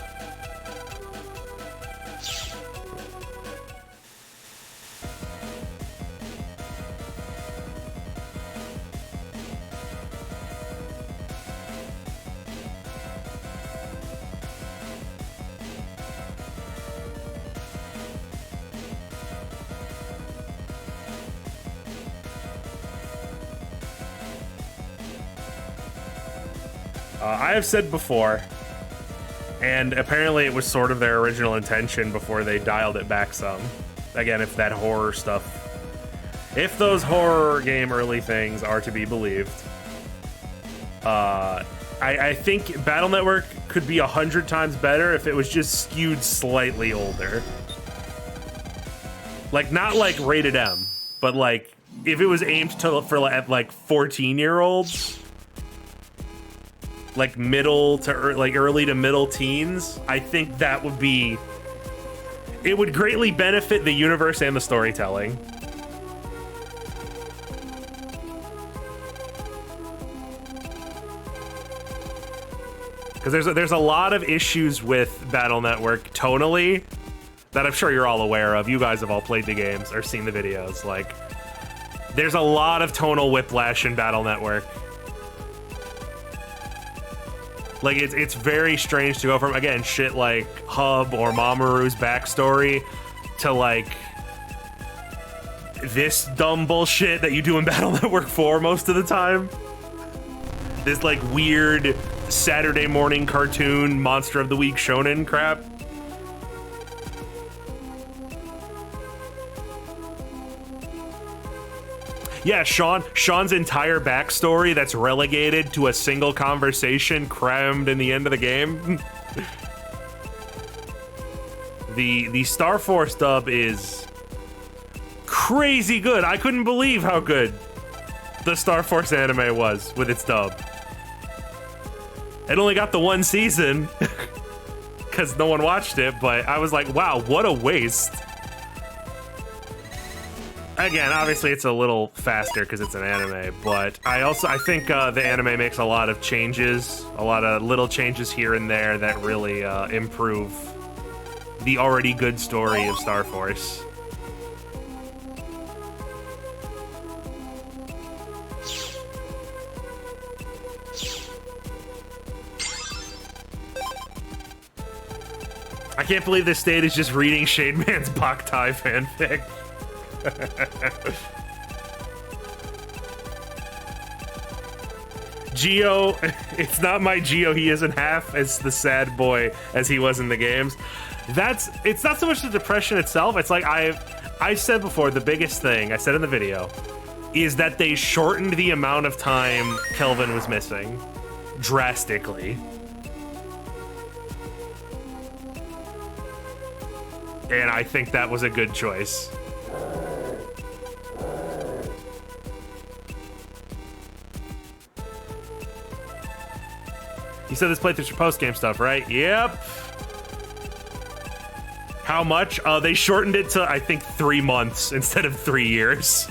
I have said before, and apparently it was sort of their original intention before they dialed it back some. Again, if that horror stuff, if those horror game early things are to be believed, I think Battle Network could be 100 times better if it was just skewed slightly older. Like, not like rated M, but like if it was aimed for like 14-year-olds. Like middle to early to middle teens, I think that would be, it would greatly benefit the universe and the storytelling. Because there's a lot of issues with Battle Network tonally that I'm sure you're all aware of. You guys have all played the games or seen the videos. Like, there's a lot of tonal whiplash in Battle Network. Like, it's very strange to go from, again, shit like Hub or Mamoru's backstory to, like, this dumb bullshit that you do in Battle Network 4 most of the time. This, like, weird Saturday morning cartoon Monster of the Week shonen crap. Yeah, Sean's entire backstory that's relegated to a single conversation crammed in the end of the game. The Star Force dub is crazy good. I couldn't believe how good the Star Force anime was with its dub. It only got the one season because no one watched it, but I was like, wow, what a waste. Again, obviously it's a little faster because it's an anime, but I think the anime makes a lot of changes, a lot of little changes here and there that really improve the already good story of Star Force. I can't believe this state is just reading Shademan's Boktai fanfic. Geo, it's not my Geo. He isn't half as the sad boy as he was in the games. It's not so much the depression itself. It's like I said before, the biggest thing I said in the video is that they shortened the amount of time Kelvin was missing drastically. And I think that was a good choice. You said this playthrough's for post-game stuff, right? Yep. How much? They shortened it to, I think, 3 months instead of 3 years.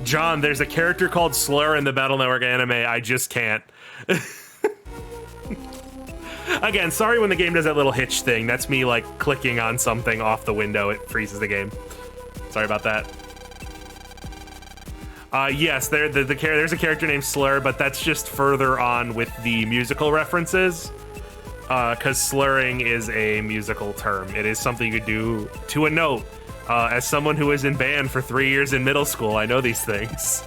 John, there's a character called Slur in the Battle Network anime. I just can't. Again, sorry when the game does that little hitch thing. That's me, like, clicking on something off the window. It freezes the game. Sorry about that. Yes, there's a character named Slur, but that's just further on with the musical references. Because slurring is a musical term. It is something you could do to a note. As someone who was in band for 3 years in middle school, I know these things.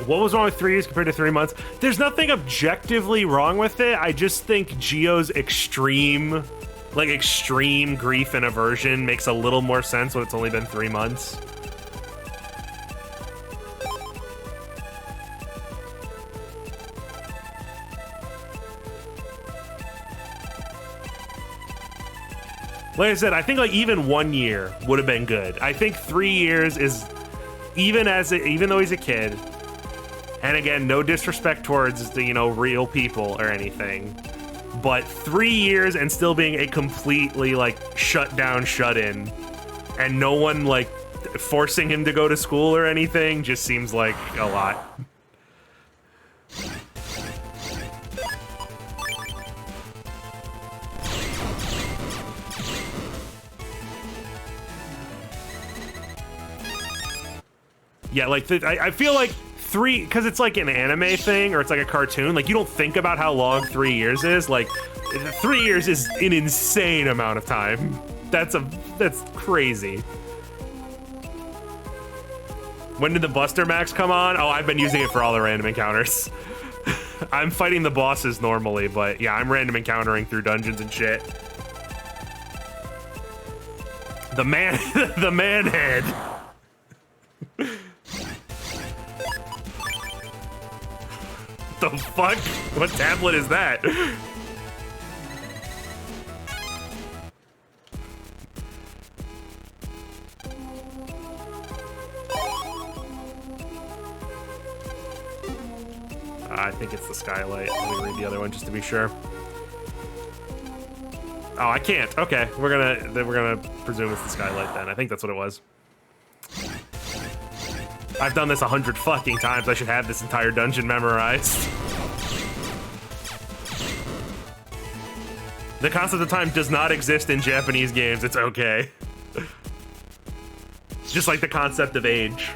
What was wrong with 3 years compared to 3 months? There's nothing objectively wrong with it. I just think Geo's extreme grief and aversion makes a little more sense when it's only been 3 months. Like I said, I think like even 1 year would have been good. I think 3 years is, even though he's a kid, and again, no disrespect towards the, real people or anything, but 3 years and still being a completely like shut down, shut in, and no one like forcing him to go to school or anything just seems like a lot. Yeah, like I feel like 3, because it's like an anime thing or it's like a cartoon, like you don't think about how long 3 years is. Like 3 years is an insane amount of time. That's crazy. When did the Buster Max come on? Oh, I've been using it for all the random encounters. I'm fighting the bosses normally, but yeah, I'm random encountering through dungeons and shit. The man head. The fuck? What tablet is that? I think it's the skylight. Let me read the other one just to be sure. Oh, I can't. Okay, we're gonna presume it's the skylight then. I think that's what it was. I've done this 100 fucking times. I should have this entire dungeon memorized. The concept of time does not exist in Japanese games. It's okay. It's just like the concept of age.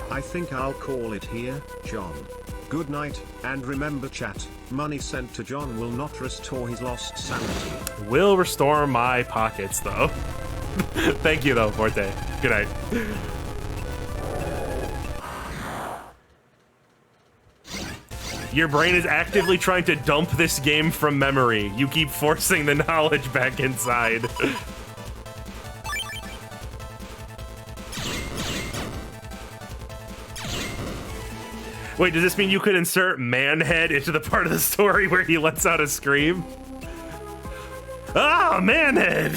I think I'll call it here, John. Good night, and remember chat, money sent to John will not restore his lost sanity. Will restore my pockets, though. Thank you, though, Forte. Good night. Your brain is actively trying to dump this game from memory. You keep forcing the knowledge back inside. Wait, does this mean you could insert Manhead into the part of the story where he lets out a scream? Ah, Manhead!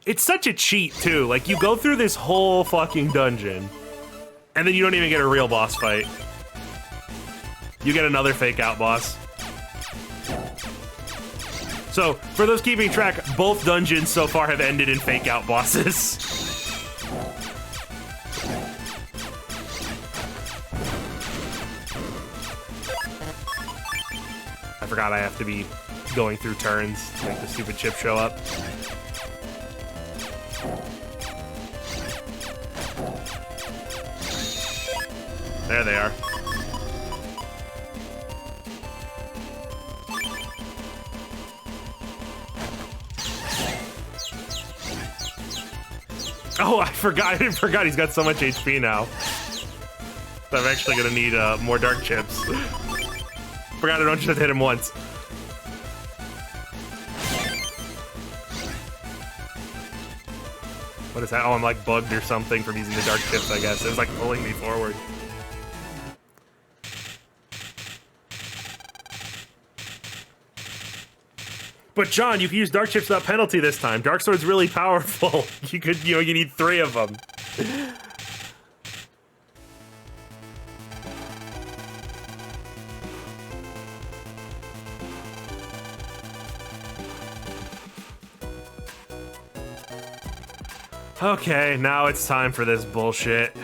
It's such a cheat, too. Like, you go through this whole fucking dungeon, and then you don't even get a real boss fight. You get another fake out boss. So, for those keeping track, both dungeons so far have ended in fake out bosses. I forgot I have to be going through turns to make the stupid chip show up. There they are. Oh, I forgot he's got so much HP now. So I'm actually gonna need more dark chips. Forgot I don't just hit him once. What is that? Oh, I'm like bugged or something from using the dark chips, I guess. It was like pulling me forward. But John, you can use dark chips without penalty this time. Dark Sword's really powerful. You could, you need 3 of them. Okay, now it's time for this bullshit.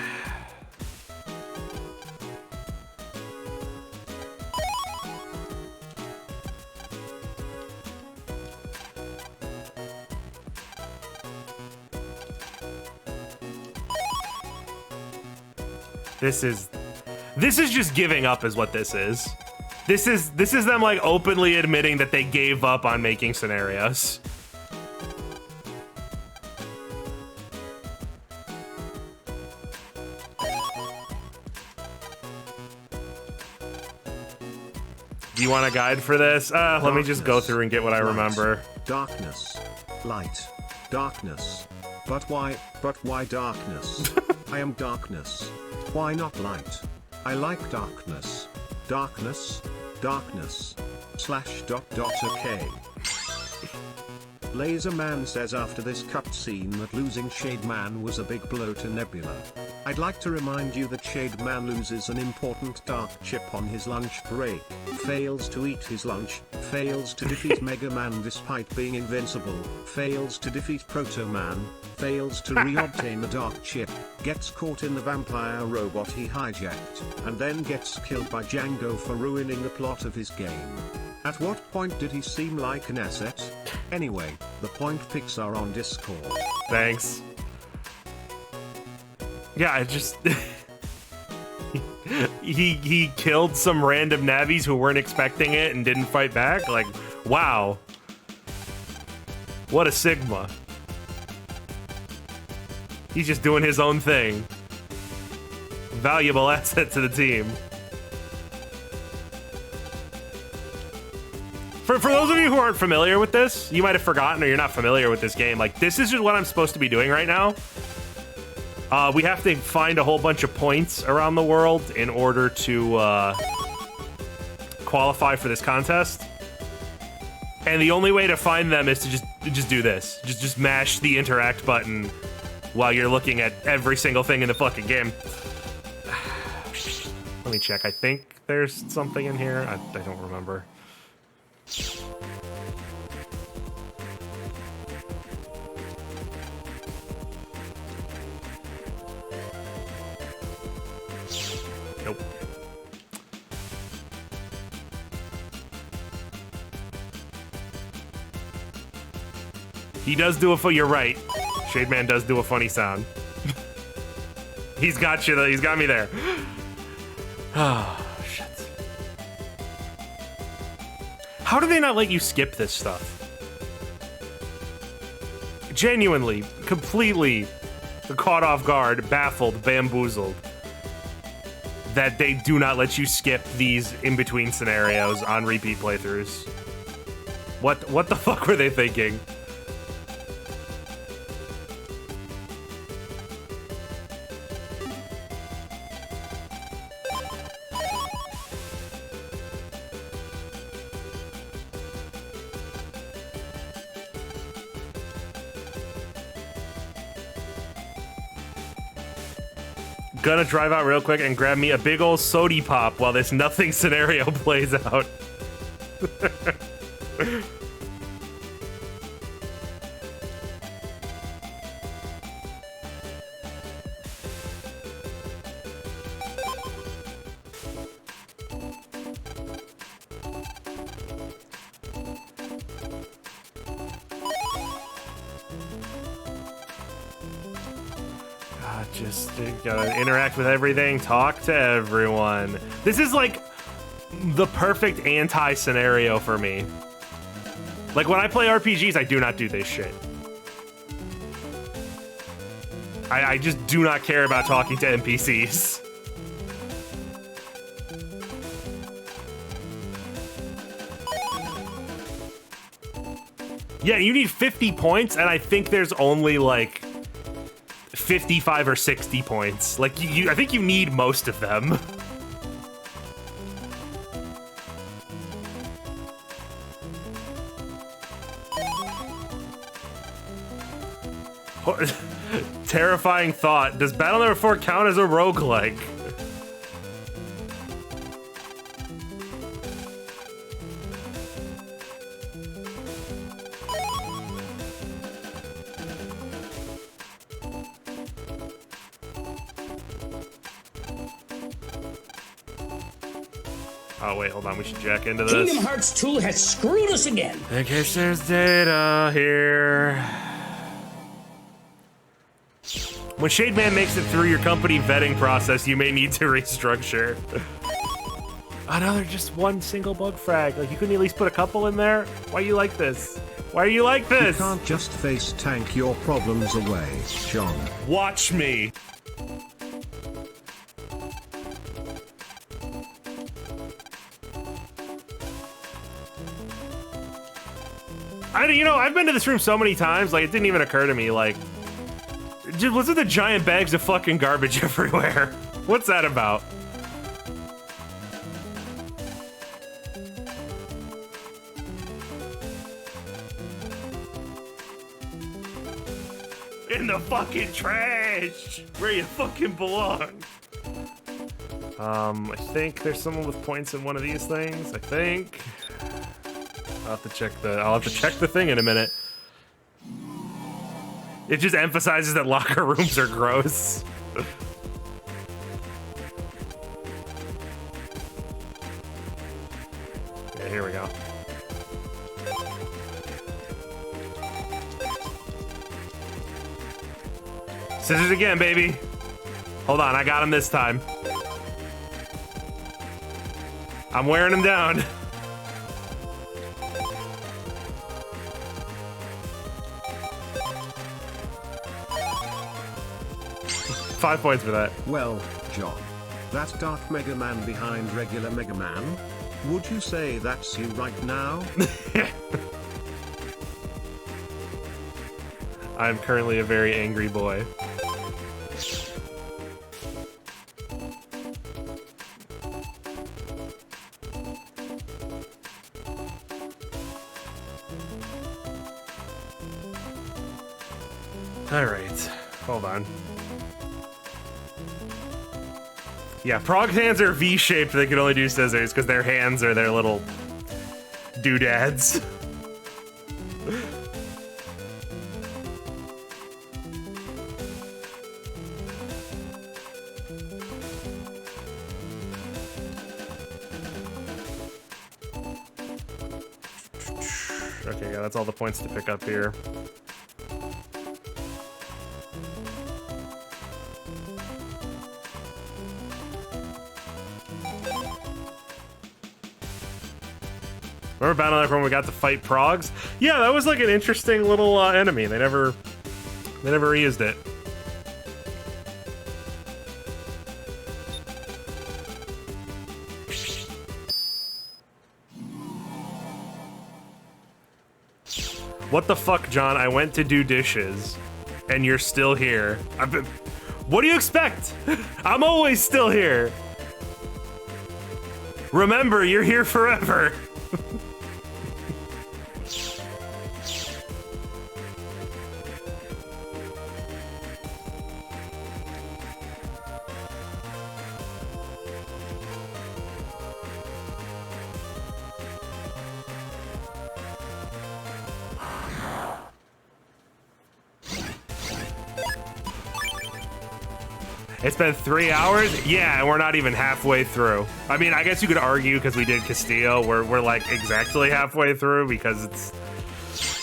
This is just giving up is what this is. This is them like openly admitting that they gave up on making scenarios. Do you want a guide for this? Let me just go through and get what I remember. Darkness. Light. Darkness. But why darkness? I am darkness. Why not light? I like darkness. Darkness. Darkness. /.okay. Laser Man says after this cutscene that losing Shade Man was a big blow to Nebula. I'd like to remind you that Shade Man loses an important dark chip on his lunch break, fails to eat his lunch, fails to defeat Mega Man despite being invincible, fails to defeat Proto Man, fails to re-obtain the dark chip, gets caught in the vampire robot he hijacked, and then gets killed by Django for ruining the plot of his game. At what point did he seem like an asset? Anyway, the point pics are on Discord. Thanks. Yeah, I just... he killed some random Navis who weren't expecting it and didn't fight back? Like, wow. What a Sigma. He's just doing his own thing. Valuable asset to the team. For those of you who aren't familiar with this, you might have forgotten or you're not familiar with this game. Like, this is just what I'm supposed to be doing right now. We have to find a whole bunch of points around the world in order to qualify for this contest. And the only way to find them is to just do this. Just mash the interact button while you're looking at every single thing in the fucking game. Let me check. I think there's something in here. I don't remember. Nope. He does do you're right. Shade Man does do a funny sound. He's got you though. He's got me there. Oh, shit. How do they not let you skip this stuff? Genuinely, completely caught off guard, baffled, bamboozled that they do not let you skip these in-between scenarios on repeat playthroughs. What the fuck were they thinking? Gonna drive out real quick and grab me a big old sody pop while this nothing scenario plays out. Just gotta interact with everything, talk to everyone. This is like the perfect anti-scenario for me. Like when I play RPGs, I do not do this shit. I just do not care about talking to NPCs. Yeah, you need 50 points, and I think there's only like 55 or 60 points. Like, I think you need most of them. Terrifying thought. Does Battle Number 4 count as a roguelike? Oh, wait, hold on. We should jack into this. Kingdom Hearts 2 has screwed us again. In case there's data here. When Shade Man makes it through your company vetting process, you may need to restructure. Another just one single bug frag. Like, you couldn't at least put a couple in there? Why are you like this? Why are you like this? You can't just face tank your problems away, John. Watch me. I've been to this room so many times, like, it didn't even occur to me, like, just what's with the giant bags of fucking garbage everywhere? What's that about? In the fucking trash! Where you fucking belong! I think there's someone with points in one of these things, I think. I'll have to check the thing in a minute. It just emphasizes that locker rooms are gross. Yeah, here we go. Scissors again, baby. Hold on, I got him this time. I'm wearing him down. Five points for that. Well, John, that Dark Mega Man behind regular Mega Man? Would you say that's you right now? I'm currently a very angry boy. All right, hold on. Yeah, Prog's hands are V-shaped. They can only do scissors because their hands are their little doodads. Okay, yeah, that's all the points to pick up here. Remember Battle Knife when we got to fight Progs? Yeah, that was like an interesting little enemy. They never reused it. What the fuck, John? I went to do dishes, and you're still here. What do you expect? I'm always still here. Remember, you're here forever. It's been 3 hours? Yeah, and we're not even halfway through. I mean, I guess you could argue because we did Castillo, we're like exactly halfway through because it's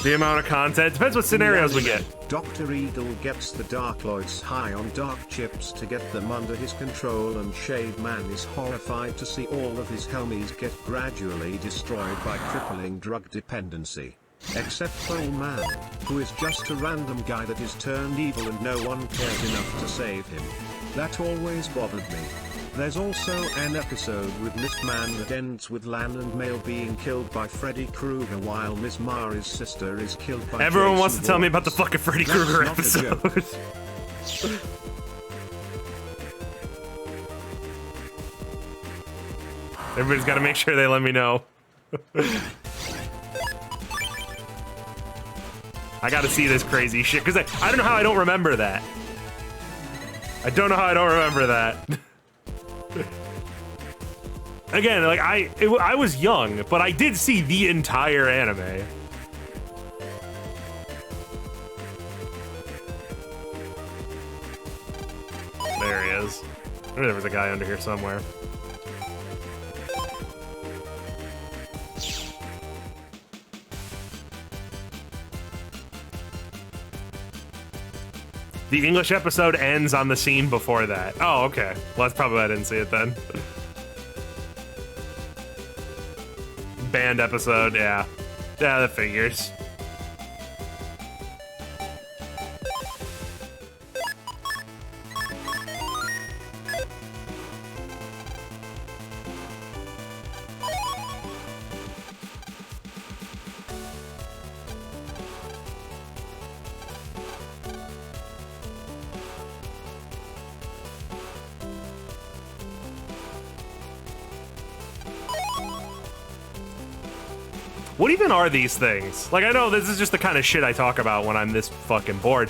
the amount of content. Depends what scenarios we get. Dr. Eagle gets the Dark Lords high on dark chips to get them under his control, and Shade Man is horrified to see all of his homies get gradually destroyed by crippling drug dependency. Except for Old Man, who is just a random guy that is turned evil and no one cares enough to save him. That always bothered me. There's also an episode with Mist Man that ends with Lan and Mail being killed by Freddy Krueger while Miss Mari's sister is killed by Everyone Jason wants to tell me about the Voorhees. fucking Freddy That's Krueger not a episode. joke. Everybody's got to make sure they let me know. I got to see this crazy shit because I don't know how I don't remember that. I don't know how I don't remember that. Again, like I was young, but I did see the entire anime. There he is. I knew there was a guy under here somewhere. The English episode ends on the scene before that. Oh, okay. Well, that's probably why I didn't see it then. Band episode, yeah. Yeah, that figures. What even are these things? Like, I know this is just the kind of shit I talk about when I'm this fucking bored.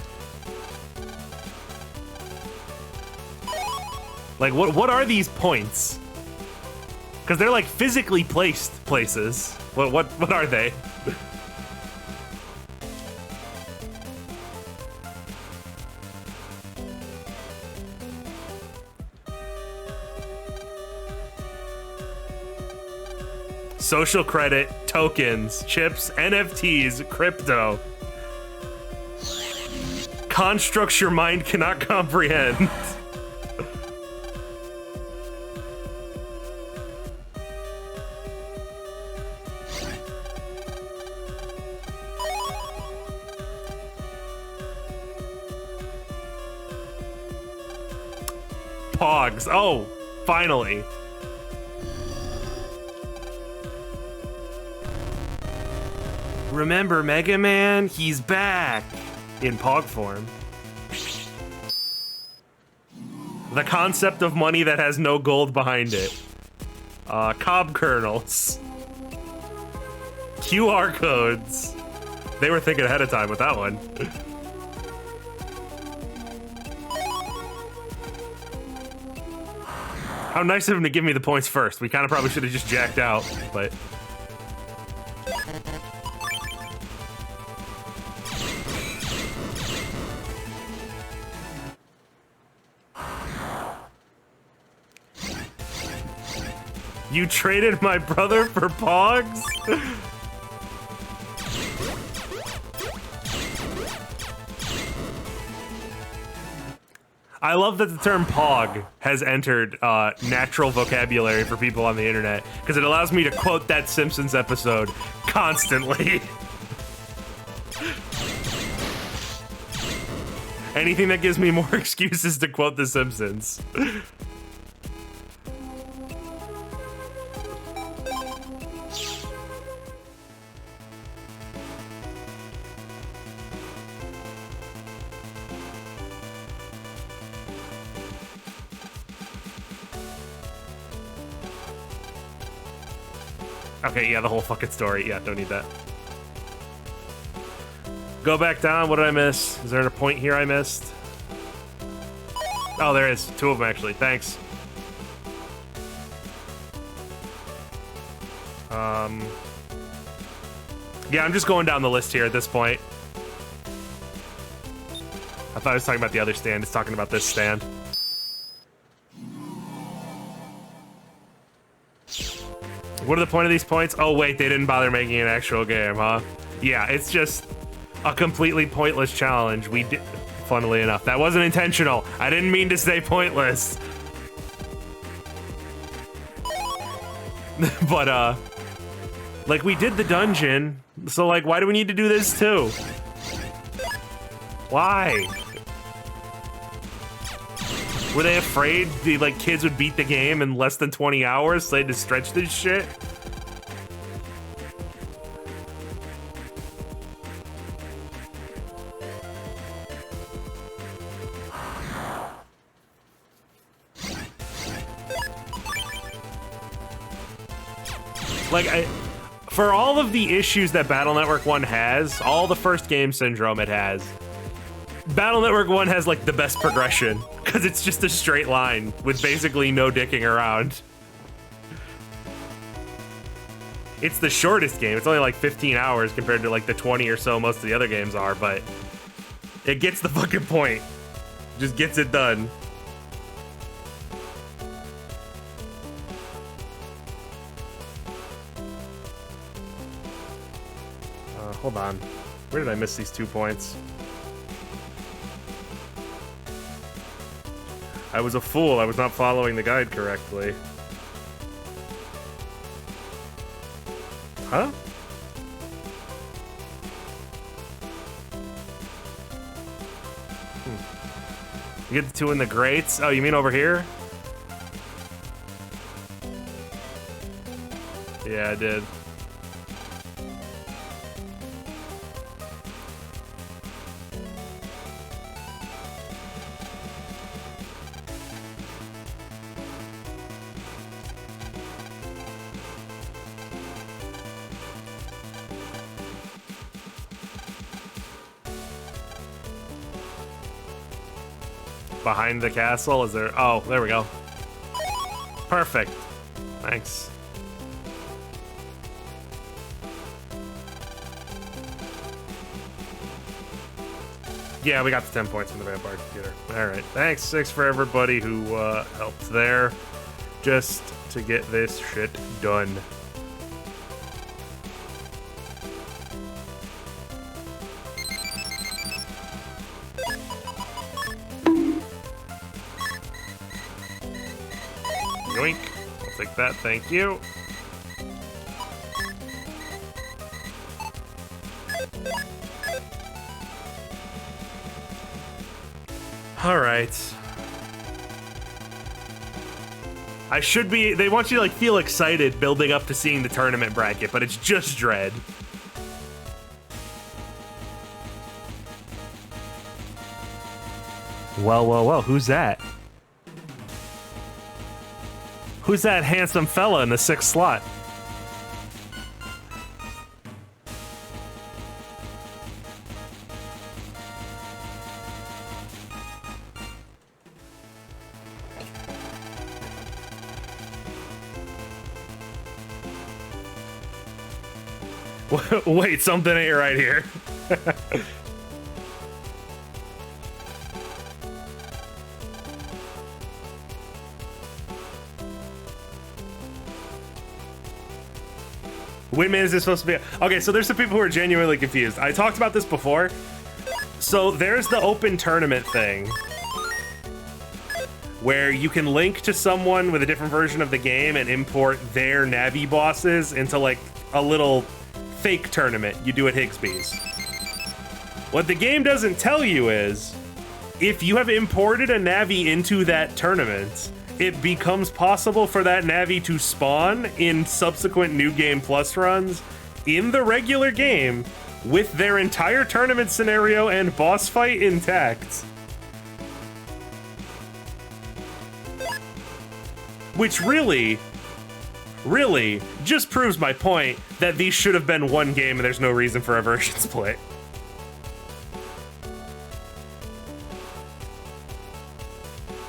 Like, what are these points? Because they're like physically placed places. What are they? Social credit, tokens, chips, NFTs, crypto. Constructs your mind cannot comprehend. Pogs. Oh, finally. Remember Mega Man? He's back in Pog form. The concept of money that has no gold behind it. Cob kernels. QR codes. They were thinking ahead of time with that one. How nice of him to give me the points first. We kind of probably should have just jacked out, but... You traded my brother for Pogs? I love that the term Pog has entered natural vocabulary for people on the internet, because it allows me to quote that Simpsons episode constantly. Anything that gives me more excuses to quote the Simpsons. Okay, yeah, the whole fucking story. Yeah, don't need that. Go back down. What did I miss? Is there a point here I missed? Oh, there is. Two of them, actually. Thanks. Yeah, I'm just going down the list here at this point. I thought I was talking about the other stand. It's talking about this stand. What are the point of these points? Oh wait, they didn't bother making an actual game, huh? Yeah, it's just a completely pointless challenge. We did, funnily enough, that wasn't intentional. I didn't mean to say pointless. But like, we did the dungeon, so like, why do we need to do this too? Why? Were they afraid the like kids would beat the game in less than 20 hours, so they had to stretch this shit? Like, for all of the issues that Battle Network 1 has, all the first game syndrome it has, Battle Network 1 has like the best progression, because it's just a straight line with basically no dicking around. It's the shortest game. It's only like 15 hours compared to like the 20 or so most of the other games are, but it gets the fucking point. Just gets it done. Hold on. Where did I miss these 2 points? I was a fool. I was not following the guide correctly. Huh? You get the 2 in the grates? Oh, you mean over here? Yeah, I did. Behind the castle? Is there? Oh, there we go. Perfect. Thanks. Yeah, we got the 10 points from the Vampire Computer. Alright, thanks 6 for everybody who helped there. Just to get this shit done. Yoink. I'll take that, thank you. All right. I should be, they want you to like feel excited building up to seeing the tournament bracket, but it's just dread. Well, who's that? Who's that handsome fella in the 6th slot? Wait, something ain't right here. Windman is this supposed to be? Okay, so there's some people who are genuinely confused. I talked about this before. So there's the open tournament thing where you can link to someone with a different version of the game and import their Navi bosses into like a little fake tournament you do at Higsby's. What the game doesn't tell you is if you have imported a Navi into that tournament, it becomes possible for that Navi to spawn in subsequent New Game Plus runs in the regular game with their entire tournament scenario and boss fight intact. Which really just proves my point that these should have been one game and there's no reason for a version split.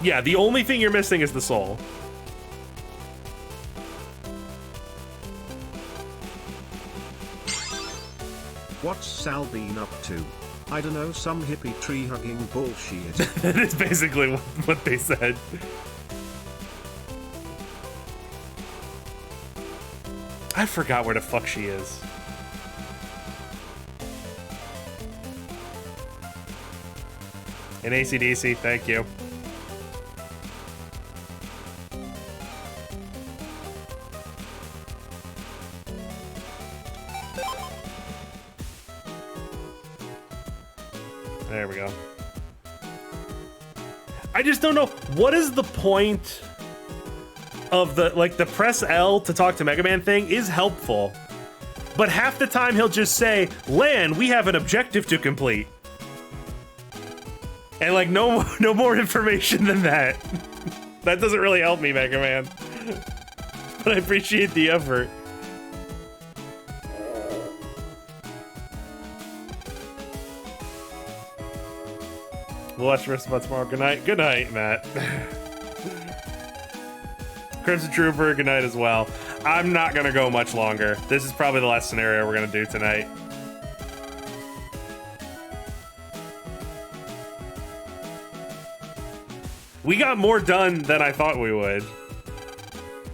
Yeah, the only thing you're missing is the soul. What's Sal been up to? I don't know, some hippie tree-hugging bullshit. That is basically what they said. I forgot where the fuck she is. In AC/DC, thank you. There we go. I just don't know, what is the point of the, like, the press L to talk to Mega Man thing is helpful, but half the time he'll just say, Lan, we have an objective to complete. And like, no more information than that. That doesn't really help me, Mega Man. But I appreciate the effort. We'll watch the rest of it tomorrow. Good night. Good night, Matt. Crimson Trooper, good night as well. I'm not gonna go much longer. This is probably the last scenario we're gonna do tonight. We got more done than I thought we would.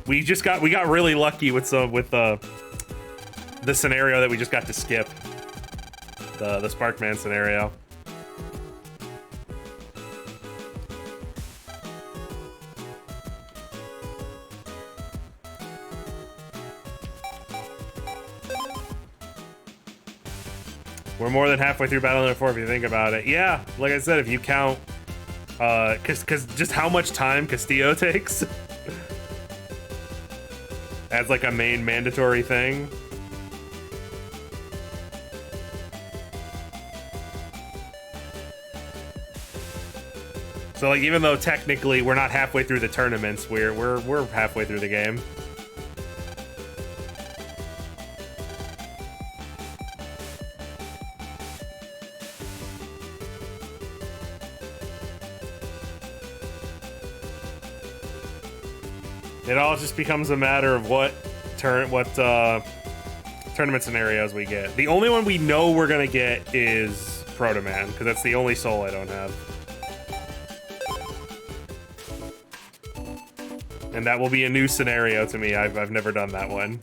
We got really lucky with the scenario that we just got to skip. The Sparkman scenario. We're more than halfway through Battle 4 if you think about it. Yeah, like I said, if you count, cause just how much time Castillo takes as like a main mandatory thing. So like, even though technically we're not halfway through the tournaments, we're halfway through the game. It all just becomes a matter of what tournament scenarios we get. The only one we know we're gonna get is Proto Man, because that's the only soul I don't have. And that will be a new scenario to me. I've never done that one.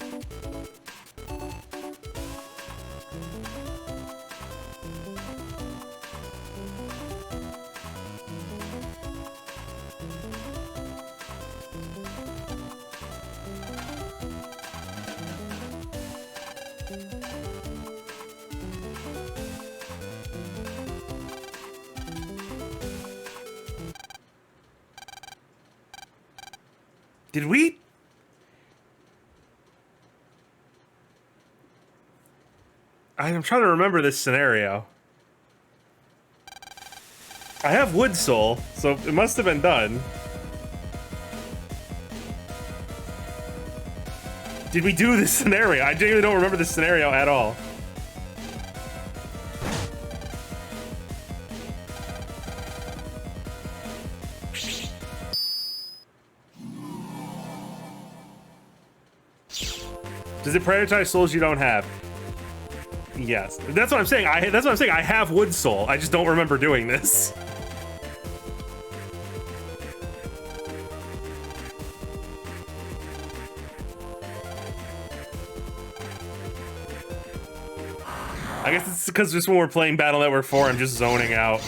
Did we? I'm trying to remember this scenario. I have Wood Soul, so it must have been done. Did we do this scenario? I genuinely don't remember this scenario at all. Does it prioritize souls you don't have? Yes. That's what I'm saying. That's what I'm saying. I have Wood Soul. I just don't remember doing this. I guess it's because just when we're playing Battle Network 4, I'm just zoning out.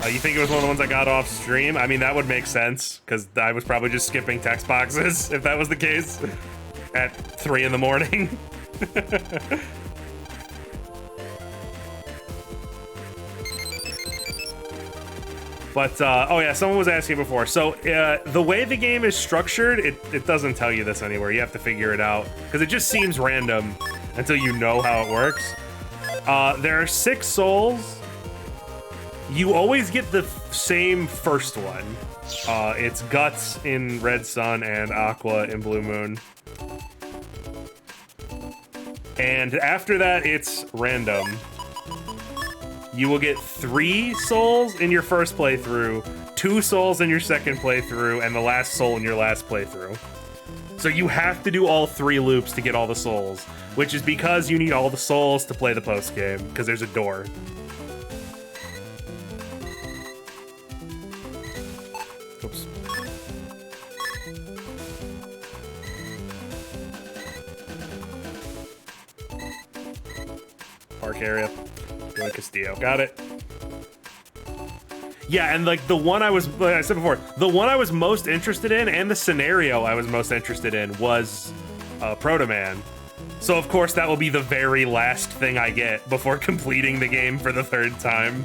You think it was one of the ones I got off stream? I mean, that would make sense, because I was probably just skipping text boxes, if that was the case, at 3 in the morning. But, oh yeah, someone was asking before. So, the way the game is structured, it doesn't tell you this anywhere. You have to figure it out, because it just seems random until you know how it works. There are 6 souls. You always get the same first one. It's Guts in Red Sun and Aqua in Blue Moon. And after that, it's random. You will get 3 souls in your first playthrough, 2 souls in your second playthrough, and the last soul in your last playthrough. So you have to do all 3 loops to get all the souls, which is because you need all the souls to play the post game, because there's a door. dark area. Go to Castillo. Got it. Yeah, and like the one like I said before, the one I was most interested in and the scenario I was most interested in was Proto Man. So of course that will be the very last thing I get before completing the game for the 3rd time.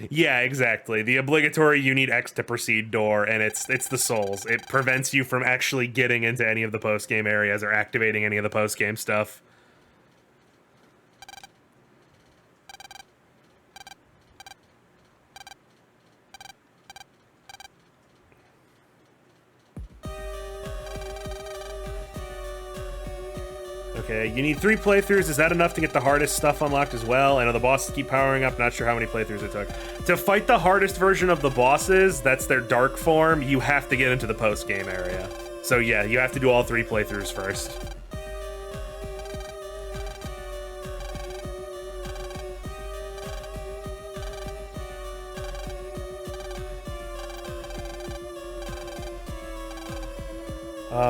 Yeah, exactly. The obligatory you need X to proceed door, and it's the souls. It prevents you from actually getting into any of the post-game areas or activating any of the post-game stuff. Okay, you need 3 playthroughs. Is that enough to get the hardest stuff unlocked as well? I know the bosses keep powering up. Not sure how many playthroughs it took. To fight the hardest version of the bosses, that's their dark form, you have to get into the post-game area. So yeah, you have to do all 3 playthroughs first.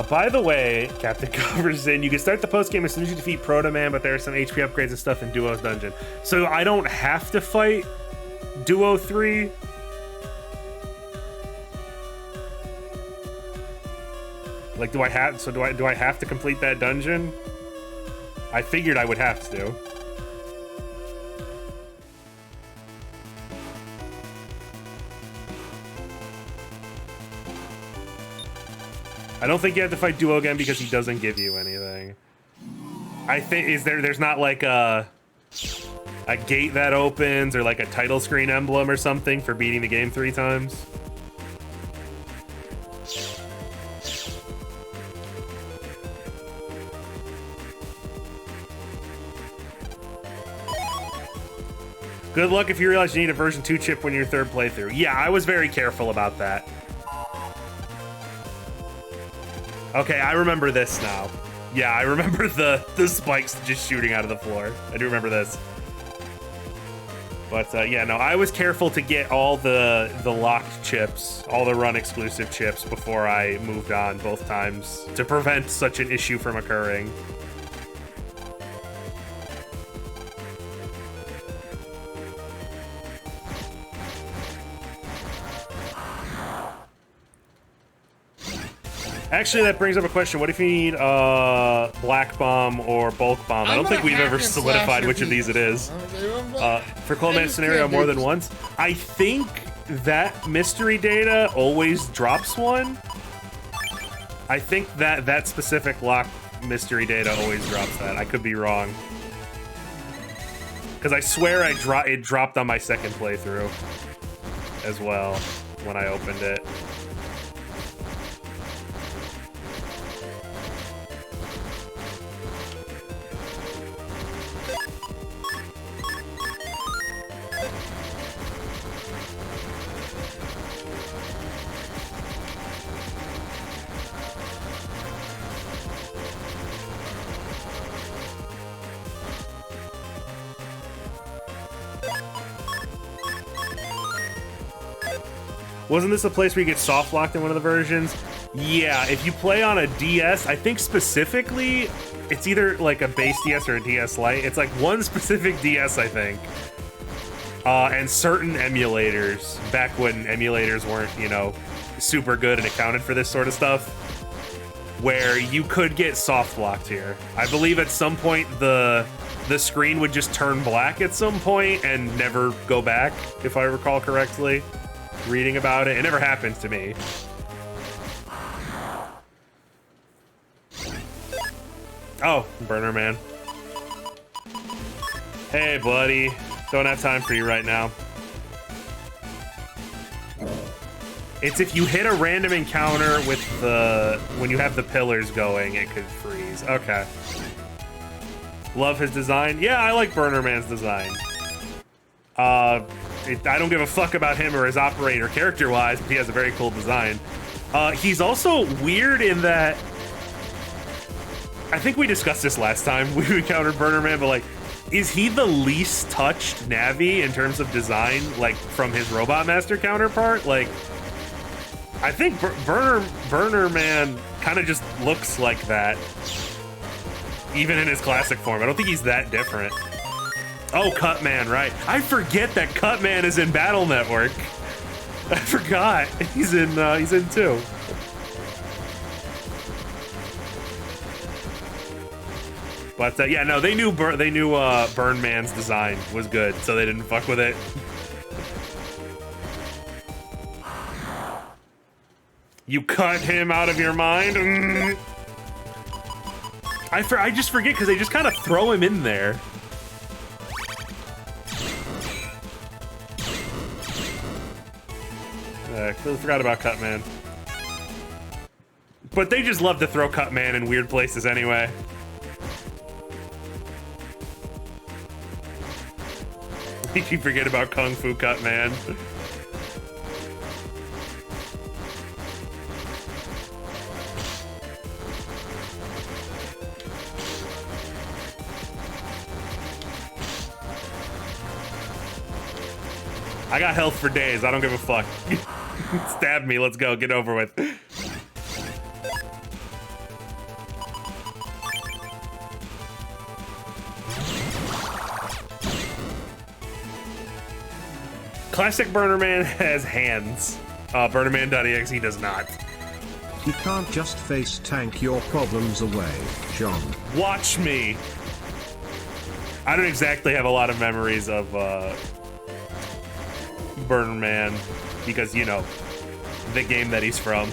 By the way, Captain Covers in, you can start the post-game as soon as you defeat Proto Man, but there are some HP upgrades and stuff in Duo's dungeon. So I don't have to fight Duo 3? Like, do I have to complete that dungeon? I figured I would have to. I don't think you have to fight Duo again because he doesn't give you anything. I think there's not like a gate that opens or like a title screen emblem or something for beating the game 3 times. Good luck if you realize you need a version 2 chip when your 3rd playthrough. Yeah, I was very careful about that. Okay, I remember this now. Yeah, I remember the spikes just shooting out of the floor. I do remember this. But yeah, no, I was careful to get all the locked chips, all the run exclusive chips before I moved on both times to prevent such an issue from occurring. Actually, that brings up a question. What if you need Black Bomb or Bulk Bomb? I don't think we've ever solidified which of these it is. For Cold Man scenario more than once. I think that mystery data always drops one. I think that specific lock mystery data always drops that. I could be wrong. Because I swear it dropped on my 2nd playthrough as well when I opened it. Wasn't this a place where you get soft locked in one of the versions? Yeah, if you play on a DS, I think specifically, it's either like a base DS or a DS Lite. It's like one specific DS, I think. And certain emulators, back when emulators weren't, you know, super good and accounted for this sort of stuff, where you could get soft locked here. I believe at some point the screen would just turn black at some point and never go back, if I recall correctly. Reading about it. It never happened to me. Oh, Burner Man. Hey, buddy. Don't have time for you right now. It's if you hit a random encounter with when you have the pillars going, it could freeze. Okay. Love his design. Yeah, I like Burner Man's design. I don't give a fuck about him or his operator character-wise, but he has a very cool design. He's also weird in that I think we discussed this last time we encountered Burner Man, but like, is he the least touched Navi in terms of design, like from his Robot Master counterpart? Like, I think Burner Man kind of just looks like that, even in his classic form. I don't think he's that different. Oh, Cutman, right? I forget that Cutman is in Battle Network. I forgot he's in 2. But yeah, no, they knew Burn Man's design was good, so they didn't fuck with it. You cut him out of your mind. I just forget because they just kind of throw him in there. I forgot about Cutman. But they just love to throw Cutman in weird places anyway. You forget about Kung Fu Cutman. I got health for days. I don't give a fuck. Stab me. Let's go. Get over with. Classic Burner Man has hands. Burnerman.exe does not. He can't just face tank your problems away, John. Watch me. I don't exactly have a lot of memories of Burner Man because, you know, the game that he's from.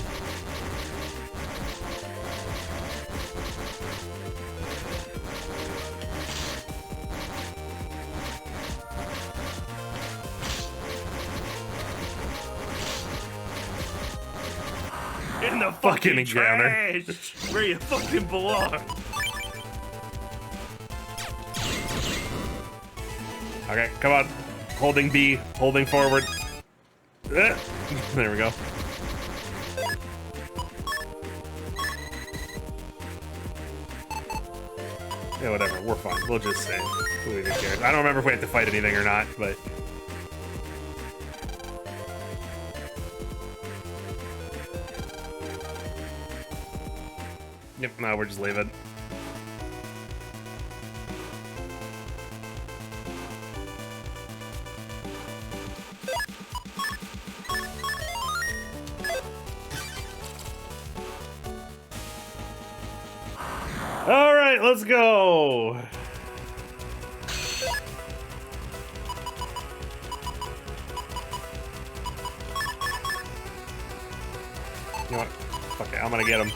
In the fucking encounter. Where you fucking belong. Okay, come on. Holding B, holding forward. There we go. Yeah, whatever. We're fine. We'll just say. Who even cares? I don't remember if we had to fight anything or not, but. Yep, no, we're just leaving. All right, let's go. You know what? Fuck it, I'm gonna get him.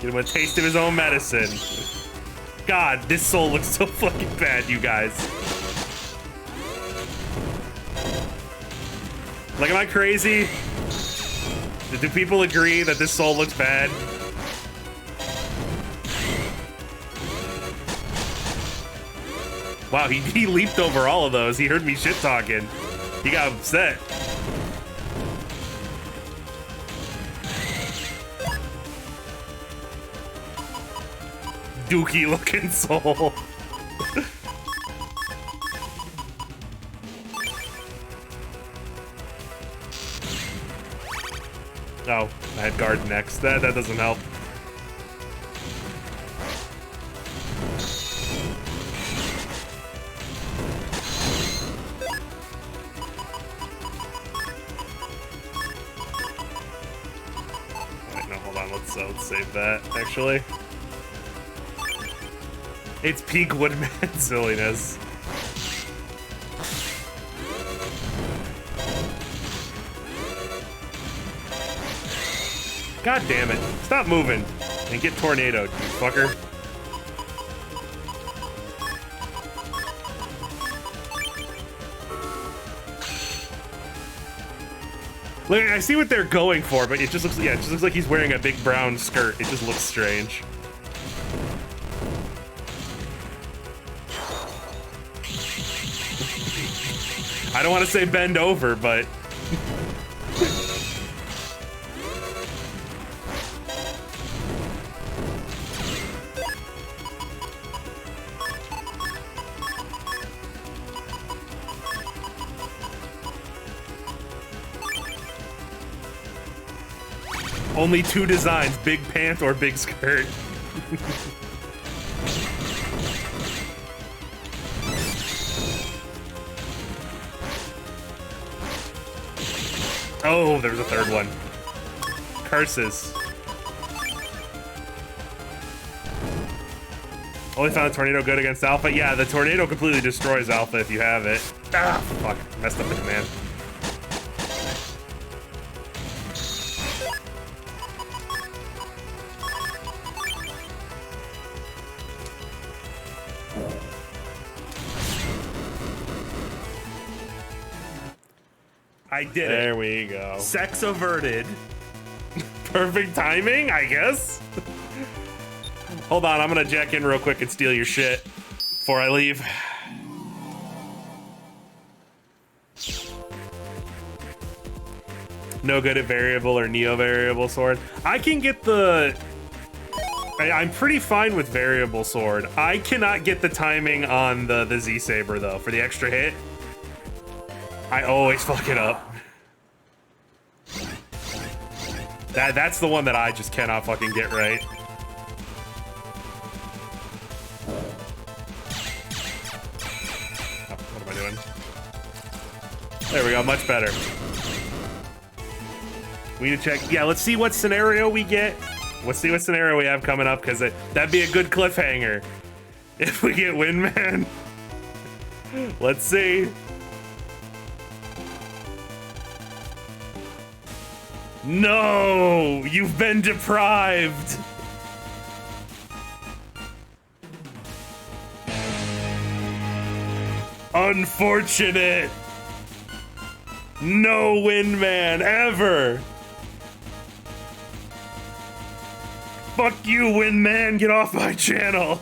Get him a taste of his own medicine. God, this soul looks so fucking bad, you guys. Like, am I crazy? Do people agree that this soul looks bad? Wow, he leaped over all of those. He heard me shit talking. He got upset. Dookie looking soul. Oh, I had guard next. That doesn't help. Wait, no, hold on. Let's save that. Actually, it's peak Woodman silliness. God damn it. Stop moving and get tornadoed, you fucker. Look, I see what they're going for, but it just looks, yeah, it just looks like he's wearing a big brown skirt. It just looks strange. I don't want to say bend over, but Only two designs, big pant or big skirt. Oh, there's a third one. Curses. Only found a tornado good against Alpha. Yeah, the tornado completely destroys Alpha if you have it. Ah, fuck. Messed up the command. I did it. There we go. Sex averted. Perfect timing, I guess. Hold on, I'm gonna jack in real quick and steal your shit before I leave. No good at variable or neo variable sword. I can get the... I'm pretty fine with variable sword. I cannot get the timing on the Z Saber though for the extra hit. I always fuck it up. That's the one that I just cannot fucking get right. Oh, what am I doing? There we go, much better. We need to check. Yeah, let's see what scenario we get. Let's see what scenario we have coming up, because that'd be a good cliffhanger if we get Windman. Let's see. No, you've been deprived. Unfortunate. No Windman ever. Fuck you, Windman. Get off my channel.